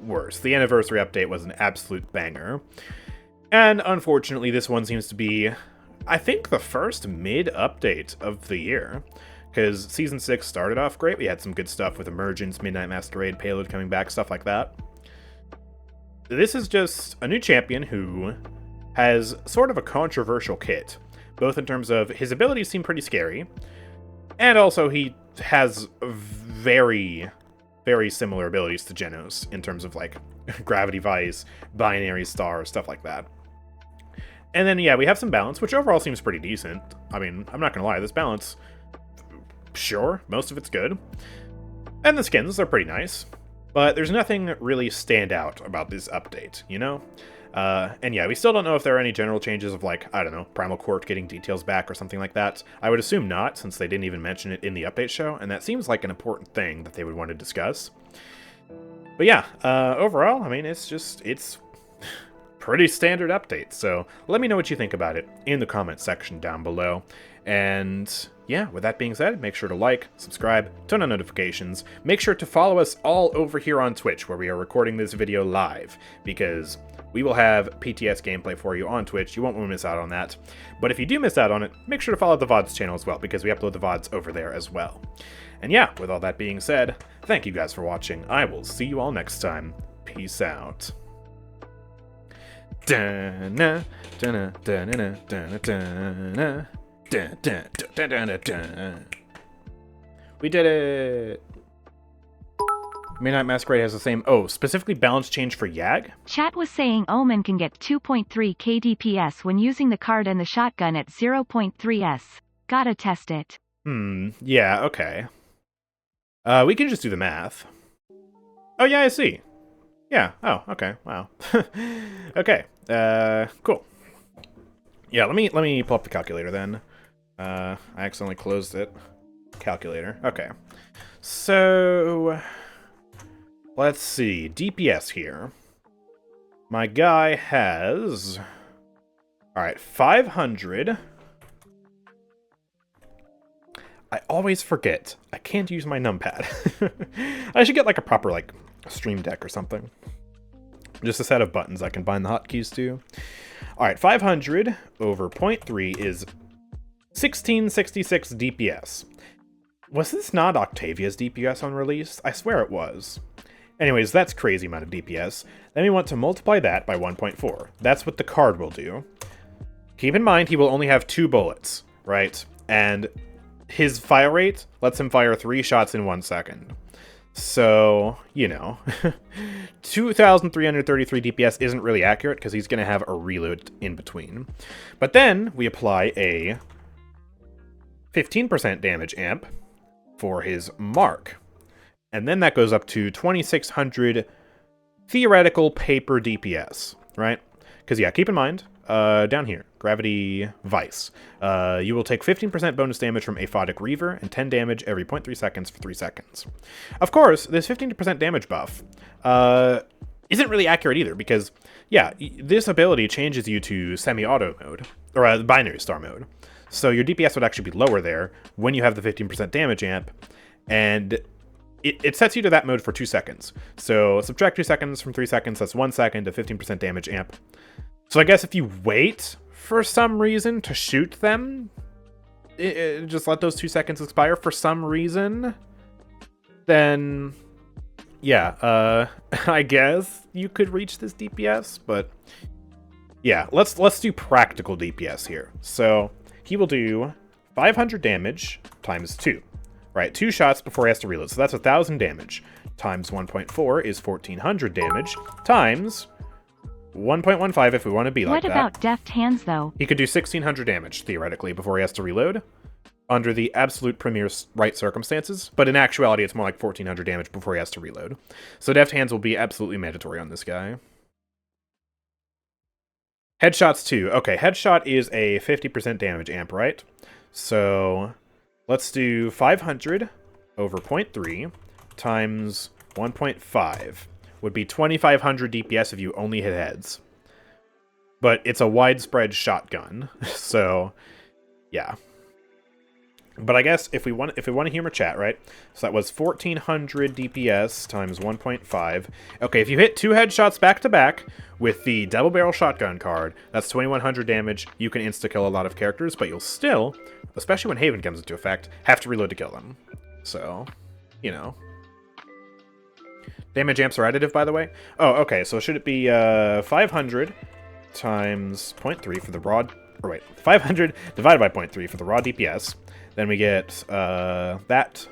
worse. The anniversary update was an absolute banger. And unfortunately, this one seems to be, I think, the first mid-update of the year. Because Season 6 started off great. We had some good stuff with Emergence, Midnight Masquerade, Payload coming back, stuff like that. This is just a new champion who has sort of a controversial kit. Both in terms of his abilities seem pretty scary, and also he has very, very similar abilities to Genos in terms of like Gravity Vice, Binary Star, stuff like that. And then yeah, we have some balance, which overall seems pretty decent. I mean, I'm not gonna lie, this balance, sure, most of it's good. And the skins, they're pretty nice. But there's nothing really stand out about this update, And yeah, we still don't know if there are any general changes of like, I don't know, Primal Court getting details back or something like that. I would assume not, since they didn't even mention it in the update show, and that seems like an important thing that they would want to discuss. But yeah, overall, I mean, it's pretty standard update, so let me know what you think about it in the comment section down below. And yeah, with that being said, make sure to like, subscribe, turn on notifications, make sure to follow us all over here on Twitch, where we are recording this video live, because we will have PTS gameplay for you on Twitch. You won't want to miss out on that. But if you do miss out on it, make sure to follow the VODs channel as well, because we upload the VODs over there as well. And yeah, with all that being said, thank you guys for watching. I will see you all next time. Peace out. Da-na, da-na, da-na, da-na, da-na. Dun, dun, dun, dun, dun, dun. We did it! Midnight Masquerade has the same... Oh, specifically balance change for Yag? Chat was saying Omen can get 2.3 KDPS when using the card and the shotgun at 0.3s. Gotta test it. Yeah, okay. We can just do the math. Oh, yeah, I see. Yeah, oh, okay, wow. Okay, cool. Yeah, let me pull up the calculator then. I accidentally closed it. Calculator. Okay. So let's see. DPS here. My guy has... Alright, 500. I always forget. I can't use my numpad. I should get like a proper like stream deck or something. Just a set of buttons I can bind the hotkeys to. Alright, 500 over 0.3 is 1666 DPS. Was this not Octavia's DPS on release? I swear it was. Anyways, that's crazy amount of DPS. Then we want to multiply that by 1.4. That's what the card will do. Keep in mind, he will only have 2 bullets, right? And his fire rate lets him fire 3 shots in 1 second. So, 2,333 DPS isn't really accurate because he's going to have a reload in between. But then we apply a 15% damage amp for his mark. And then that goes up to 2,600 theoretical paper DPS, right? Because, yeah, keep in mind, down here, Gravity Vice. You will take 15% bonus damage from Aphotic Reaver and 10 damage every 0.3 seconds for 3 seconds. Of course, this 15% damage buff isn't really accurate either because, yeah, this ability changes you to semi-auto mode, or binary star mode. So your DPS would actually be lower there when you have the 15% damage amp, and it sets you to that mode for 2 seconds. So subtract 2 seconds from 3 seconds, that's 1 second of 15% damage amp. So I guess if you wait for some reason to shoot them, just let those 2 seconds expire for some reason, then yeah, I guess you could reach this DPS, but yeah, let's do practical DPS here. So he will do 500 damage times 2, right? 2 shots before he has to reload, so that's 1,000 damage times 1.4 is 1,400 damage times 1.15 if we want to be like that. What about deft hands, though? He could do 1,600 damage, theoretically, before he has to reload, under the absolute premier right circumstances, but in actuality, it's more like 1,400 damage before he has to reload. So deft hands will be absolutely mandatory on this guy. Headshots too. Okay, headshot is a 50% damage amp, right? So let's do 500 over 0.3 times 1.5 would be 2,500 DPS if you only hit heads. But it's a widespread shotgun, so yeah. But I guess if we want to humor chat, right? So that was 1,400 DPS times 1.5. Okay, if you hit 2 headshots back to back with the double barrel shotgun card, that's 2,100 damage. You can insta-kill a lot of characters, but you'll still, especially when Haven comes into effect, have to reload to kill them. So, you know. Damage amps are additive, by the way. Oh, okay, so should it be 500 times 0.3 for the raw... Or wait, 500 divided by 0.3 for the raw DPS. Then we get that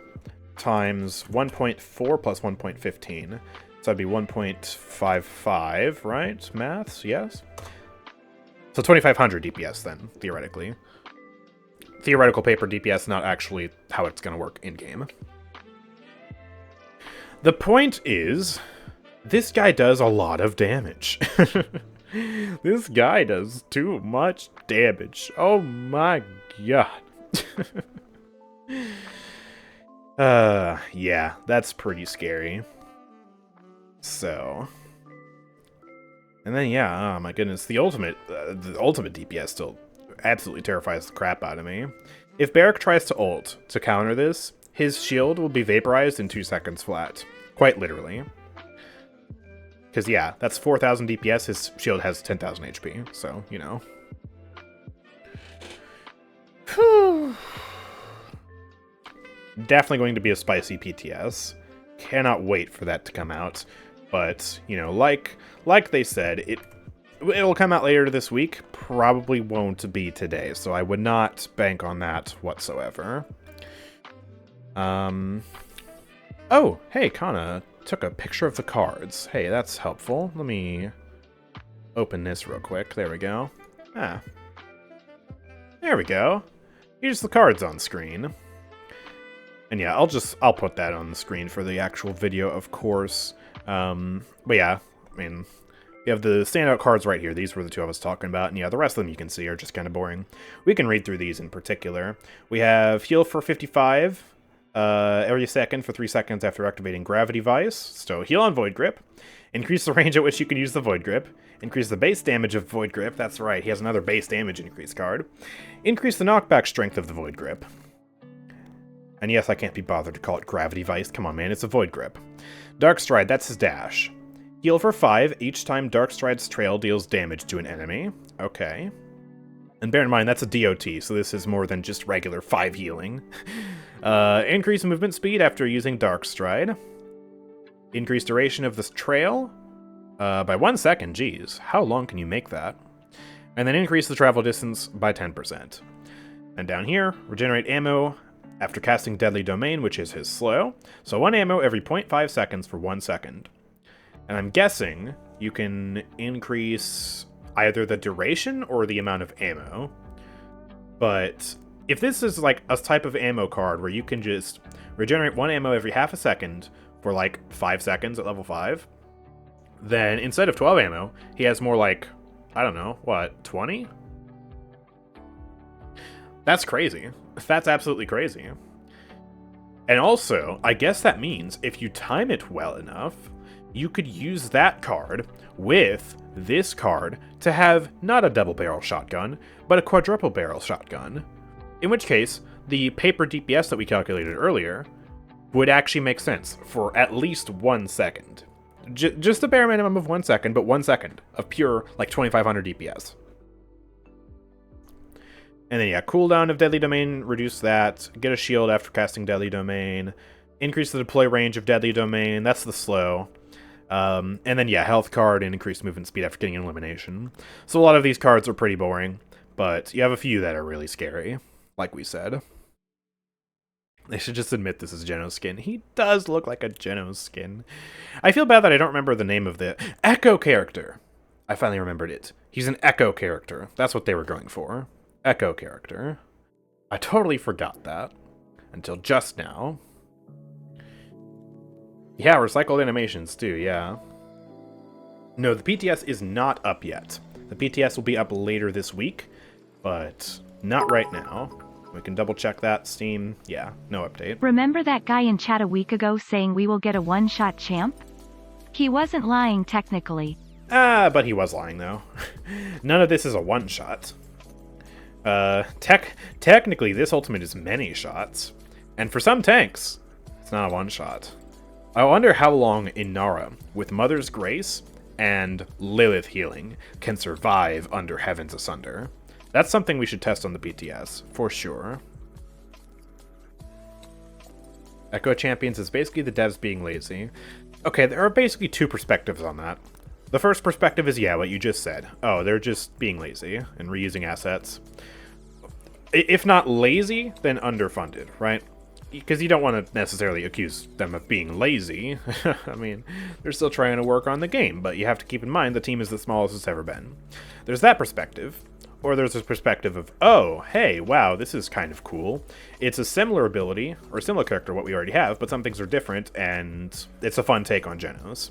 times 1.4 plus 1.15. So that'd be 1.55, right? Maths, yes? So 2,500 DPS then, theoretically. Theoretical paper DPS, not actually how it's going to work in-game. The point is, this guy does a lot of damage. This guy does too much damage. Oh my god. Yeah, that's pretty scary. So, and then yeah, oh my goodness, the ultimate DPS still absolutely terrifies the crap out of me. If Barrack tries to ult to counter this, his shield will be vaporized in 2 seconds flat, quite literally. Because yeah, that's 4,000 DPS. His shield has 10,000 HP, so you know. Definitely going to be a spicy PTS. Cannot wait for that to come out. But, you know, like they said, it'll come out later this week. Probably won't be today, so I would not bank on that whatsoever. Oh, hey, Kana took a picture of the cards. Hey, that's helpful. Let me open this real quick. There we go. Ah. There we go. Here's the cards on screen. And yeah, I'll put that on the screen for the actual video, of course. But yeah, I mean, we have the standout cards right here. These were the 2 I was talking about. And yeah, the rest of them you can see are just kind of boring. We can read through these in particular. We have heal for 55 every second for 3 seconds after activating Gravity Vice. So heal on Void Grip. Increase the range at which you can use the Void Grip. Increase the base damage of Void Grip. That's right, he has another base damage increase card. Increase the knockback strength of the Void Grip. And yes, I can't be bothered to call it Gravity Vice. Come on, man, it's a Void Grip. Dark Stride, that's his dash. Heal for 5 each time Dark Stride's trail deals damage to an enemy. Okay. And bear in mind, that's a DOT, so this is more than just regular 5 healing. Increase movement speed after using Dark Stride. Increase duration of this trail by 1 second. Geez, how long can you make that? And then increase the travel distance by 10%. And down here, regenerate ammo after casting Deadly Domain, which is his slow. So 1 ammo every 0.5 seconds for 1 second. And I'm guessing you can increase either the duration or the amount of ammo. But if this is like a type of ammo card where you can just regenerate 1 ammo every half a second for like 5 seconds at level 5, then instead of 12 ammo, he has more like, I don't know, what, 20? That's crazy. That's absolutely crazy. And also, I guess that means if you time it well enough, you could use that card with this card to have not a double barrel shotgun, but a quadruple barrel shotgun. In which case, the paper DPS that we calculated earlier would actually make sense for at least 1 second. Just a bare minimum of 1 second, but 1 second of pure, like, 2,500 DPS. And then, yeah, cooldown of Deadly Domain, reduce that. Get a shield after casting Deadly Domain. Increase the deploy range of Deadly Domain. That's the slow. And then, yeah, health card and increased movement speed after getting an elimination. So a lot of these cards are pretty boring, but you have a few that are really scary, like we said. They should just admit this is Geno's skin. He does look like a Geno's skin. I feel bad that I don't remember the name of the Echo character. I finally remembered it. He's an Echo character. That's what they were going for. Echo character. I totally forgot that until just now. Yeah, recycled animations too, yeah. No, the PTS is not up yet. The PTS will be up later this week, but not right now. We can double check that. Steam, yeah, no update. Remember that guy in chat a week ago saying we will get a one-shot champ? He wasn't lying technically. But he was lying though. None of this is a one-shot. Technically, this ultimate is many shots. And for some tanks, it's not a one-shot. I wonder how long Inara, with Mother's Grace and Lilith Healing, can survive under Heavens Asunder. That's something we should test on the BTS, for sure. Echo Champions is basically the devs being lazy. Okay, there are basically two perspectives on that. The first perspective is, yeah, what you just said. Oh, they're just being lazy and reusing assets. If not lazy, then underfunded, right? Because you don't want to necessarily accuse them of being lazy. I mean, they're still trying to work on the game, but you have to keep in mind the team is the smallest it's ever been. There's that perspective. Or there's this perspective of, oh, hey, wow, this is kind of cool. It's a similar ability, or similar character to what we already have, but some things are different, and it's a fun take on Genos.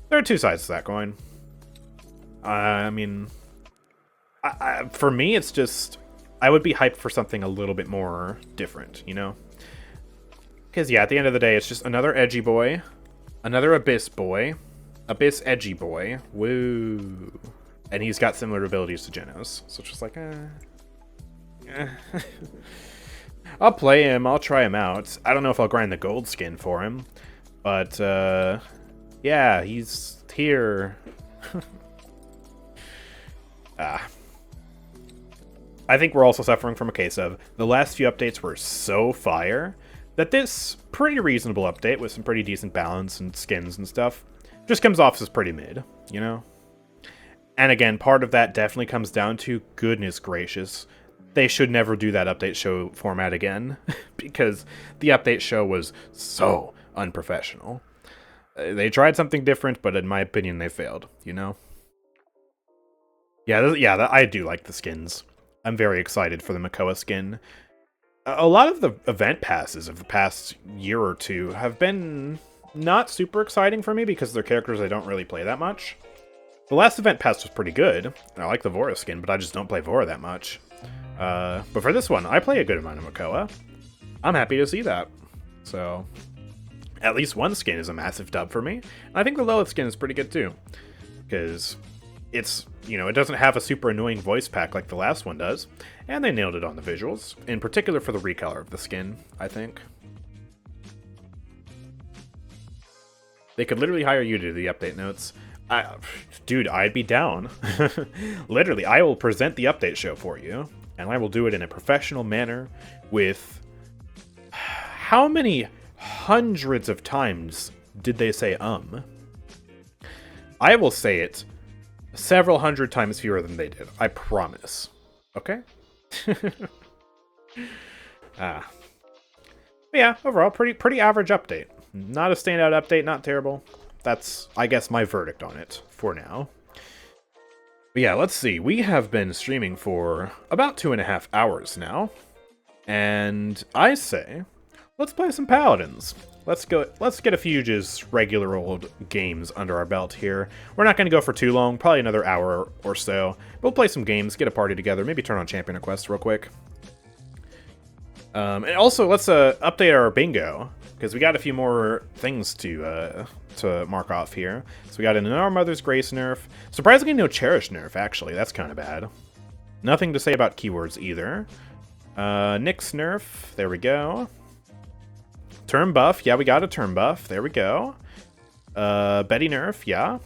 There are two sides to that coin. I mean, for me, it's just, I would be hyped for something a little bit more different, you know? Because, yeah, at the end of the day, it's just another edgy boy, another Abyss boy, Abyss edgy boy, woo. And he's got similar abilities to Genos. So it's just like, I'll play him, I'll try him out. I don't know if I'll grind the gold skin for him. But, yeah, he's here. I think we're also suffering from a case of the last few updates were so fire that this pretty reasonable update with some pretty decent balance and skins and stuff just comes off as pretty mid, you know? And again, part of that definitely comes down to, goodness gracious, they should never do that update show format again, because the update show was so unprofessional. They tried something different, but in my opinion, they failed, you know? Yeah, I do like the skins. I'm very excited for the Makoa skin. A lot of the event passes of the past year or two have been not super exciting for me because they're characters I don't really play that much. The last event pass was pretty good, and I like the Vora skin, but I just don't play Vora that much. But for this one, I play a good amount of Makoa. I'm happy to see that. So, at least one skin is a massive dub for me. And I think the Lilith skin is pretty good too. Because it's, you know, it doesn't have a super annoying voice pack like the last one does. And they nailed it on the visuals. In particular for the recolor of the skin, I think. They could literally hire you to do the update notes. Dude, I'd be down. Literally, I will present the update show for you, and I will do it in a professional manner with... How many hundreds of times did they say I will say it several hundred times fewer than they did. I promise. Okay? But yeah, overall, pretty average update. Not a standout update, not terrible. That's, I guess, my verdict on it for now. But yeah, let's see. We have been streaming for about 2.5 hours now. And I say, let's play some Paladins. Let's get a few just regular old games under our belt here. We're not going to go for too long, probably another hour or so. We'll play some games, get a party together, maybe turn on Champion Request real quick. And also, let's update our bingo, because we got a few more things to mark off here. So we got an Our Mother's Grace nerf. Surprisingly, no Cherish nerf, actually. That's kind of bad. Nothing to say about keywords either. Nyx nerf. There we go. Turn buff. Yeah, we got a turn buff. There we go. Betty nerf. Yeah.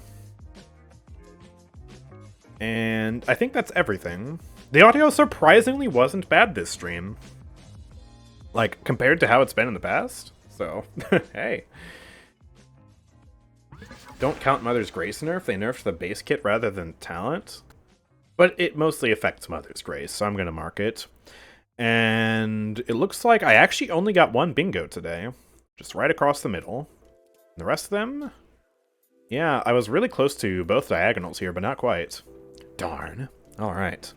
And I think that's everything. The audio surprisingly wasn't bad this stream. Like, compared to how it's been in the past. So, hey. Don't count Mother's Grace nerf. They nerfed the base kit rather than talent. But it mostly affects Mother's Grace, so I'm going to mark it. And it looks like I actually only got one bingo today. Just right across the middle. The rest of them? Yeah, I was really close to both diagonals here, but not quite. Darn. Alright.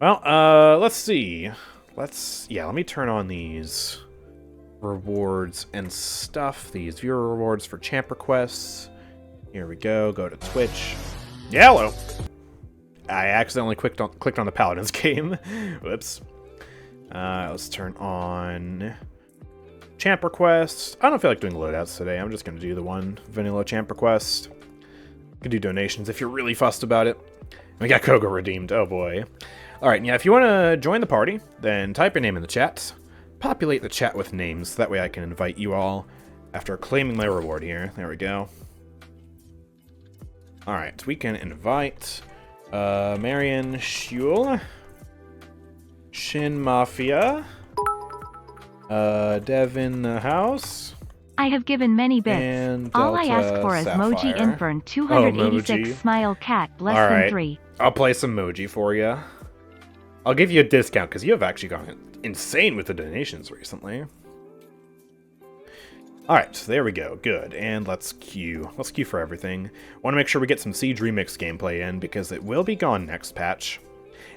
Well, let's see. Let me turn on these rewards and stuff. These viewer rewards for champ requests. Here we go. Go to Twitch. Yellow! I accidentally clicked on the Paladins game. Whoops. Let's turn on champ requests. I don't feel like doing loadouts today. I'm just going to do the one vanilla champ request. You can do donations if you're really fussed about it. We got Koga redeemed. Oh boy. Alright, yeah, if you want to join the party, then type your name in the chat. Populate the chat with names, so that way I can invite you all after claiming my reward here. There we go. Alright, we can invite Marion Schule, Shin Mafia, Devin House. I have given many bits. And all I ask for is Sapphire. Moji Infern 286 Moji. smile cat less All than right. 3. I'll play some Moji for you. I'll give you a discount because you have actually gone insane with the donations recently. Alright, there we go. Good. And let's queue. Let's queue for everything. Want to make sure we get some Siege Remix gameplay in because it will be gone next patch.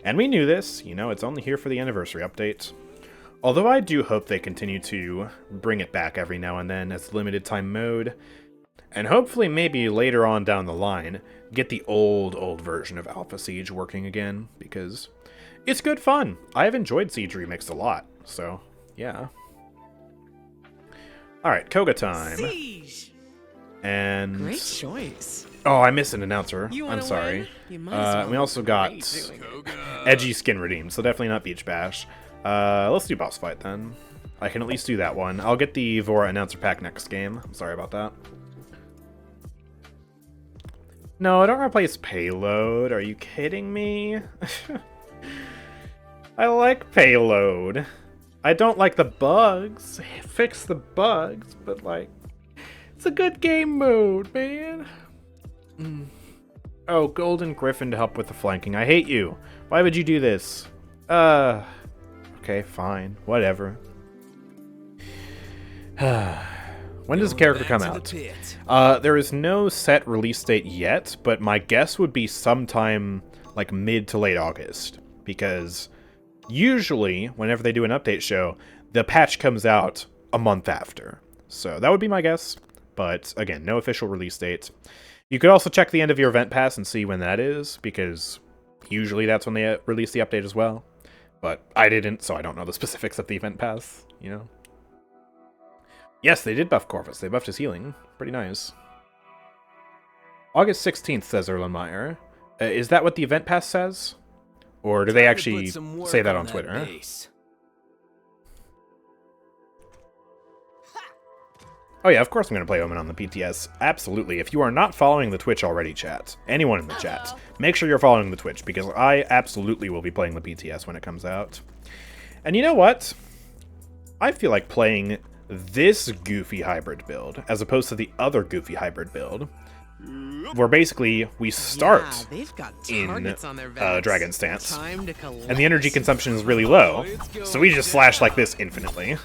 And we knew this. You know, it's only here for the anniversary update. Although I do hope they continue to bring it back every now and then as limited time mode. And hopefully maybe later on down the line, get the old version of Alpha Siege working again because it's good fun. I have enjoyed Siege Remix a lot. So, yeah. Alright, Koga time. Siege. And Great choice. Oh, I missed an announcer. You I'm wanna sorry. win? You might as well We also got Koga. Edgy Skin redeemed, so definitely not Beach Bash. Let's do boss fight then. I can at least do that one. I'll get the Vora announcer pack next game. I'm sorry about that. No, I don't replace payload. Are you kidding me? I like payload. I don't like the bugs. Fix the bugs, but like, it's a good game mode, man. Oh, Golden Griffin to help with the flanking. I hate you. Why would you do this? Okay, fine. Whatever. When does the character come out? There is no set release date yet, but my guess would be sometime like mid to late August. Because usually, whenever they do an update show, the patch comes out a month after. So that would be my guess. But again, no official release date. You could also check the end of your event pass and see when that is, because usually that's when they release the update as well. But I didn't, so I don't know the specifics of the event pass, you know? Yes, they did buff Corvus. They buffed his healing. Pretty nice. August 16th, says Erlenmeyer. Is that what the event pass says? Or do they actually say that on Twitter? Oh yeah, of course I'm going to play Omen on the PTS. Absolutely. If you are not following the Twitch already, chat, anyone in the chat, make sure you're following the Twitch, because I absolutely will be playing the PTS when it comes out. And you know what? I feel like playing this goofy hybrid build, as opposed to the other goofy hybrid build, where basically we start in Dragon Stance, and the energy consumption is really low, so we just slash like this infinitely.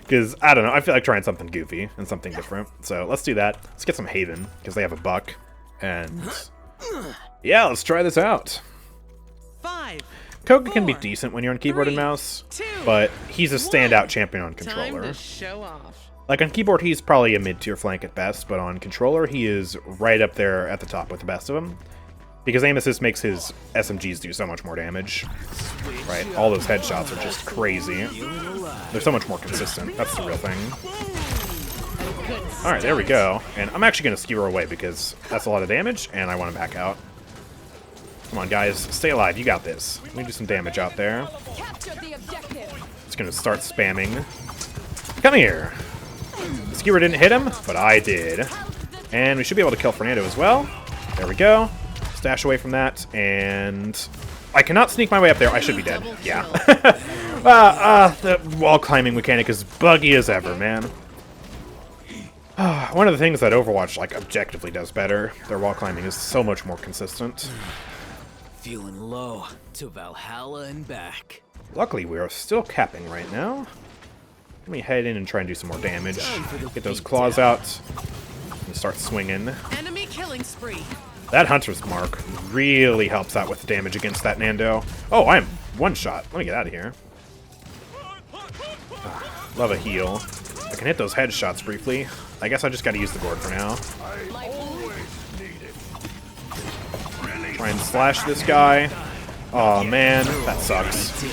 Because, I don't know, I feel like trying something goofy and something different. So let's do that. Let's get some Haven, because they have a buck. And yeah, let's try this out. Koga can be decent when you're on keyboard and mouse, but he's a standout champion on controller. Like on keyboard, he's probably a mid-tier flank at best, but on controller, he is right up there at the top with the best of them. Because aim assist makes his SMGs do so much more damage. Right? All those headshots are just crazy. They're so much more consistent. That's the real thing. Alright, there we go. And I'm actually going to skewer away because that's a lot of damage, and I want to back out. Come on, guys. Stay alive. You got this. Let me do some damage out there. Just going to start spamming. Come here. The skewer didn't hit him, but I did. And we should be able to kill Fernando as well. There we go. Stash away from that, and I cannot sneak my way up there. I should be dead. Yeah. The wall climbing mechanic is buggy as ever, man. One of the things that Overwatch, like, objectively does better, their wall climbing is so much more consistent. Feeling low to Valhalla and back. Luckily, we are still capping right now. Let me head in and try and do some more damage. Get those claws out and start swinging. Enemy killing spree. That Hunter's Mark really helps out with the damage against that Nando. Oh, I'm one shot. Let me get out of here. Love a heal. I can hit those headshots briefly. I guess I just gotta use the gourd for now. Try and slash this guy. Oh man, that sucks.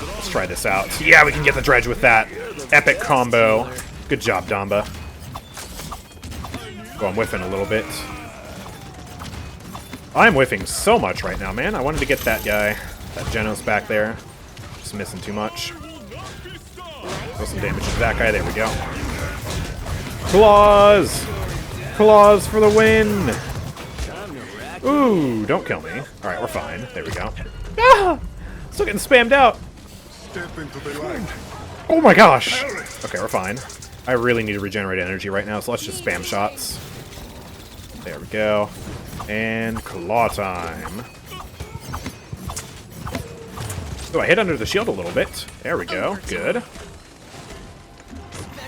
Let's try this out. Yeah, we can get the dredge with that. Epic combo. Good job, Damba. Oh, I'm whiffing a little bit. I'm whiffing so much right now, man. I wanted to get that guy. That Genos back there. Just missing too much. Throw some damage to that guy. There we go. Claws! Claws for the win! Ooh, don't kill me. Alright, we're fine. There we go. Ah! Still getting spammed out! Oh my gosh! Okay, we're fine. I really need to regenerate energy right now, so let's just spam shots. There we go. And claw time. Oh, I hit under the shield a little bit. There we go. Good.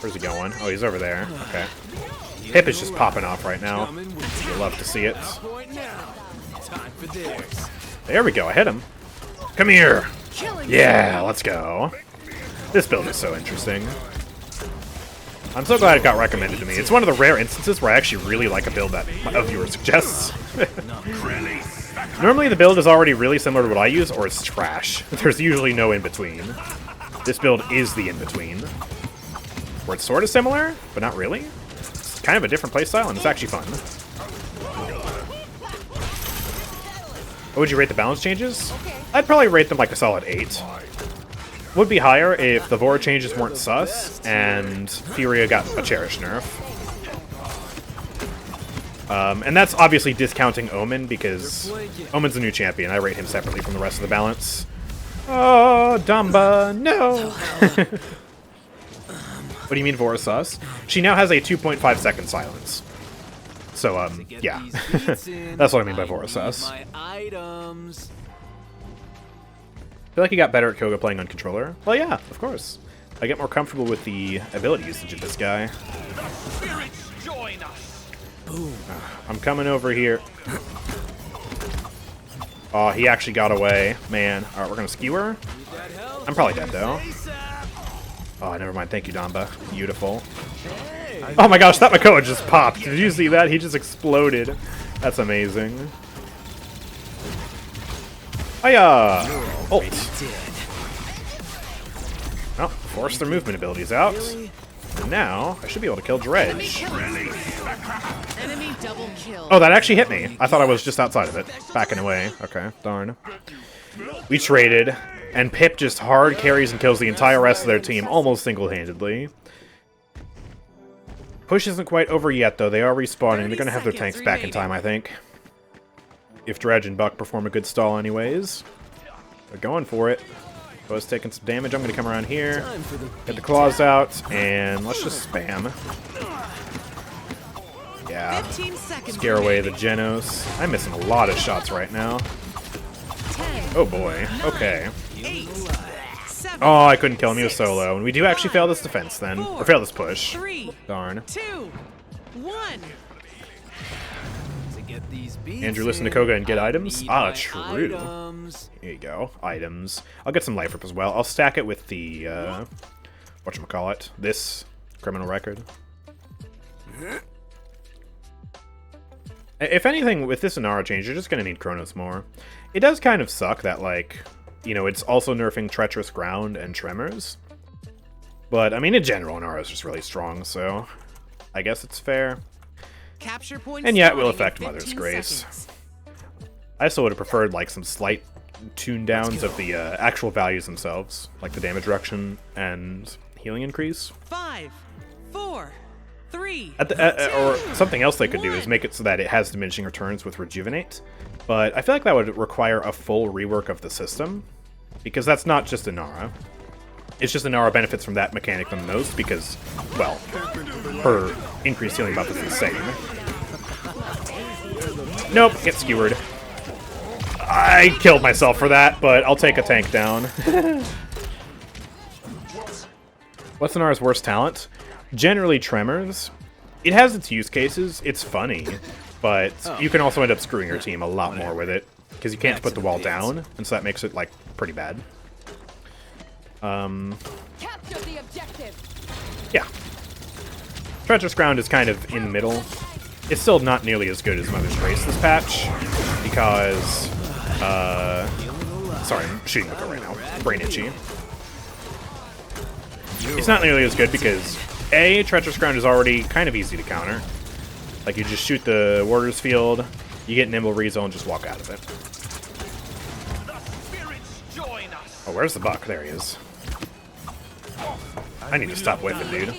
Where's he going? Oh, he's over there. Okay. Pip is just popping off right now. You'll love to see it. There we go. I hit him. Come here. Yeah, let's go. This build is so interesting. I'm so glad it got recommended to me. It's one of the rare instances where I actually really like a build that a viewer suggests. Normally the build is already really similar to what I use, or it's trash. There's usually no in-between. This build is the in-between. Where it's sort of similar, but not really. It's kind of a different playstyle, and it's actually fun. What would you rate the balance changes? I'd probably rate them like a solid 8. Would be higher if the Vora changes weren't sus, and Furia got a Cherish nerf. And that's obviously discounting Omen, because Omen's a new champion. I rate him separately from the rest of the balance. Oh, Damba, no! What do you mean Vora sus? She now has a 2.5 second silence. So, yeah. That's what I mean by Vora sus. I feel like he got better at Koga playing on controller. Well, yeah, of course. I get more comfortable with the ability usage of this guy. I'm coming over here. Oh, he actually got away. Man. Alright, we're gonna skewer. I'm probably dead, though. Oh, never mind. Thank you, Damba. Beautiful. Oh my gosh, that Makoa just popped. Did you see that? He just exploded. That's amazing. Hiya! Ult. Oh, force their movement abilities out. And now, I should be able to kill Dredge. Oh, that actually hit me. I thought I was just outside of it. Backing away. Okay, darn. We traded, and Pip just hard carries and kills the entire rest of their team almost single-handedly. Push isn't quite over yet, though. They are respawning. They're going to have their tanks back in time, I think. If Dredge and Buck perform a good stall anyways. They're going for it. Bo's taking some damage. I'm going to come around here. Get the claws out, and let's just spam. Yeah. Scare away the Genos. I'm missing a lot of shots right now. Oh boy. Okay. Oh, I couldn't kill him. He was so low. And we do actually fail this defense then. Or fail this push. Darn. Andrew, listen to Koga and get items? Ah, true. Here you go. Items. I'll get some life rip as well. I'll stack it with the, whatchamacallit? This criminal record. If anything, with this Inara change, you're just going to need Chronos more. It does kind of suck that, like, you know, it's also nerfing Treacherous Ground and Tremors. But, I mean, in general, Inara is just really strong, so I guess it's fair. And yet, it will affect Mother's Grace. I still would have preferred, like, some slight tune-downs of the actual values themselves, like the damage reduction and healing increase. 5, 4, Or something else they could do is make it so that it has diminishing returns with Rejuvenate. But I feel like that would require a full rework of the system, because that's not just Inara. It's just Inara benefits from that mechanic the most because, well, her increased healing buff is insane. Nope, get skewered. I killed myself for that, but I'll take a tank down. What's Inara's worst talent? Generally Tremors. It has its use cases, it's funny, but you can also end up screwing your team a lot more with it, because you can't put the wall down, and so that makes it, like, pretty bad. Capture the objective. Yeah. Treacherous Ground is kind of in the middle. It's still not nearly as good as Mother's Grace this patch, because, sorry, I'm shooting the right now. Brain itchy. It's not nearly as good because, A, Treacherous Ground is already kind of easy to counter. Like, you just shoot the Warder's Field, you get Nimble Rezo, and just walk out of it. Oh, where's the Buck? There he is. I need to stop whiffing, dude.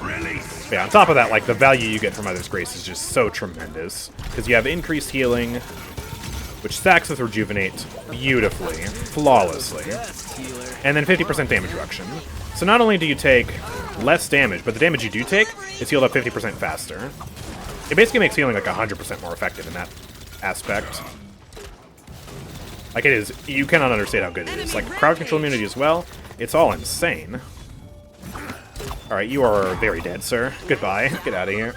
But yeah, on top of that, like, the value you get from Mother's Grace is just so tremendous. Because you have increased healing, which stacks with Rejuvenate beautifully, flawlessly, and then 50% damage reduction. So not only do you take less damage, but the damage you do take is healed up 50% faster. It basically makes healing like 100% more effective in that aspect. Like it is, you cannot understand how good it is. Like crowd control immunity as well, it's all insane. Alright, you are very dead, sir. Goodbye. Get out of here.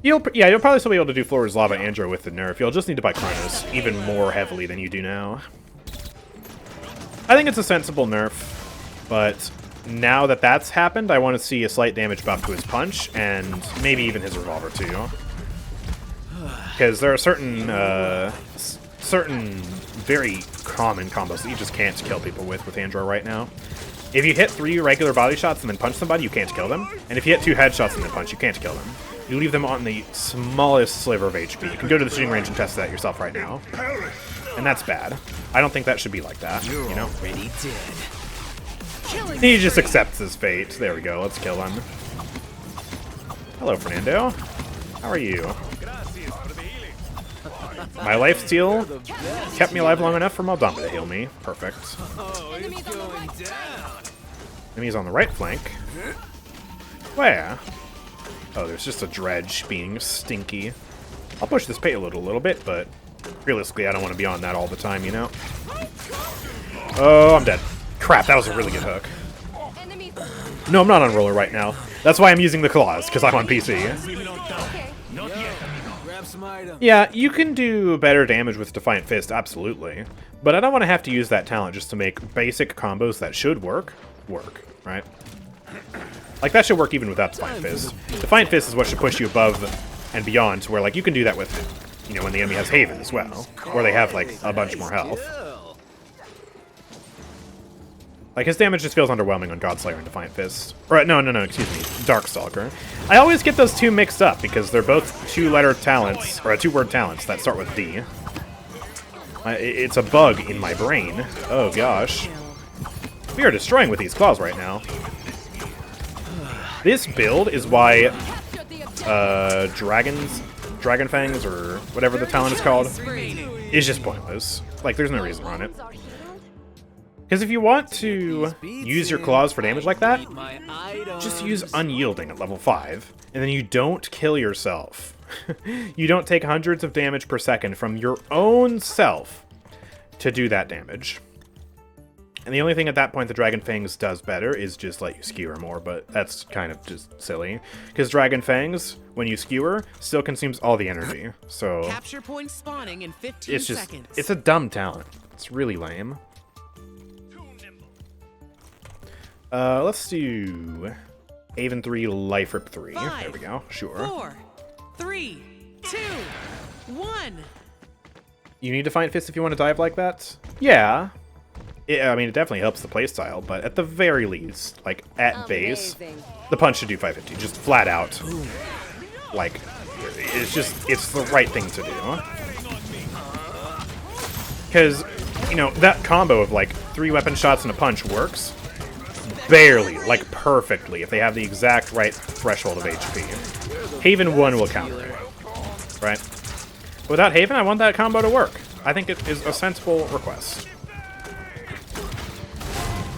You'll probably still be able to do Flora's Lava Andro with the nerf. You'll just need to buy Chronos even more heavily than you do now. I think it's a sensible nerf, but now that that's happened, I want to see a slight damage buff to his punch, and maybe even his revolver too. Because there are certain very common combos that you just can't kill people with Andro right now. If you hit 3 regular body shots and then punch somebody, you can't kill them. And if you hit 2 headshots and then punch, you can't kill them. You leave them on the smallest sliver of HP. You can go to the shooting range and test that yourself right now. And that's bad. I don't think that should be like that, you know? He just accepts his fate. There we go, let's kill him. Hello, Fernando. How are you? My life steal kept me alive long enough for Maldamba to heal me. Perfect. Enemies on the right flank. Where? Oh, there's just a dredge being stinky. I'll push this payload a little bit, but realistically, I don't want to be on that all the time, you know? Oh, I'm dead. Crap, that was a really good hook. No, I'm not on roller right now. That's why I'm using the claws, because I'm on PC. Yeah, you can do better damage with Defiant Fist, absolutely. But I don't want to have to use that talent just to make basic combos that should work, right? Like, that should work even without Defiant Fist. Defiant Fist is what should push you above and beyond to where, like, you can do that with, you know, when the enemy has Haven as well, where they have, like, a bunch more health. Like, his damage just feels underwhelming on Godslayer and Defiant Fist. Or, no, excuse me, Darkstalker. I always get those two mixed up, because they're both 2-letter talents, or 2-word talents that start with D. It's a bug in my brain. Oh, gosh. We are destroying with these claws right now. This build is why Dragon Fangs, or whatever the talent is called, is just pointless. Like, there's no reason to run it. Because if you want to use your claws for damage like that, just use Unyielding at level 5, and then you don't kill yourself. You don't take hundreds of damage per second from your own self to do that damage. And the only thing at that point the Dragon Fangs does better is just let you skewer more, but that's kind of just silly. Because Dragon Fangs, when you skewer, still consumes all the energy. So capture point spawning in 15 seconds. It's a dumb talent. It's really lame. Let's do Haven 3, Life Rip 3. 5, there we go. Sure. 4, 3, 2, 1. You need Defiant Fist if you want to dive like that? Yeah. I mean, it definitely helps the playstyle, but at the very least, like, at base, the punch should do 550. Just flat out. Like, it's the right thing to do. Because, you know, that combo of, like, 3 weapon shots and a punch works. barely, like perfectly, if they have the exact right threshold of HP. Haven 1 will counter it, right? Without Haven, I want that combo to work. I think it is a sensible request.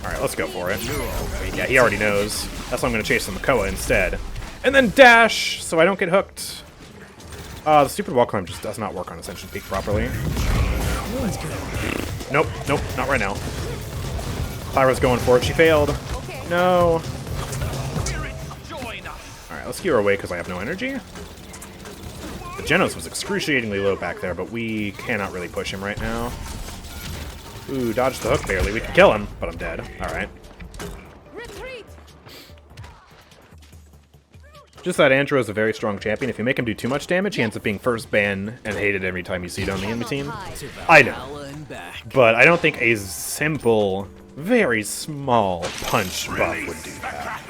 Alright, let's go for it. Yeah, he already knows. That's why I'm going to chase the Makoa instead. And then dash, so I don't get hooked. The stupid wall climb just does not work on Ascension Peak properly. Nope, nope, not right now. Tyra's going for it. She failed. No. Alright, let's gear away because I have no energy. The Genos was excruciatingly low back there, but we cannot really push him right now. Ooh, dodged the hook barely. We can kill him, but I'm dead. Alright. Just that Andrew is a very strong champion. If you make him do too much damage, he ends up being first ban and hated every time you see it on the enemy team. I know. But I don't think a simple, very small punch buff would do that.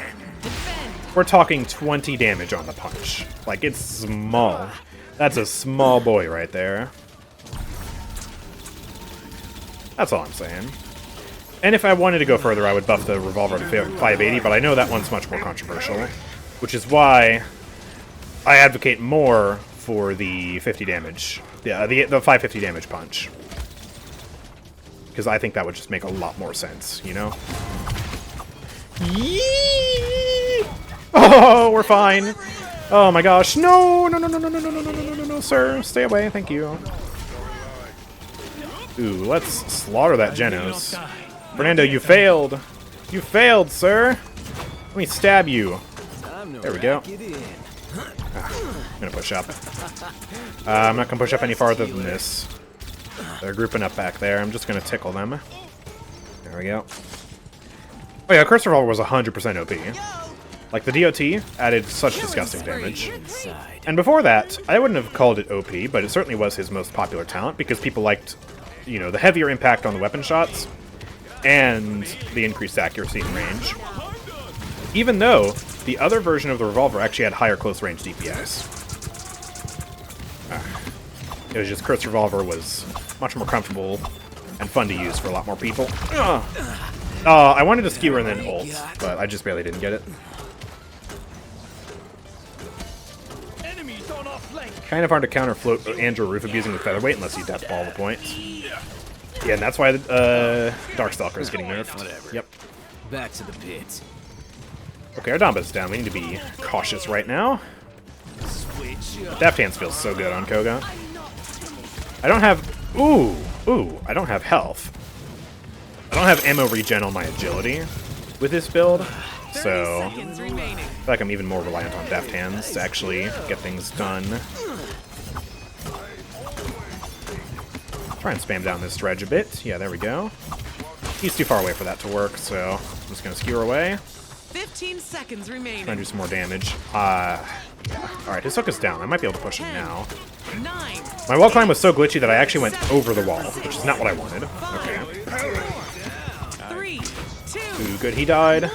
We're talking 20 damage on the punch. Like, it's small. That's a small boy right there. That's all I'm saying. And if I wanted to go further, I would buff the revolver to 580, but I know that one's much more controversial. Which is why I advocate more for the 50 damage. Yeah, the 550 damage punch. Because I think that would just make a lot more sense, you know? Yee! Oh, we're fine. Oh my gosh. No, no, no, no, no, no, no, no, no, no, no, no, sir. Stay away, thank you. Ooh, let's slaughter that Genos. Fernando, you failed. You failed, sir. Let me stab you. There we go. I'm gonna push up. I'm not gonna push up any farther than this. They're grouping up back there. I'm just gonna tickle them. There we go. Oh yeah, Curse Revolver was 100% OP. Like, the DOT added such disgusting damage. And before that, I wouldn't have called it OP, but it certainly was his most popular talent because people liked, you know, the heavier impact on the weapon shots and the increased accuracy and range. Even though the other version of the revolver actually had higher close-range DPS. It was just Kurt's revolver was much more comfortable and fun to use for a lot more people. I wanted to skewer and then ult, but I just barely didn't get it. Kind of hard to counter float Andrew Roof abusing the featherweight unless you death ball the point. Yeah, and that's why the Darkstalker is getting nerfed. Whatever. Yep. Back to the pit. Okay, our Domba's down. We need to be cautious right now. Deft Hands feels so good on Koga. I don't have... Ooh! I don't have health. I don't have ammo regen on my agility with this build, so I feel like I'm even more reliant on Deft Hands to actually get things done. Try and spam down this dredge a bit. Yeah, there we go. He's too far away for that to work, so I'm just going to skewer away. 15 seconds remaining. Try and do some more damage. Yeah. Alright, his hook is down. I might be able to push him now. 9. My wall climb was so glitchy that I actually went over the wall, which is not what I wanted. Okay. 3, 2, Ooh, good, he died. 1.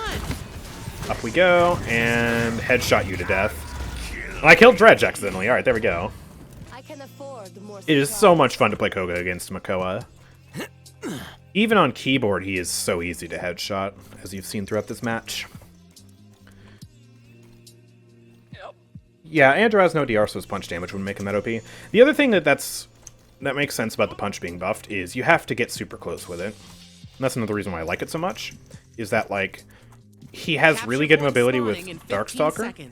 Up we go, and headshot you to death. And I killed Dredge accidentally. Alright, there we go. It is so much fun to play Koga against Makoa. Even on keyboard, he is so easy to headshot, as you've seen throughout this match. Yeah, Andrew has no DR, so his punch damage wouldn't make him that OP. The other thing that makes sense about the punch being buffed is you have to get super close with it. And that's another reason why I like it so much, is that, like, he has really good mobility with Darkstalker.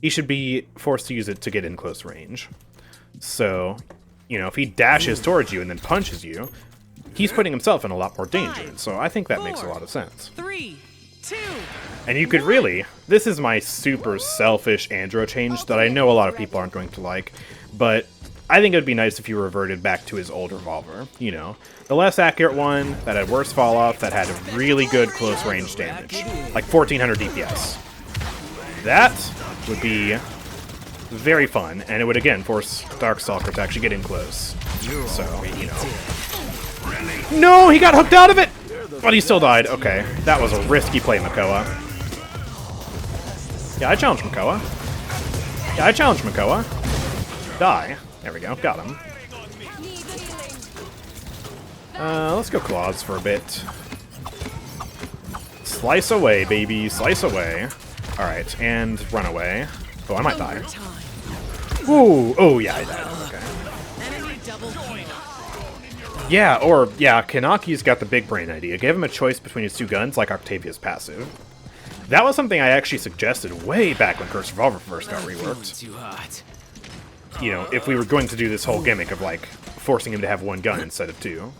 He should be forced to use it to get in close range. So, you know, if he dashes towards you and then punches you, he's putting himself in a lot more danger. So I think that makes a lot of sense. 3, 2. And you could really... This is my super selfish Andro change that I know a lot of people aren't going to like, but I think it would be nice if you reverted back to his old revolver. You know, the less accurate one, that had worse fall-off, that had really good close-range damage. Like 1400 DPS. That would be very fun, and it would, again, force Darkstalker to actually get in close. So, you know... No, he got hooked out of it! But he still died. Okay, that was a risky play, Makoa. Yeah, I challenged Makoa. Yeah, I challenged Makoa. Die. There we go, got him. Let's go Claws for a bit. Slice away, baby. Slice away. Alright, and run away. Oh, I might die. Ooh! Oh, yeah, I died. Okay. Yeah, Kanaki's got the big brain idea. Give him a choice between his two guns, like Octavia's passive. That was something I actually suggested way back when Curse Revolver first got reworked. You know, if we were going to do this whole gimmick of, like, forcing him to have one gun instead of two.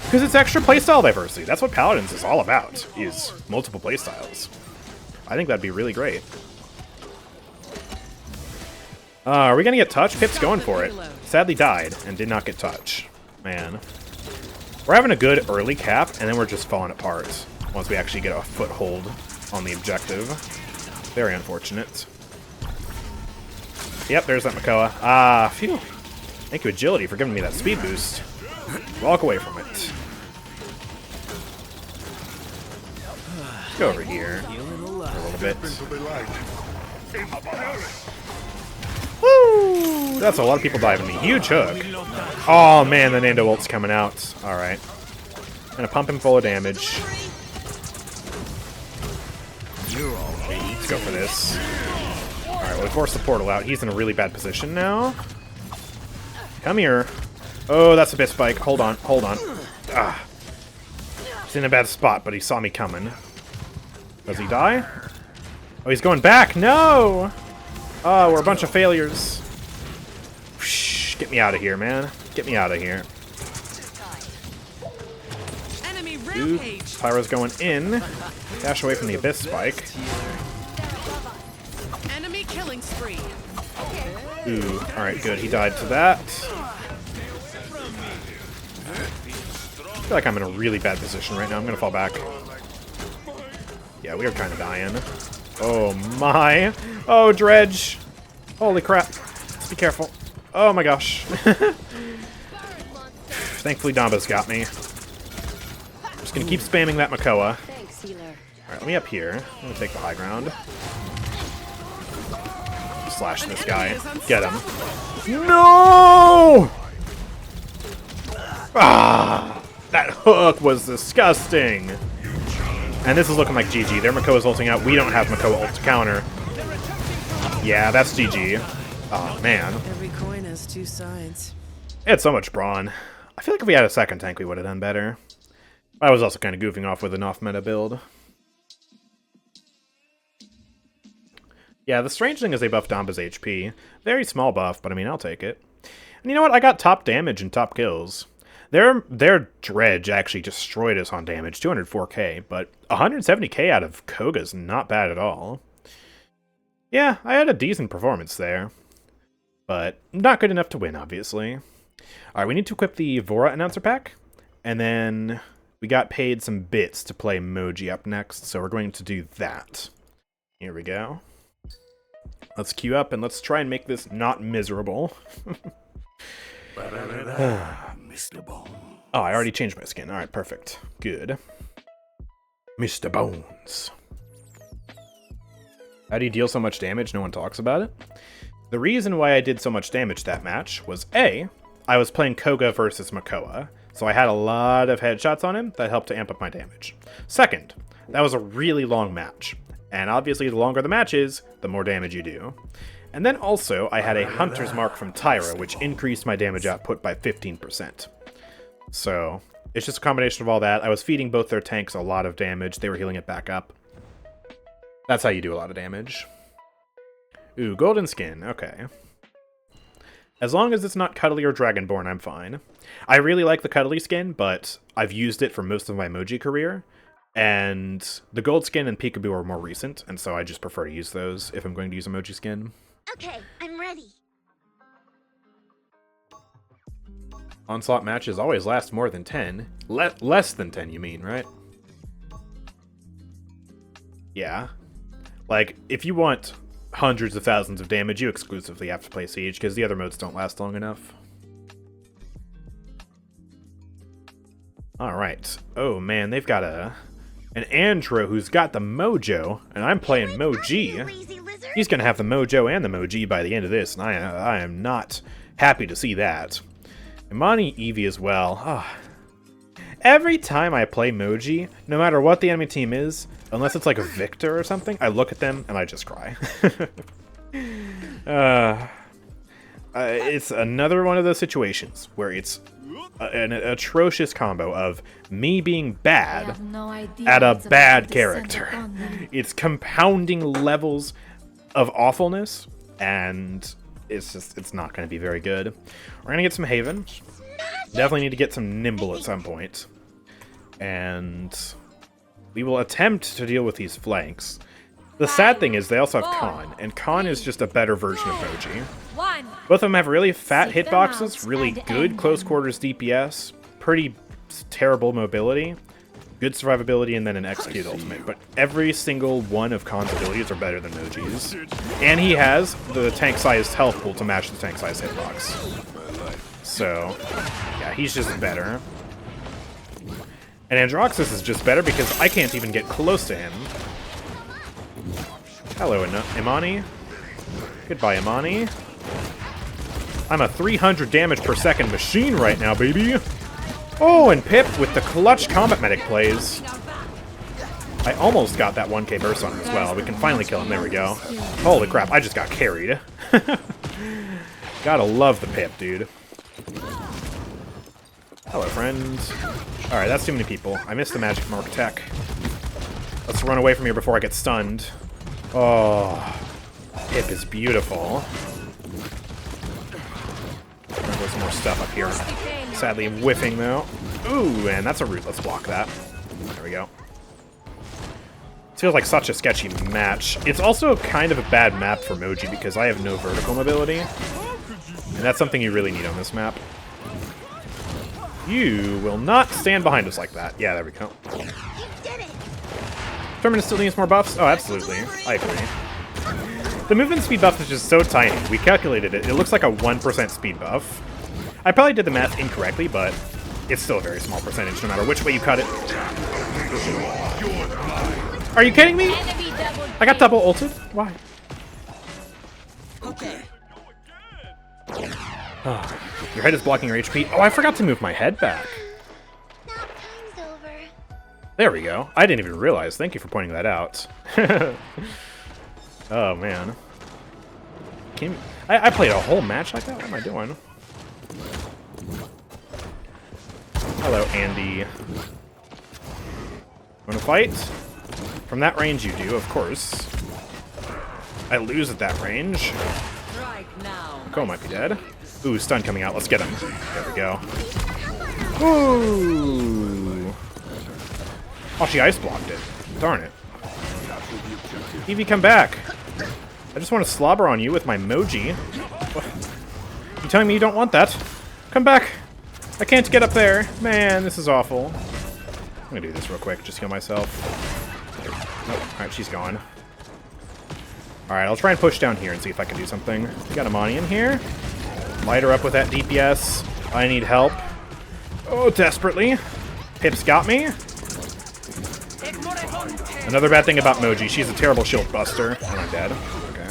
Because it's extra playstyle diversity. That's what Paladins is all about, is multiple playstyles. I think that'd be really great. Are we gonna get touch? Pip's going for it. Sadly died and did not get touch. Man. We're having a good early cap, and then we're just falling apart once we actually get a foothold on the objective. Very unfortunate. Yep, there's that Makoa. Ah, phew. Thank you, Agility, for giving me that speed boost. Walk away from it. Let's go over here for a little bit. Woo! That's a lot of people diving me. Huge hook. Oh man, the Nando ult's coming out. Alright. Gonna pump him full of damage. Let's go for this. Alright, well, we forced the portal out. He's in a really bad position now. Come here. Oh, that's a bit spike. Hold on, hold on. Ah. He's in a bad spot, but he saw me coming. Does he die? Oh, he's going back! No! Oh, we're a bunch of failures. Whoosh, get me out of here, man. Get me out of here. Ooh, Tyra's going in. Dash away from the Abyss Spike. Enemy killing spree. Ooh, alright, good. He died to that. I feel like I'm in a really bad position right now. I'm gonna fall back. Yeah, we are kind of dying. Oh my! Oh, Dredge! Holy crap. Let's be careful. Oh my gosh. Thankfully, Damba's got me. I'm just gonna keep spamming that Makoa. Alright, let me up here. I'm gonna take the high ground. Slash this guy. Get him. No! Ah! That hook was disgusting! And this is looking like GG. Their Makoa's ulting out. We don't have Makoa ult to counter. Yeah, that's GG. Oh, man. Every coin has two sides. It had so much brawn. I feel like if we had a second tank, we would have done better. I was also kind of goofing off with an off-meta build. Yeah, the strange thing is they buffed Damba's HP. Very small buff, but I mean, I'll take it. And you know what? I got top damage and top kills. Their Dredge actually destroyed us on damage, 204k, but 170k out of Koga's not bad at all. Yeah, I had a decent performance there, but not good enough to win, obviously. Alright, we need to equip the Vora announcer pack, and then we got paid some bits to play Moji up next, so we're going to do that. Here we go. Let's queue up and let's try and make this not miserable. Oh, I already changed my skin. Alright, perfect. Good. Mr. Bones. How do you deal so much damage? No one talks about it. The reason why I did so much damage that match was A, I was playing Koga versus Makoa, so I had a lot of headshots on him that helped to amp up my damage. Second, that was a really long match, and obviously the longer the match is, the more damage you do. And then also, I had a Hunter's Mark from Tyra, which increased my damage output by 15%. So, it's just a combination of all that. I was feeding both their tanks a lot of damage. They were healing it back up. That's how you do a lot of damage. Ooh, golden skin. Okay. As long as it's not Cuddly or Dragonborn, I'm fine. I really like the Cuddly skin, but I've used it for most of my Moji career. And the gold skin and Peekaboo are more recent, and so I just prefer to use those if I'm going to use a Moji skin. Okay, I'm ready. Onslaught matches always last more than 10. Less than 10, you mean, right? Yeah. Like, if you want hundreds of thousands of damage, you exclusively have to play Siege, because the other modes don't last long enough. Alright. Oh, man, they've got an Andrew who's got the mojo, and I'm playing Moji. He's going to have the mojo and the Moji by the end of this, and I am not happy to see that. Imani Eevee as well. Oh. Every time I play Moji, no matter what the enemy team is, Unless it's like a Victor or something, I look at them and I just cry. It's another one of those situations where it's an atrocious combo of me being bad at a bad character. It's compounding levels of awfulness, and it's not going to be very good. We're going to get some Haven. Definitely need to get some Nimble at some point. And we will attempt to deal with these flanks. The sad thing is they also have Khan, and Khan is just a better version of Moji. Both of them have really fat hitboxes, really good close quarters DPS, pretty terrible mobility, good survivability, and then an execute ultimate. But every single one of Khan's abilities are better than Moji's. And he has the tank-sized health pool to match the tank-sized hitbox. So, yeah, he's just better. And Androxus is just better because I can't even get close to him. Hello, Imani. Goodbye, Imani. I'm a 300 damage per second machine right now, baby. Oh, and Pip with the clutch combat medic plays. I almost got that 1k burst on him as well. We can finally kill him. There we go. Holy crap, I just got carried. Gotta love the Pip, dude. Hello, friends. Alright, that's too many people. I missed the magic mark tech. Let's run away from here before I get stunned. Oh, Pip is beautiful. There's some more stuff up here. Sadly whiffing, though. Ooh, and that's a root. Let's block that. There we go. This feels like such a sketchy match. It's also kind of a bad map for Moji because I have no vertical mobility. And that's something you really need on this map. You will not stand behind us like that. Yeah, there we go. Terminus still needs more buffs? Oh, absolutely. I agree. The movement speed buff is just so tiny. We calculated it. It looks like a 1% speed buff. I probably did the math incorrectly, but it's still a very small percentage no matter which way you cut it. Are you kidding me? I got double ulted? Why? Okay. Oh, your head is blocking your HP. Oh, I forgot to move my head back. There we go. I didn't even realize. Thank you for pointing that out. Oh, man. I played a whole match like that? What am I doing? Hello, Andy. Wanna fight? From that range you do, of course. I lose at that range. Koga might be dead. Ooh, stun coming out. Let's get him. There we go. Ooh. Oh, she ice blocked it. Darn it. Evie, come back. I just want to slobber on you with my Moji. What? You telling me you don't want that? Come back. I can't get up there. Man, this is awful. I'm gonna do this real quick. Just heal myself. Nope. Alright, she's gone. Alright, I'll try and push down here and see if I can do something. We got Imani in here. Light her up with that DPS. I need help. Oh, desperately. Pip's got me. Another bad thing about Moji, she's a terrible shield buster. And I'm dead. Okay.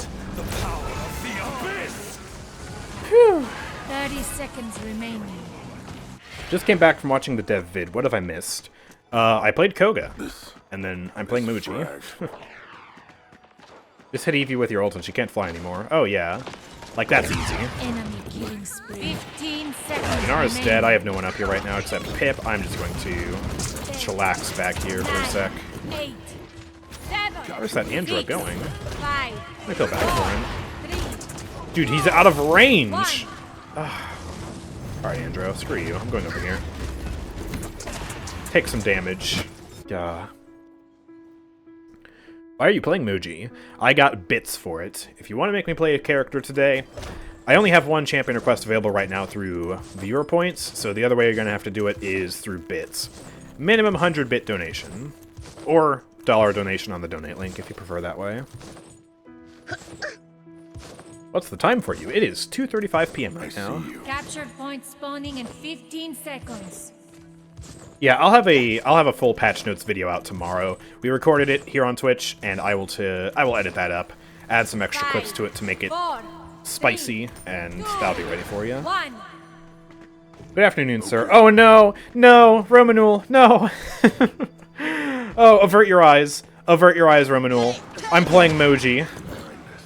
Whew. 30 seconds remaining. Just came back from watching the dev vid. What have I missed? I played Koga. And then I'm playing Moji. Just hit Evie with your ult and she can't fly anymore. Oh, yeah. Like, that's easy. Enemy killing spree. 15 seconds. Inara's dead. I have no one up here right now except Pip. I'm just going to chillax back here for a sec. 8, 7, Where's that Andrew going? 5. Let me feel bad for him. Dude, he's out of range! Alright, Andrew. Screw you. I'm going over here. Take some damage. Why are you playing Moji? I got bits for it. If you want to make me play a character today, I only have one champion request available right now through viewer points, so the other way you're going to have to do it is through bits. Minimum 100-bit donation. Or $1 donation on the donate link if you prefer that way. What's the time for you? It is 2:35 p.m. right now. Captured point spawning in 15 seconds. Yeah, I'll have a full patch notes video out tomorrow. We recorded it here on Twitch, and I will edit that up, add some extra clips to it to make it spicy, and that'll be ready for you. Good afternoon, sir. Oh no, no, Romanul, no. Oh, avert your eyes. Avert your eyes, Romanul. I'm playing Moji.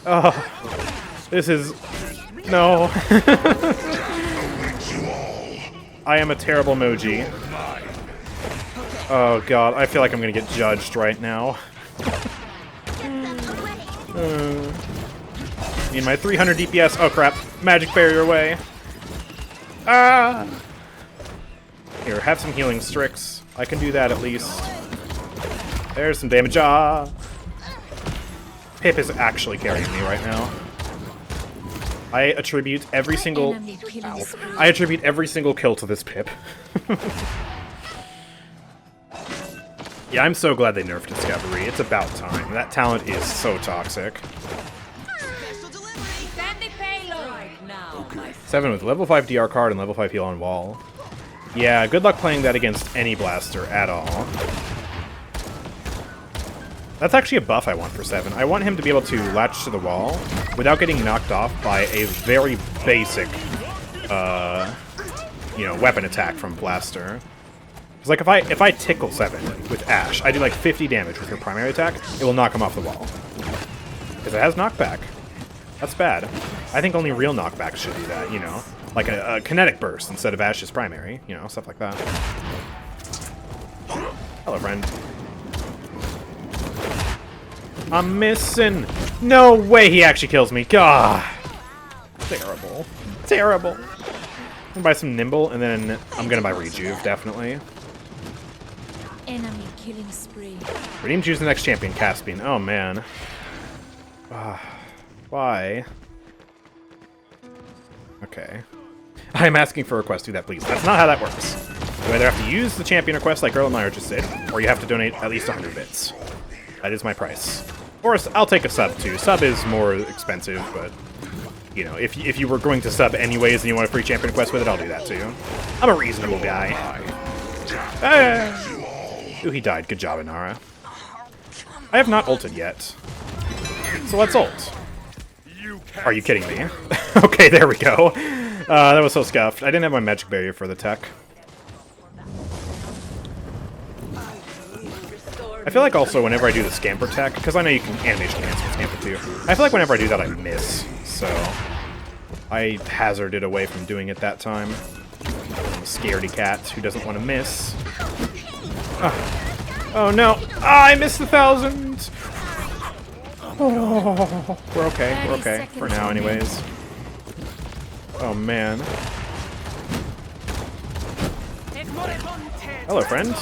Oh, this is... No. I am a terrible Moji. Oh god, I feel like I'm gonna get judged right now. Need my 300 DPS. Oh crap. Magic barrier away. Ah! Here, have some healing Strix. I can do that at least. There's some damage. Ah! Pip is actually carrying me right now. I attribute every single kill to this Pip. Yeah, I'm so glad they nerfed Discovery. It's about time. That talent is so toxic. 7 with level 5 DR card and level 5 heal on wall. Yeah, good luck playing that against any blaster at all. That's actually a buff I want for 7. I want him to be able to latch to the wall without getting knocked off by a very basic, weapon attack from blaster. It's like if I tickle 7 with Ash, I do like 50 damage with her primary attack, it will knock him off the wall. Because it has knockback. That's bad. I think only real knockback should do that, you know? Like a kinetic burst instead of Ash's primary, you know, stuff like that. Hello, friend. I'm missing. No way he actually kills me. God. Terrible. Terrible. I'm gonna buy some Nimble, and then I'm gonna buy Rejuve, definitely. Enemy killing spree. Redeem, choose the next champion, Caspian. Oh, man. Why? Okay. I'm asking for a request. Do that, please. That's not how that works. You either have to use the champion request like Earl and Myra just did, or you have to donate at least 100 bits. That is my price. Or I'll take a sub, too. Sub is more expensive, but, you know, if you were going to sub anyways and you want a free champion request with it, I'll do that, too. I'm a reasonable guy. Ooh, he died. Good job, Inara. I have not ulted yet. So let's ult. Are you kidding me? Okay, there we go. That was so scuffed. I didn't have my magic barrier for the tech. I feel like also whenever I do the scamper tech, because I know you can animation cancel scamper too, I feel like whenever I do that I miss, so I hazarded away from doing it that time. I'm a scaredy cat who doesn't want to miss. Oh no! I missed the 1,000! Oh, we're okay, we're okay. For now, anyways. Oh, man. Hello, friend.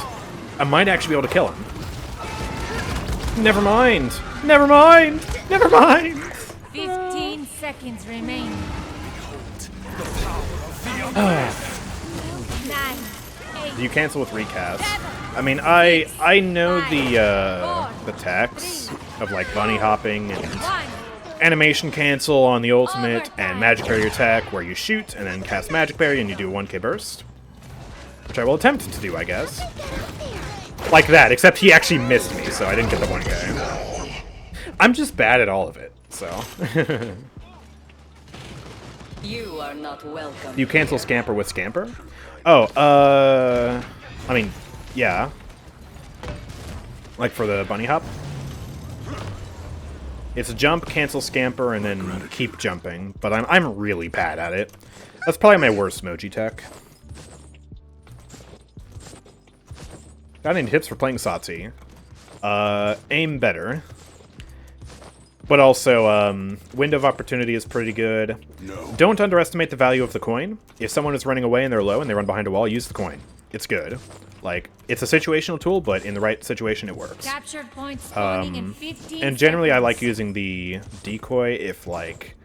I might actually be able to kill him. Never mind! Never mind! Never mind! 15 seconds remain. 9, 8, Do you cancel with recast? I mean, I know the techs of like bunny hopping and animation cancel on the ultimate and magic barrier tech where you shoot and then cast magic barrier and you do a 1k burst, which I will attempt to do, I guess. Like that, except he actually missed me, so I didn't get the 1k. I'm just bad at all of it, so. You are not welcome. You cancel scamper with scamper? Oh, I mean, yeah. Like for the bunny hop? It's jump, cancel scamper, and then keep jumping, but I'm really bad at it. That's probably my worst Moji tech. Got any tips for playing Satsi? Aim better. But also, window of opportunity is pretty good. No. Don't underestimate the value of the coin. If someone is running away and they're low and they run behind a wall, use the coin. It's good. Like, it's a situational tool, but in the right situation, it works. captured point spawning in 15 And generally, I seconds. like using the decoy if, like,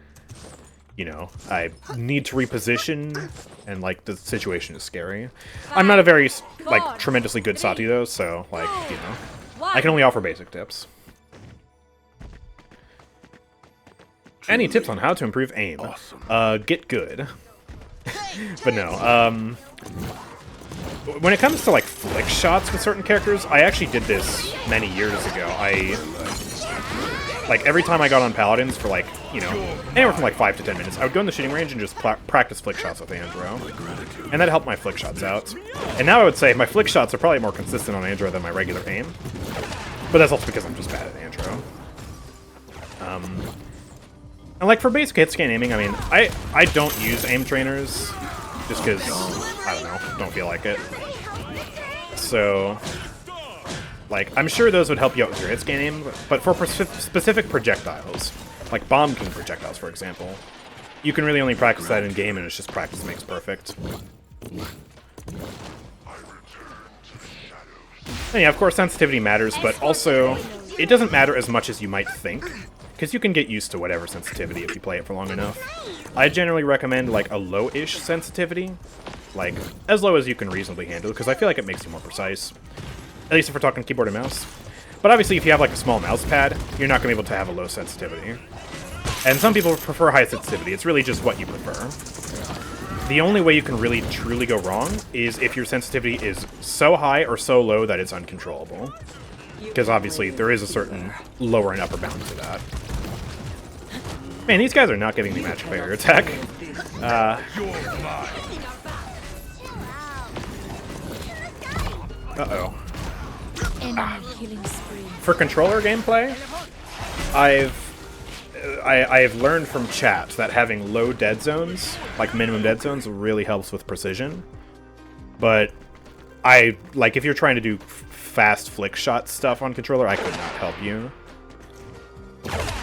you know, I need to reposition and, like, the situation is scary. I'm not a very, like, tremendously good Sati, though, so, like, you know, I can only offer basic tips. Any tips on how to improve aim? Awesome. Get good. But no, when it comes to, like, flick shots with certain characters, I actually did this many years ago. Like, every time I got on Paladins for, like, you know, anywhere from, like, 5 to 10 minutes, I would go in the shooting range and just practice flick shots with Andrew. And that helped my flick shots out. And now I would say my flick shots are probably more consistent on Andrew than my regular aim. But that's also because I'm just bad at Andrew. And like for basic hit scan aiming, I mean, I don't use aim trainers just because, I don't know, don't feel like it. So, like, I'm sure those would help you out with your hit scan aim, but for specific projectiles, like bomb king projectiles, for example, you can really only practice that in game, and it's just practice makes perfect. And yeah, of course, sensitivity matters, but also it doesn't matter as much as you might think, because you can get used to whatever sensitivity if you play it for long enough. I generally recommend like a low-ish sensitivity, like as low as you can reasonably handle, because I feel like it makes you more precise. At least if we're talking keyboard and mouse. But obviously, if you have like a small mouse pad, you're not going to be able to have a low sensitivity. And some people prefer high sensitivity. It's really just what you prefer. The only way you can really truly go wrong is if your sensitivity is so high or so low that it's uncontrollable. Because obviously there is a certain lower and upper bound to that. Man, these guys are not getting the magic barrier attack. Uh-oh. For controller gameplay, I've learned from chat that having low dead zones, like minimum dead zones, really helps with precision. But if you're trying to do fast flick shot stuff on controller, I could not help you.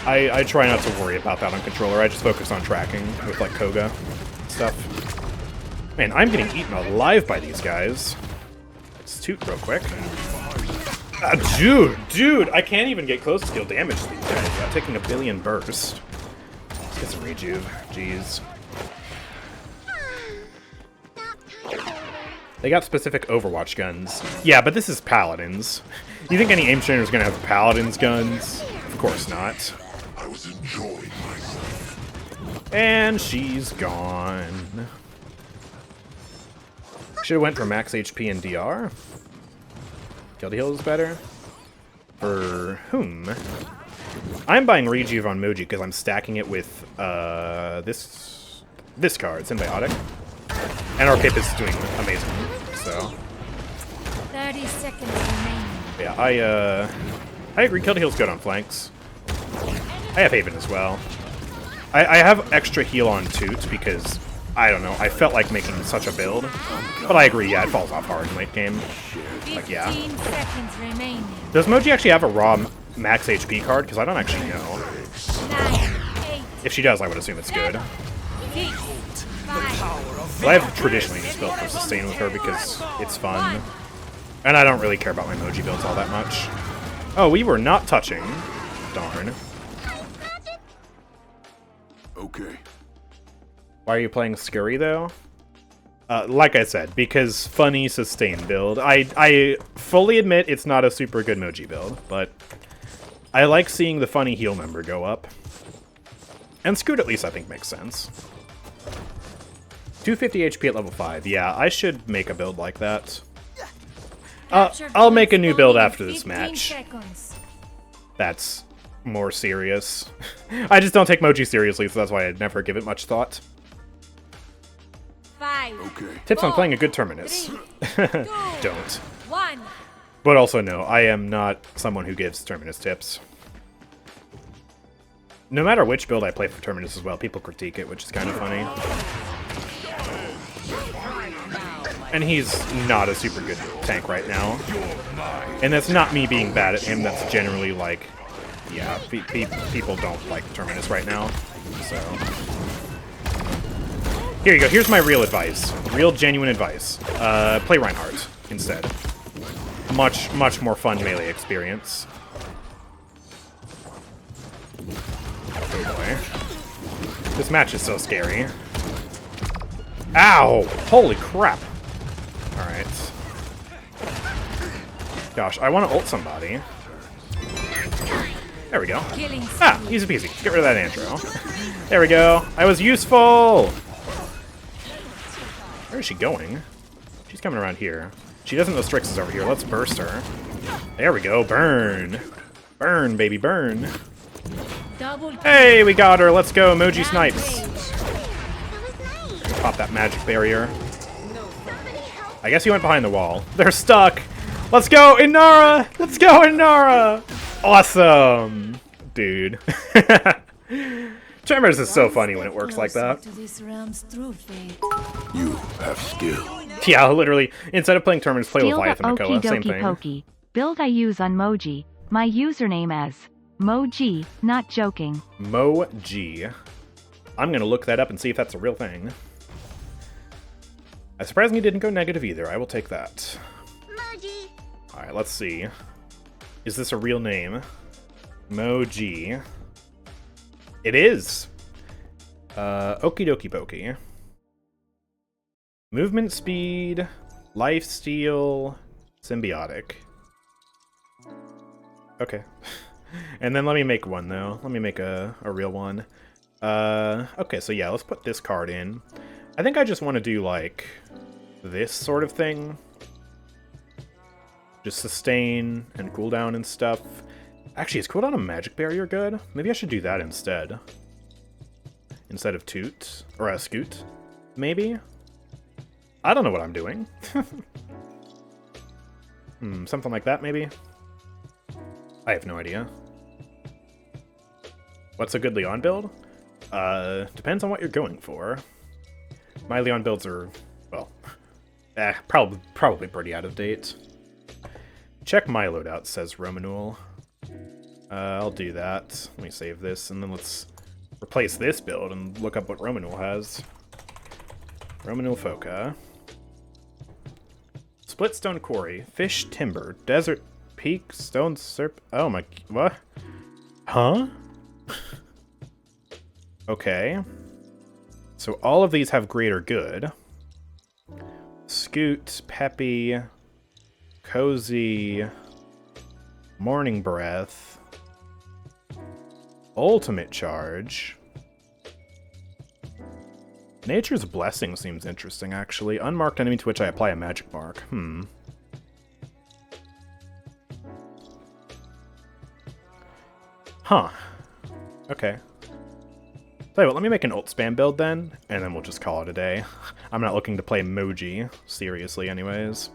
I try not to worry about that on controller. I just focus on tracking with like Koga stuff. Man, I'm getting eaten alive by these guys. Let's toot real quick. Dude, I can't even get close to deal damage to these guys. I'm taking a billion burst. Let's get some rejuve. Jeez. They got specific Overwatch guns. Yeah, but this is Paladins. You think any aim trainer is going to have Paladins guns? Of course not. I was enjoying myself. And she's gone. Should have went for max HP and DR. Guilty Heal is better. For whom? I'm buying Rejuve on Moji because I'm stacking it with this card, Symbiotic. And our Pip is doing amazing. So 30 seconds remaining. Yeah, I agree. Guilty Heal's good on flanks. I have Haven as well. I have extra heal on Toot because I don't know, I felt like making such a build. But I agree, yeah, it falls off hard in late game. Like, yeah. 15 seconds remaining. Does Moji actually have a raw max HP card? Because I don't actually know. 9, 8, If she does, I would assume it's good. 6, 5, But I've traditionally just built for sustain with her because it's fun. And I don't really care about my Moji builds all that much. Oh, we were not touching. Darn. Okay. Why are you playing Scurry, though? Like I said, because funny sustain build. I fully admit it's not a super good Moji build, but I like seeing the funny heal number go up. And Scoot at least I think makes sense. 250 HP at level 5. Yeah, I should make a build like that. I'll make a new build after this match. That's more serious. I just don't take Moji seriously, so that's why I'd never give it much thought. 5, Okay. Tips on playing a good Terminus. 2, Don't. 1. But also no, I am not someone who gives Terminus tips. No matter which build I play for Terminus as well, people critique it, which is kind of funny. And he's not a super good tank right now. And that's not me being bad at him, that's generally like, yeah, people don't like Terminus right now, so... Here you go, here's my real advice. Real, genuine advice. Play Reinhardt instead. Much more fun melee experience. Oh boy. This match is so scary. Ow! Holy crap! Alright. Gosh, I want to ult somebody. There we go. Ah, easy peasy. Get rid of that Andrew. There we go. I was useful! Where is she going? She's coming around here. She doesn't know Strix is over here. Let's burst her. There we go. Burn. Burn, baby, burn. Hey, we got her. Let's go. Moji snipes. Pop that magic barrier. I guess he went behind the wall. They're stuck. Let's go, Inara! Let's go, Inara! Awesome! Dude. Tremors is so funny when it works like that. You have skill. Yeah, literally. Instead of playing Tremors, play Steal Leviathan the and Koga. Same okie thing. dokie pokey. Build I use on Moji. My username as Moji, not joking. Moji. I'm gonna look that up and see if that's a real thing. I surprisingly didn't go negative either. I will take that. Moji. Alright, let's see. Is this a real name? Moji. It is! Okie dokie pokey. Movement speed, lifesteal, symbiotic. Okay. And then let me make one, though. Let me make a real one. Okay, so yeah, let's put this card in. I think I just want to do, like, this sort of thing. Just sustain and cooldown and stuff. Actually, is cooldown a magic barrier good? Maybe I should do that instead. Instead of Toot. Or Scoot. Maybe? I don't know what I'm doing. Something like that, maybe? I have no idea. What's a good Leon build? Depends on what you're going for. My Leon builds are, well, probably pretty out of date. Check my loadout, says Romanul. I'll do that. Let me save this, and then let's replace this build and look up what Romanul has. Romanul Foca. Splitstone Quarry, Fish Timber, Desert Peak, Stone Serp. Oh my, what? Huh? Okay. So all of these have greater good. Scoot, Peppy, Cozy, Morning Breath, Ultimate Charge. Nature's Blessing seems interesting, actually. Unmarked enemy to which I apply a magic mark. Huh. Okay. Tell you what, let me make an ult spam build then, and then we'll just call it a day. I'm not looking to play Moji, seriously anyways.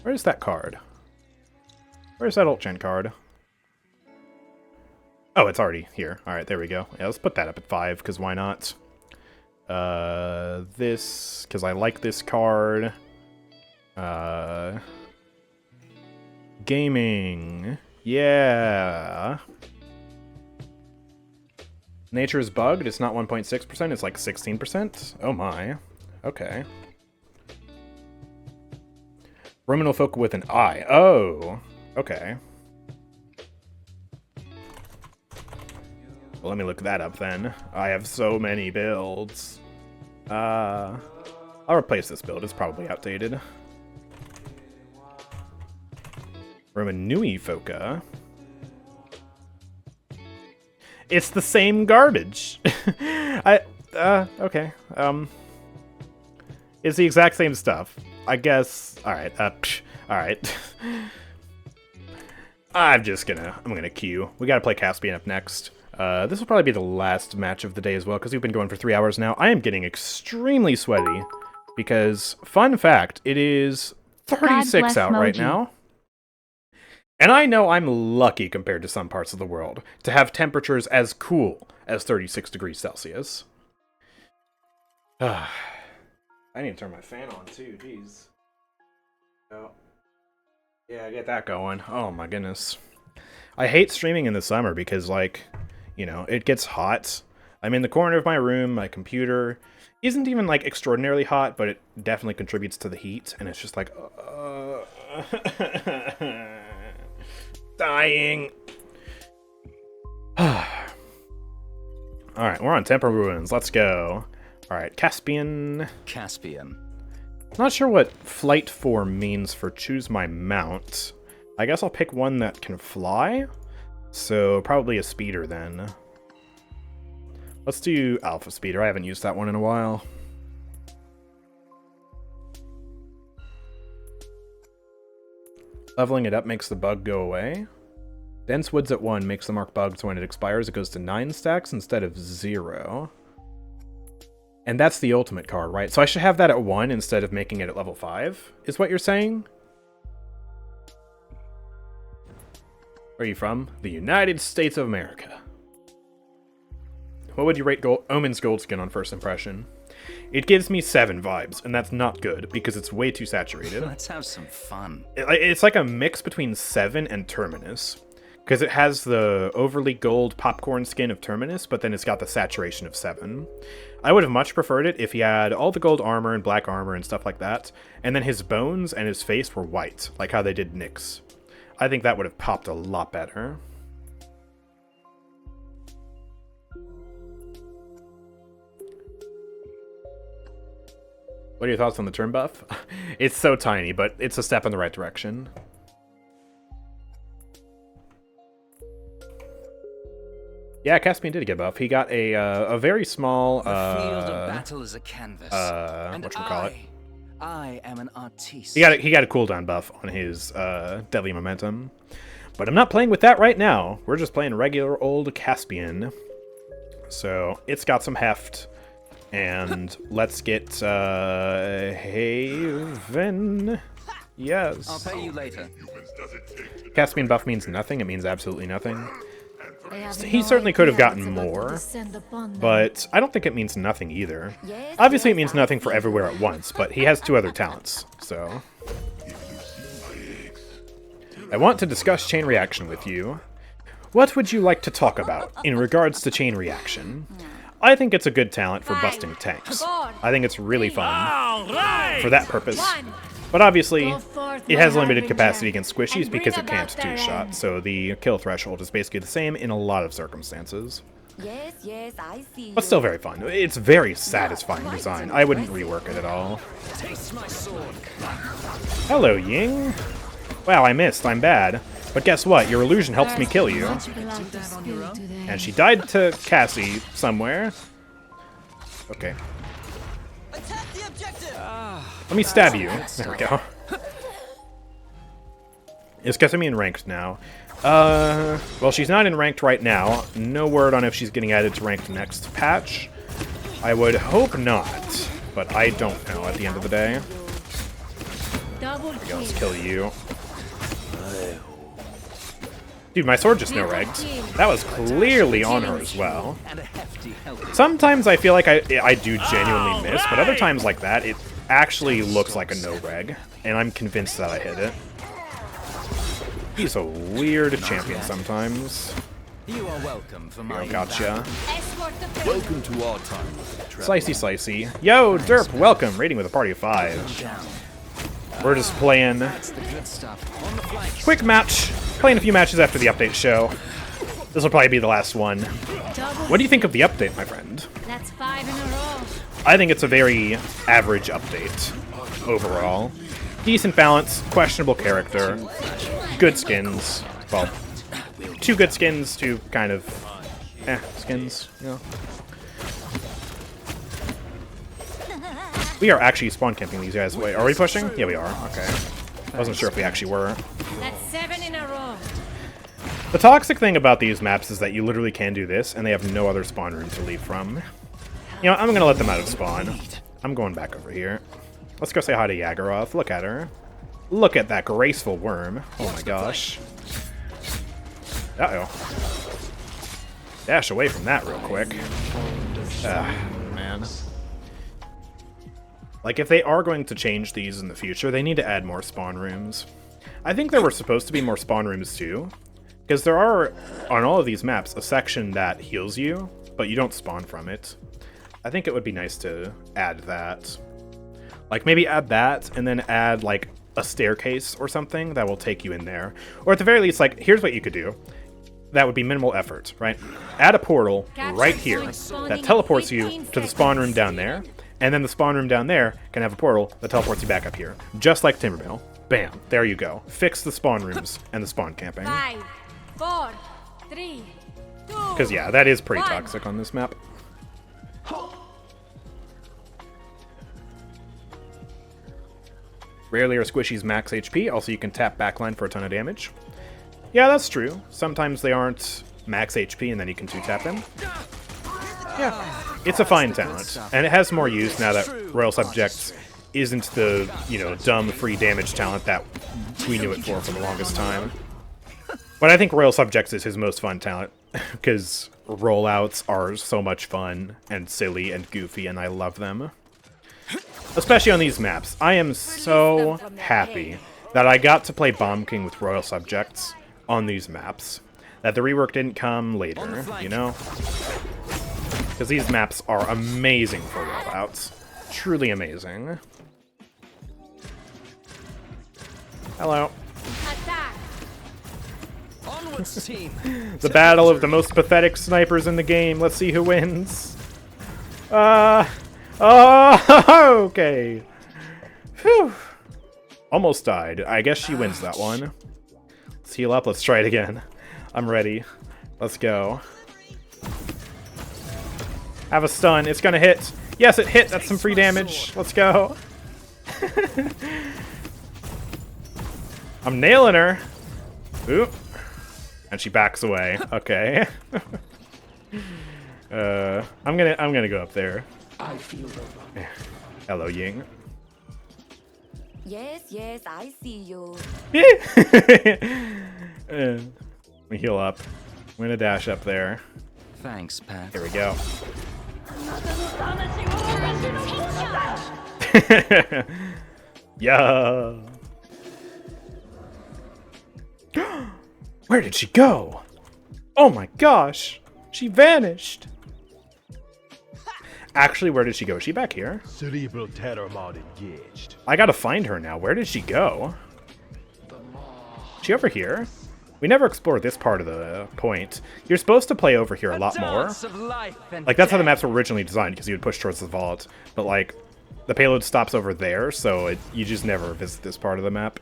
Where's that card? Where's that ult gen card? Oh, it's already here. Alright, there we go. Yeah, let's put that up at 5, because why not? This, because I like this card. Gaming. Yeah. Nature is bugged. It's not 1.6%. It's like 16%. Oh my. Okay. Romanul Folk with an eye. Oh. Okay. Well, let me look that up then. I have so many builds. I'll replace this build. It's probably outdated. Romanui Foca. It's the same garbage. Okay. It's the exact same stuff. I guess. Alright, alright. I'm gonna queue. We gotta play Caspian up next. This will probably be the last match of the day as well, because we've been going for 3 hours now. I am getting extremely sweaty, because, fun fact, it is 36 out right now. And I know I'm lucky compared to some parts of the world to have temperatures as cool as 36 degrees Celsius. I need to turn my fan on too, jeez. Oh. Yeah, get that going. Oh my goodness. I hate streaming in the summer because, like, you know, it gets hot. I'm in the corner of my room, my computer isn't even, like, extraordinarily hot, but it definitely contributes to the heat, and it's just like, dying. Alright, we're on Temple Ruins. Let's go. Alright, Caspian. Not sure what Flight Form means for choose my mount. I guess I'll pick one that can fly. So, probably a speeder then. Let's do Alpha Speeder. I haven't used that one in a while. Leveling it up makes the bug go away. Dense Woods at 1 makes the mark bugged, so when it expires it goes to 9 stacks instead of 0. And that's the ultimate card, right? So I should have that at 1 instead of making it at level 5, is what you're saying? Where are you from? The United States of America. What would you rate Omen's gold skin on first impression? It gives me 7 vibes, and that's not good, because it's way too saturated. Let's have some fun. It's like a mix between 7 and Terminus, because it has the overly gold popcorn skin of Terminus, but then it's got the saturation of 7. I would have much preferred it if he had all the gold armor and black armor and stuff like that, and then his bones and his face were white, like how they did Nyx. I think that would have popped a lot better. What are your thoughts on the turn buff? It's so tiny, but it's a step in the right direction. Yeah, Caspian did get buff. He got a very small The field of battle is a canvas. And whatchamacallit? I am an artiste. He got a cooldown buff on his Deadly Momentum. But I'm not playing with that right now. We're just playing regular old Caspian. So it's got some heft. And let's get Haven. Yes. I'll pay you later. Caspian buff means nothing. It means absolutely nothing. He certainly could have gotten more, but I don't think it means nothing either. Obviously it means nothing for everywhere at once, but he has 2 other talents, so... I want to discuss chain reaction with you. What would you like to talk about in regards to chain reaction? I think it's a good talent for busting tanks. I think it's really fun for that purpose. But obviously, it has limited capacity against squishies because it can't 2-shot, so the kill threshold is basically the same in a lot of circumstances. Yes, I see. But still very fun. It's very satisfying design. I wouldn't rework it at all. Hello, Ying. Wow, I missed. I'm bad. But guess what? Your illusion helps me kill you. And she died to Cassie somewhere. Okay. Let me stab you. There we go. Is Kesami in ranked now? Well, she's not in ranked right now. No word on if she's getting added to ranked next patch. I would hope not, but I don't know at the end of the day. There we go, let's kill you. Dude, my sword just no-regged. That was clearly on her as well. Sometimes I feel like I do genuinely miss, but other times like that, it actually looks like a no-reg, and I'm convinced that I hit it. He's a weird champion sometimes. You are welcome for my gotcha. Welcome to our time. Slicey slicey. Yo, Derp, welcome. Raiding with a party of 5. We're just playing quick match. Playing a few matches after the update show. This will probably be the last one. What do you think of the update, my friend? That's 5 in a row. I think it's a very average update overall. Decent balance, questionable character, good skins. Well, 2 good skins, 2 kind of skins, you know. We are actually spawn camping these guys. Wait, are we pushing? Yeah, we are. Okay. I wasn't sure if we actually were. That's 7 in a row. The toxic thing about these maps is that you literally can do this, and they have no other spawn room to leave from. You know, I'm gonna let them out of spawn. I'm going back over here. Let's go say hi to Yagorath. Look at her. Look at that graceful worm. Oh my gosh. Uh-oh. Dash away from that real quick. Man. Like, if they are going to change these in the future, they need to add more spawn rooms. I think there were supposed to be more spawn rooms too, because there are, on all of these maps, a section that heals you, but you don't spawn from it. I think it would be nice to add that. Like, maybe add that, and then add, like, a staircase or something that will take you in there. Or at the very least, like, here's what you could do. That would be minimal effort, right? Add a portal right here that teleports you to the spawn room down there, and then the spawn room down there can have a portal that teleports you back up here. Just like Timbermill. Bam. There you go. Fix the spawn rooms and the spawn camping. 5, 4, 3, 2. Because, yeah, that is pretty toxic on this map. Rarely are squishies max HP. Also, you can tap backline for a ton of damage. Yeah, that's true. Sometimes they aren't max HP, and then you can 2-tap them. Yeah, it's a fine talent, and it has more use now that Royal Subjects isn't the, you know, dumb free damage talent that we knew it for the longest time. But I think Royal Subjects is his most fun talent, because rollouts are so much fun and silly and goofy, and I love them. Especially on these maps. I am so happy that I got to play Bomb King with Royal Subjects on these maps. That the rework didn't come later, you know? Because these maps are amazing for rollouts. Truly amazing. Hello. Onwards, team. The battle of the most pathetic snipers in the game. Let's see who wins. Okay. Phew. Almost died. I guess she wins that one. Let's heal up. Let's try it again. I'm ready. Let's go. Have a stun. It's gonna hit. Yes, it hit. That's some free damage. Let's go. I'm nailing her. Oop. And she backs away. Okay. I'm gonna go up there. I feel Hello, Ying. Yes, yes, I see you. Let me heal up. I'm gonna dash up there. Thanks, Pat. Here we go. Yeah. Where did she go? Oh my gosh. She vanished. Actually, where did she go? Is she back here? Cerebral terror mod engaged. I gotta find her now. Where did she go? Is she over here? We never explored this part of the point. You're supposed to play over here a lot more. Like, that's how the maps were originally designed, because you would push towards the vault. But, like, the payload stops over there, so you just never visit this part of the map.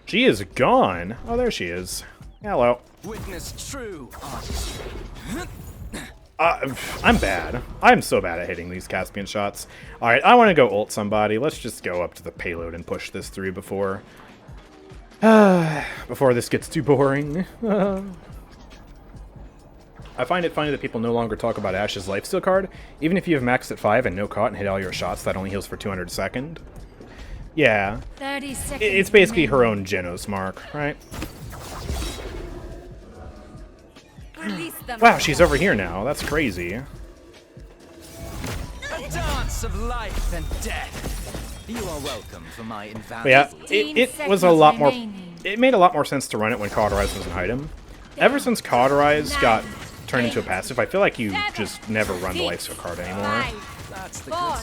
She is gone. Oh, there she is. Hello. Witness true artistry. I'm bad. I'm so bad at hitting these Caspian shots. Alright, I want to go ult somebody. Let's just go up to the payload and push this through before this gets too boring. I find it funny that people no longer talk about Ash's lifesteal card. Even if you have maxed at 5 and no caught and hit all your shots, that only heals for 200 a second. Yeah. 30 seconds. It's basically her own Genos mark, right? Wow, she's over here now. That's crazy. A dance of life and death. You are welcome for my invaluable. Yeah, it was a lot more. It made a lot more sense to run it when Cauterize was an item. Ever since Cauterize got turned into a passive, I feel like you just never run the lifesteal card anymore.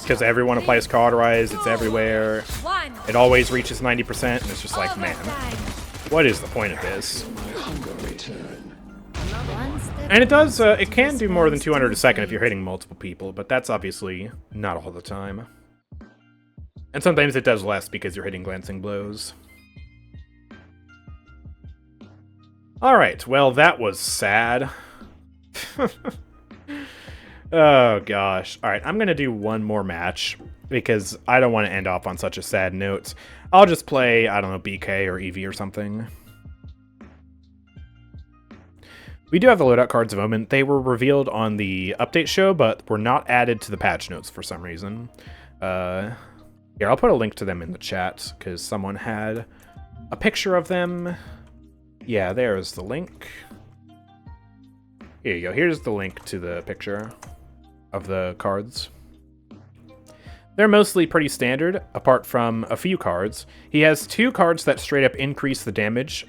Because everyone applies Cauterize, it's everywhere. It always reaches 90%, and it's just like, man, what is the point of this? And it does, it can do more than 200 a second if you're hitting multiple people, but that's obviously not all the time. And sometimes it does less because you're hitting glancing blows. Alright, well, that was sad. Oh, gosh. Alright, I'm gonna do one more match, because I don't want to end off on such a sad note. I'll just play, I don't know, BK or EV or something. We do have the loadout cards of Omen. They were revealed on the update show, but were not added to the patch notes for some reason. Here, I'll put a link to them in the chat, because someone had a picture of them. Yeah, there's the link. Here you go. Here's the link to the picture of the cards. They're mostly pretty standard, apart from a few cards. He has 2 cards that straight up increase the damage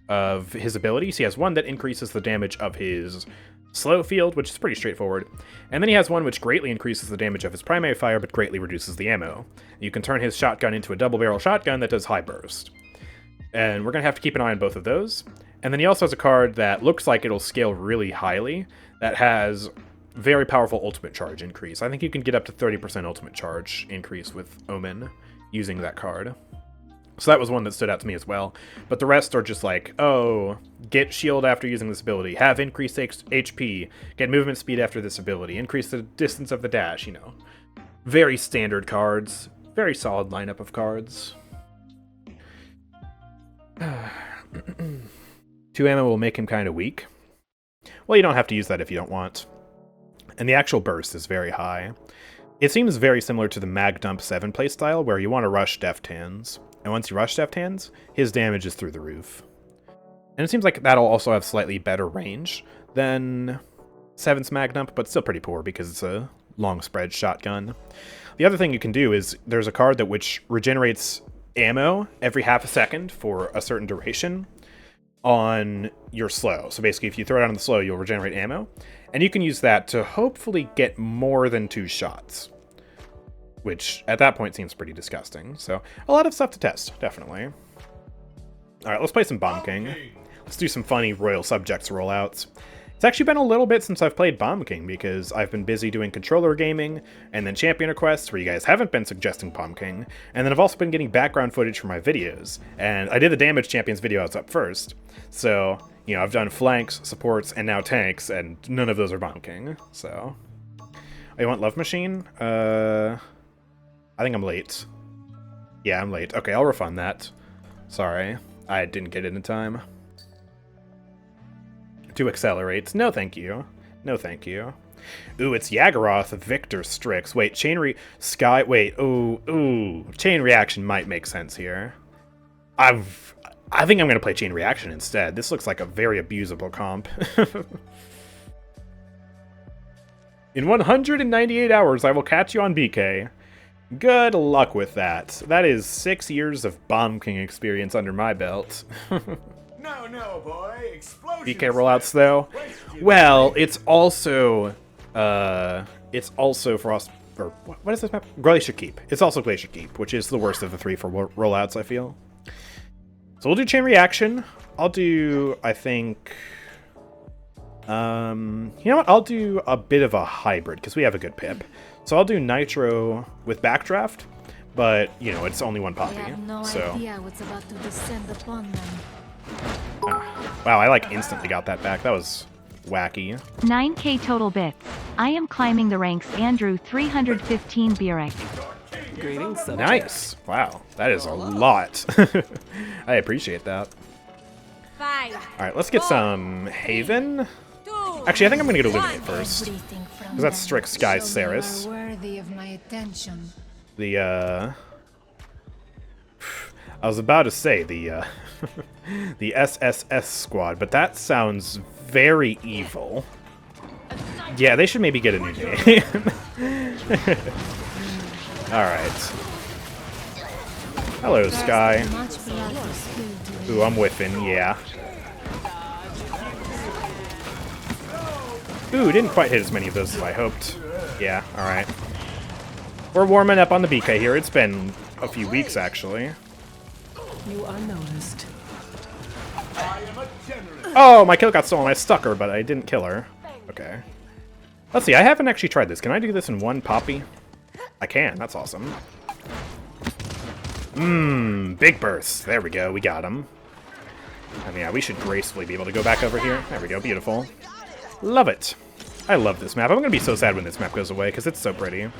of his abilities. He has one that increases the damage of his slow field, which is pretty straightforward. And then he has one which greatly increases the damage of his primary fire, but greatly reduces the ammo. You can turn his shotgun into a double barrel shotgun that does high burst. And we're going to have to keep an eye on both of those. And then he also has a card that looks like it'll scale really highly, that has very powerful ultimate charge increase. I think you can get up to 30% ultimate charge increase with Omen using that card. So that was one that stood out to me as well. But the rest are just like, oh, get shield after using this ability, have increased HP, get movement speed after this ability, increase the distance of the dash, you know. Very standard cards. Very solid lineup of cards. 2 ammo will make him kind of weak. Well, you don't have to use that if you don't want. And the actual burst is very high. It seems very similar to the Mag Dump 7 playstyle, where you want to rush Deft Hands. And once you rush Deft Hands, his damage is through the roof. And it seems like that'll also have slightly better range than 7's Magnum, but still pretty poor because it's a long spread shotgun. The other thing you can do is there's a card that which regenerates ammo every half a second for a certain duration on your slow. So basically, if you throw it on the slow, you'll regenerate ammo. And you can use that to hopefully get more than 2 shots, which at that point seems pretty disgusting. So a lot of stuff to test, definitely. All right, let's play some Bomb King. Let's do some funny Royal Subjects rollouts. It's actually been a little bit since I've played Bomb King because I've been busy doing controller gaming and then champion requests where you guys haven't been suggesting Bomb King. And then I've also been getting background footage for my videos. And I did the Damage Champions video I was up first. So, you know, I've done flanks, supports, and now tanks, and none of those are Bomb King. So, oh, you want Love Machine? I think I'm late. Yeah, I'm late. Okay, I'll refund that. Sorry, I didn't get it in time. To accelerate. No, thank you. No, thank you. Ooh, it's Yagorath, Victor Strix. Wait, Sky. Wait, ooh. Chain Reaction might make sense here. I think I'm going to play Chain Reaction instead. This looks like a very abusable comp. In 198 hours, I will catch you on BK. Good luck with that. That is 6 years of Bomb King experience under my belt. No, boy. Explosion. BK rollouts, though. Well, it's also Frost. Or what is this map? Glacier Keep. It's also Glacier Keep, which is the worst of the 3 for rollouts, I feel. So we'll do Chain Reaction. I'll do, I think. You know what? I'll do a bit of a hybrid because we have a good pip. So I'll do Nitro with Backdraft, but you know it's only 1 poppy. I have no idea what's about to descend upon them. Wow, I like instantly got that back. That was wacky. 9k total bits. I am climbing the ranks. Andrew 315 Burek. Greetings, subject. Nice. Wow, that is a lot. I appreciate that. 5. All right, let's get some Haven. Actually, I think I'm gonna get Illuminate first, because that's Strix, Sky, Saris. The I was about to say the the SSS squad, but that sounds very evil. Yeah, they should maybe get a new name. Alright. Hello, Sky. Ooh, I'm whiffing, yeah. Ooh, didn't quite hit as many of those as I hoped. Yeah, alright. We're warming up on the BK here. It's been a few weeks, actually. You are noticed. Oh, my kill got stolen. I stuck her, but I didn't kill her. Okay. Let's see, I haven't actually tried this. Can I do this in 1 poppy? I can, that's awesome. Big burst. There we go, we got him. And yeah, we should gracefully be able to go back over here. There we go, beautiful. Love it. I love this map. I'm gonna be so sad when this map goes away, because it's so pretty.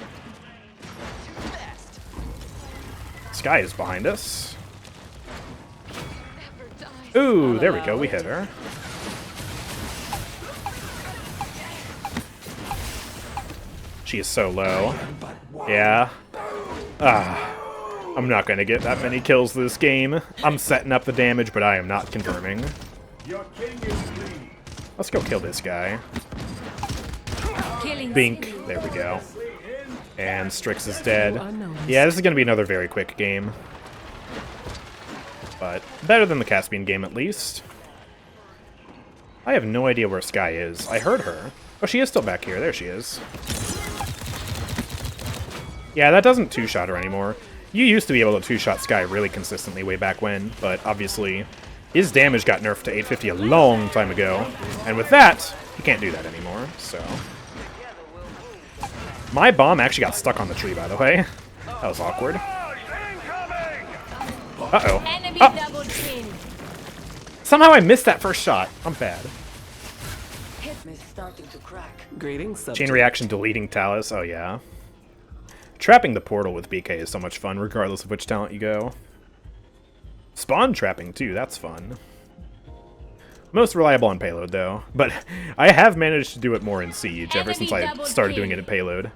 Sky is behind us. Ooh, there we go, we hit her. She is so low. Yeah. I'm not gonna get that many kills this game. I'm setting up the damage, but I am not confirming. Let's go kill this guy. Bink. There we go. And Strix is dead. Yeah, this is gonna be another very quick game. But better than the Caspian game, at least. I have no idea where Sky is. I heard her. Oh, she is still back here. There she is. Yeah, that doesn't two-shot her anymore. You used to be able to two-shot Sky really consistently way back when, but obviously his damage got nerfed to 850 a long time ago. And with that, you can't do that anymore, so... My bomb actually got stuck on the tree, by the way. That was awkward. Uh-oh. Oh. Somehow I missed that first shot. I'm bad. Greetings, Chain Reaction deleting Talus. Oh, yeah. Trapping the portal with BK is so much fun, regardless of which talent you go. Spawn trapping, too. That's fun. Most reliable on payload, though. But I have managed to do it more in Siege ever since I started doing it in payload.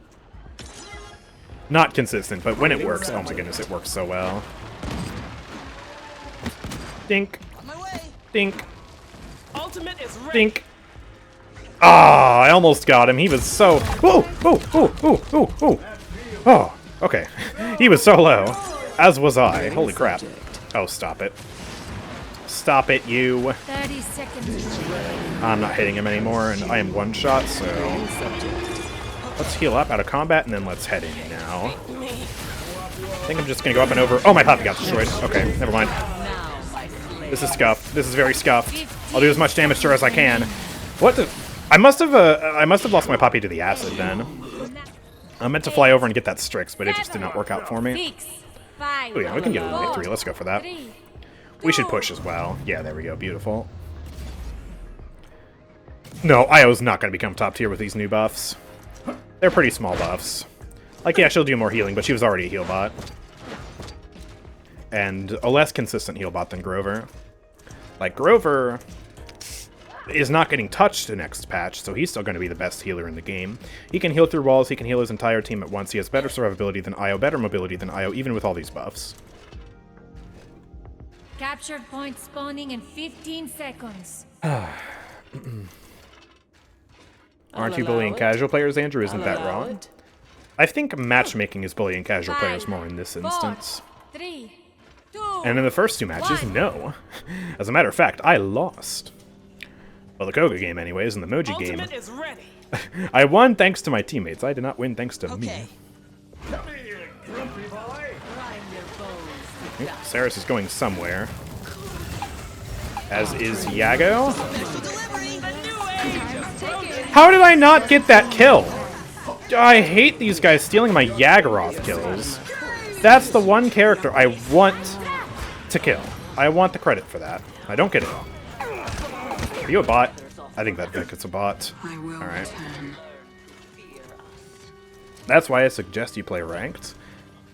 Not consistent, but when it works, oh my goodness, it works so well. Dink. Dink. ultimate is ready. Think. Ah, I almost got him. He was so. Oh, okay. He was so low. As was I. Holy crap. Oh, stop it. Stop it, you. 30 seconds. I'm not hitting him anymore, and I am one shot, so. Let's heal up out of combat, and then let's head in now. I think I'm just gonna go up and over. Oh, my puppy got destroyed. Okay, never mind. This is scuffed. This is very scuffed. I'll do as much damage to her as I can. What the? I must have lost my puppy to the acid then. I meant to fly over and get that Strix, but it just did not work out for me. Oh yeah, we can get a victory. Let's go for that. We should push as well. Yeah, there we go. Beautiful. No, Io's not going to become top tier with these new buffs. They're pretty small buffs. Like, yeah, she'll do more healing, but she was already a heal bot. And a less consistent heal bot than Grover. Like, Grover is not getting touched the next patch, so he's still going to be the best healer in the game. He can heal through walls, he can heal his entire team at once, he has better survivability than Io, better mobility than Io, even with all these buffs. Captured point spawning in 15 seconds. Aren't you bullying casual players, Andrew? Isn't that wrong? I think matchmaking is bullying casual players more in this instance. 3, 2, and in the first two matches, no. As a matter of fact, I lost. Well, the Koga game anyways, and the Moji game. Is ready. I won thanks to my teammates. I did not win thanks to me. Come here, grumpy boy. Saris is going somewhere. As is Yago. How did I not get that kill? I hate these guys stealing my Yagorath kills. That's the one character I want to kill. I want the credit for that. I don't get it. Are you a bot? I think that Vic is a bot. Alright. That's why I suggest you play Ranked.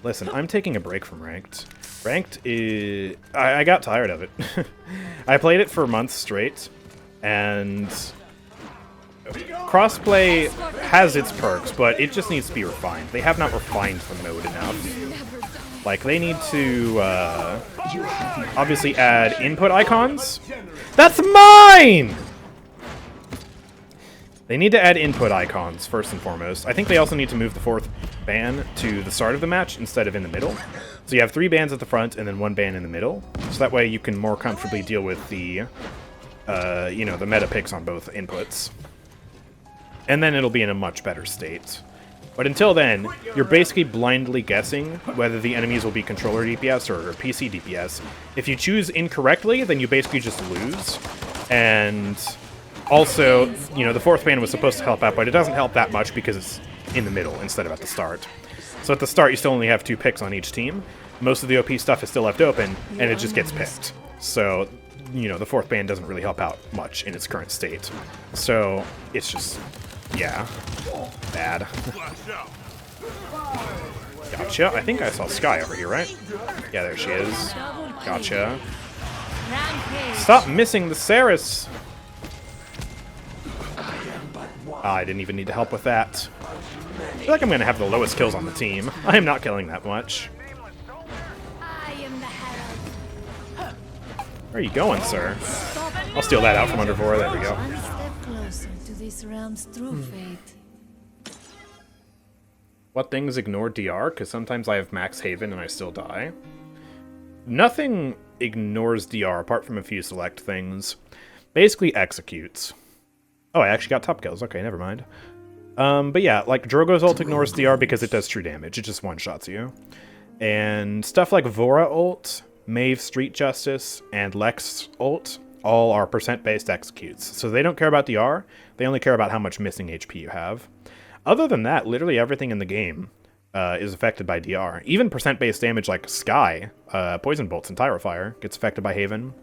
Listen, I'm taking a break from Ranked. Ranked is... I got tired of it. I played it for months straight, and... Crossplay has its perks, but it just needs to be refined. They have not refined the mode enough. Like, they need to, obviously add input icons. That's mine! They need to add input icons, first and foremost. I think they also need to move the 4th ban to the start of the match instead of in the middle. So you have 3 bans at the front and then 1 ban in the middle. So that way you can more comfortably deal with the, you know, the meta picks on both inputs. And then it'll be in a much better state. But until then, you're basically blindly guessing whether the enemies will be controller DPS or PC DPS. If you choose incorrectly, then you basically just lose. And also, you know, the 4th ban was supposed to help out, but it doesn't help that much because it's in the middle instead of at the start. So at the start, you still only have 2 picks on each team. Most of the OP stuff is still left open, and it just gets picked. So, you know, the 4th ban doesn't really help out much in its current state. So, it's just... yeah. Bad. Gotcha. I think I saw Sky over here, right? Yeah, there she is. Gotcha. Stop missing the Saris! I didn't even need to help with that. I feel like I'm going to have the lowest kills on the team. I am not killing that much. Where are you going, sir? I'll steal that out from under Vora. There we go. What things ignore DR? Because sometimes I have max Haven and I still die. Nothing ignores DR apart from a few select things. Basically executes. Oh, I actually got top kills. Okay, never mind. But yeah, like Drogo's ult ignores DR because it does true damage. It just one-shots you. And stuff like Vora ult, Maeve Street Justice, and Lex ult all are percent-based executes. So they don't care about DR, they only care about how much missing HP you have. Other than that, literally everything in the game is affected by DR. Even percent-based damage like Sky, Poison Bolts, and Tyra Fire gets affected by Haven.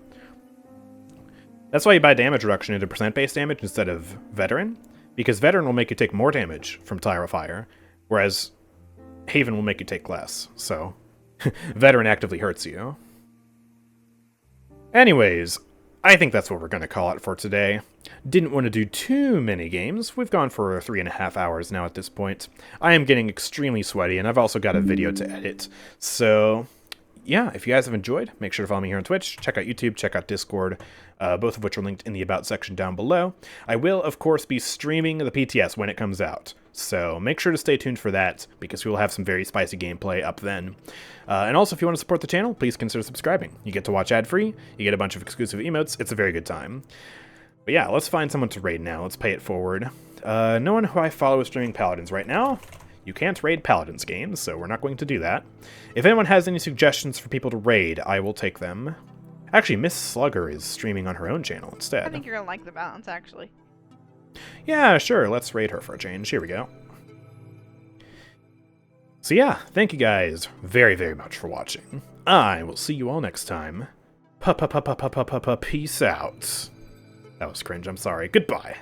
That's why you buy damage reduction into percent-based damage instead of Veteran, because Veteran will make you take more damage from Tyra Fire, whereas Haven will make you take less. So, Veteran actively hurts you. Anyways, I think that's what we're going to call it for today. Didn't want to do too many games. We've gone for 3.5 hours now at this point. I am getting extremely sweaty, and I've also got a video to edit. So, yeah, if you guys have enjoyed, make sure to follow me here on Twitch. Check out YouTube, check out Discord, both of which are linked in the About section down below. I will, of course, be streaming the PTS when it comes out, so make sure to stay tuned for that, because we will have some very spicy gameplay up then. And also, if you want to support the channel, please consider subscribing. You get to watch ad-free, you get a bunch of exclusive emotes, it's a very good time. But yeah, let's find someone to raid now, let's pay it forward. No one who I follow is streaming Paladins right now. You can't raid Paladins games, so we're not going to do that. If anyone has any suggestions for people to raid, I will take them. Actually, Miss Slugger is streaming on her own channel instead. I think you're going to like the balance, actually. Yeah, sure, let's raid her for a change. Here we go. So yeah, thank you guys very, very much for watching. I will see you all next time. Peace out. That was cringe, I'm sorry. Goodbye.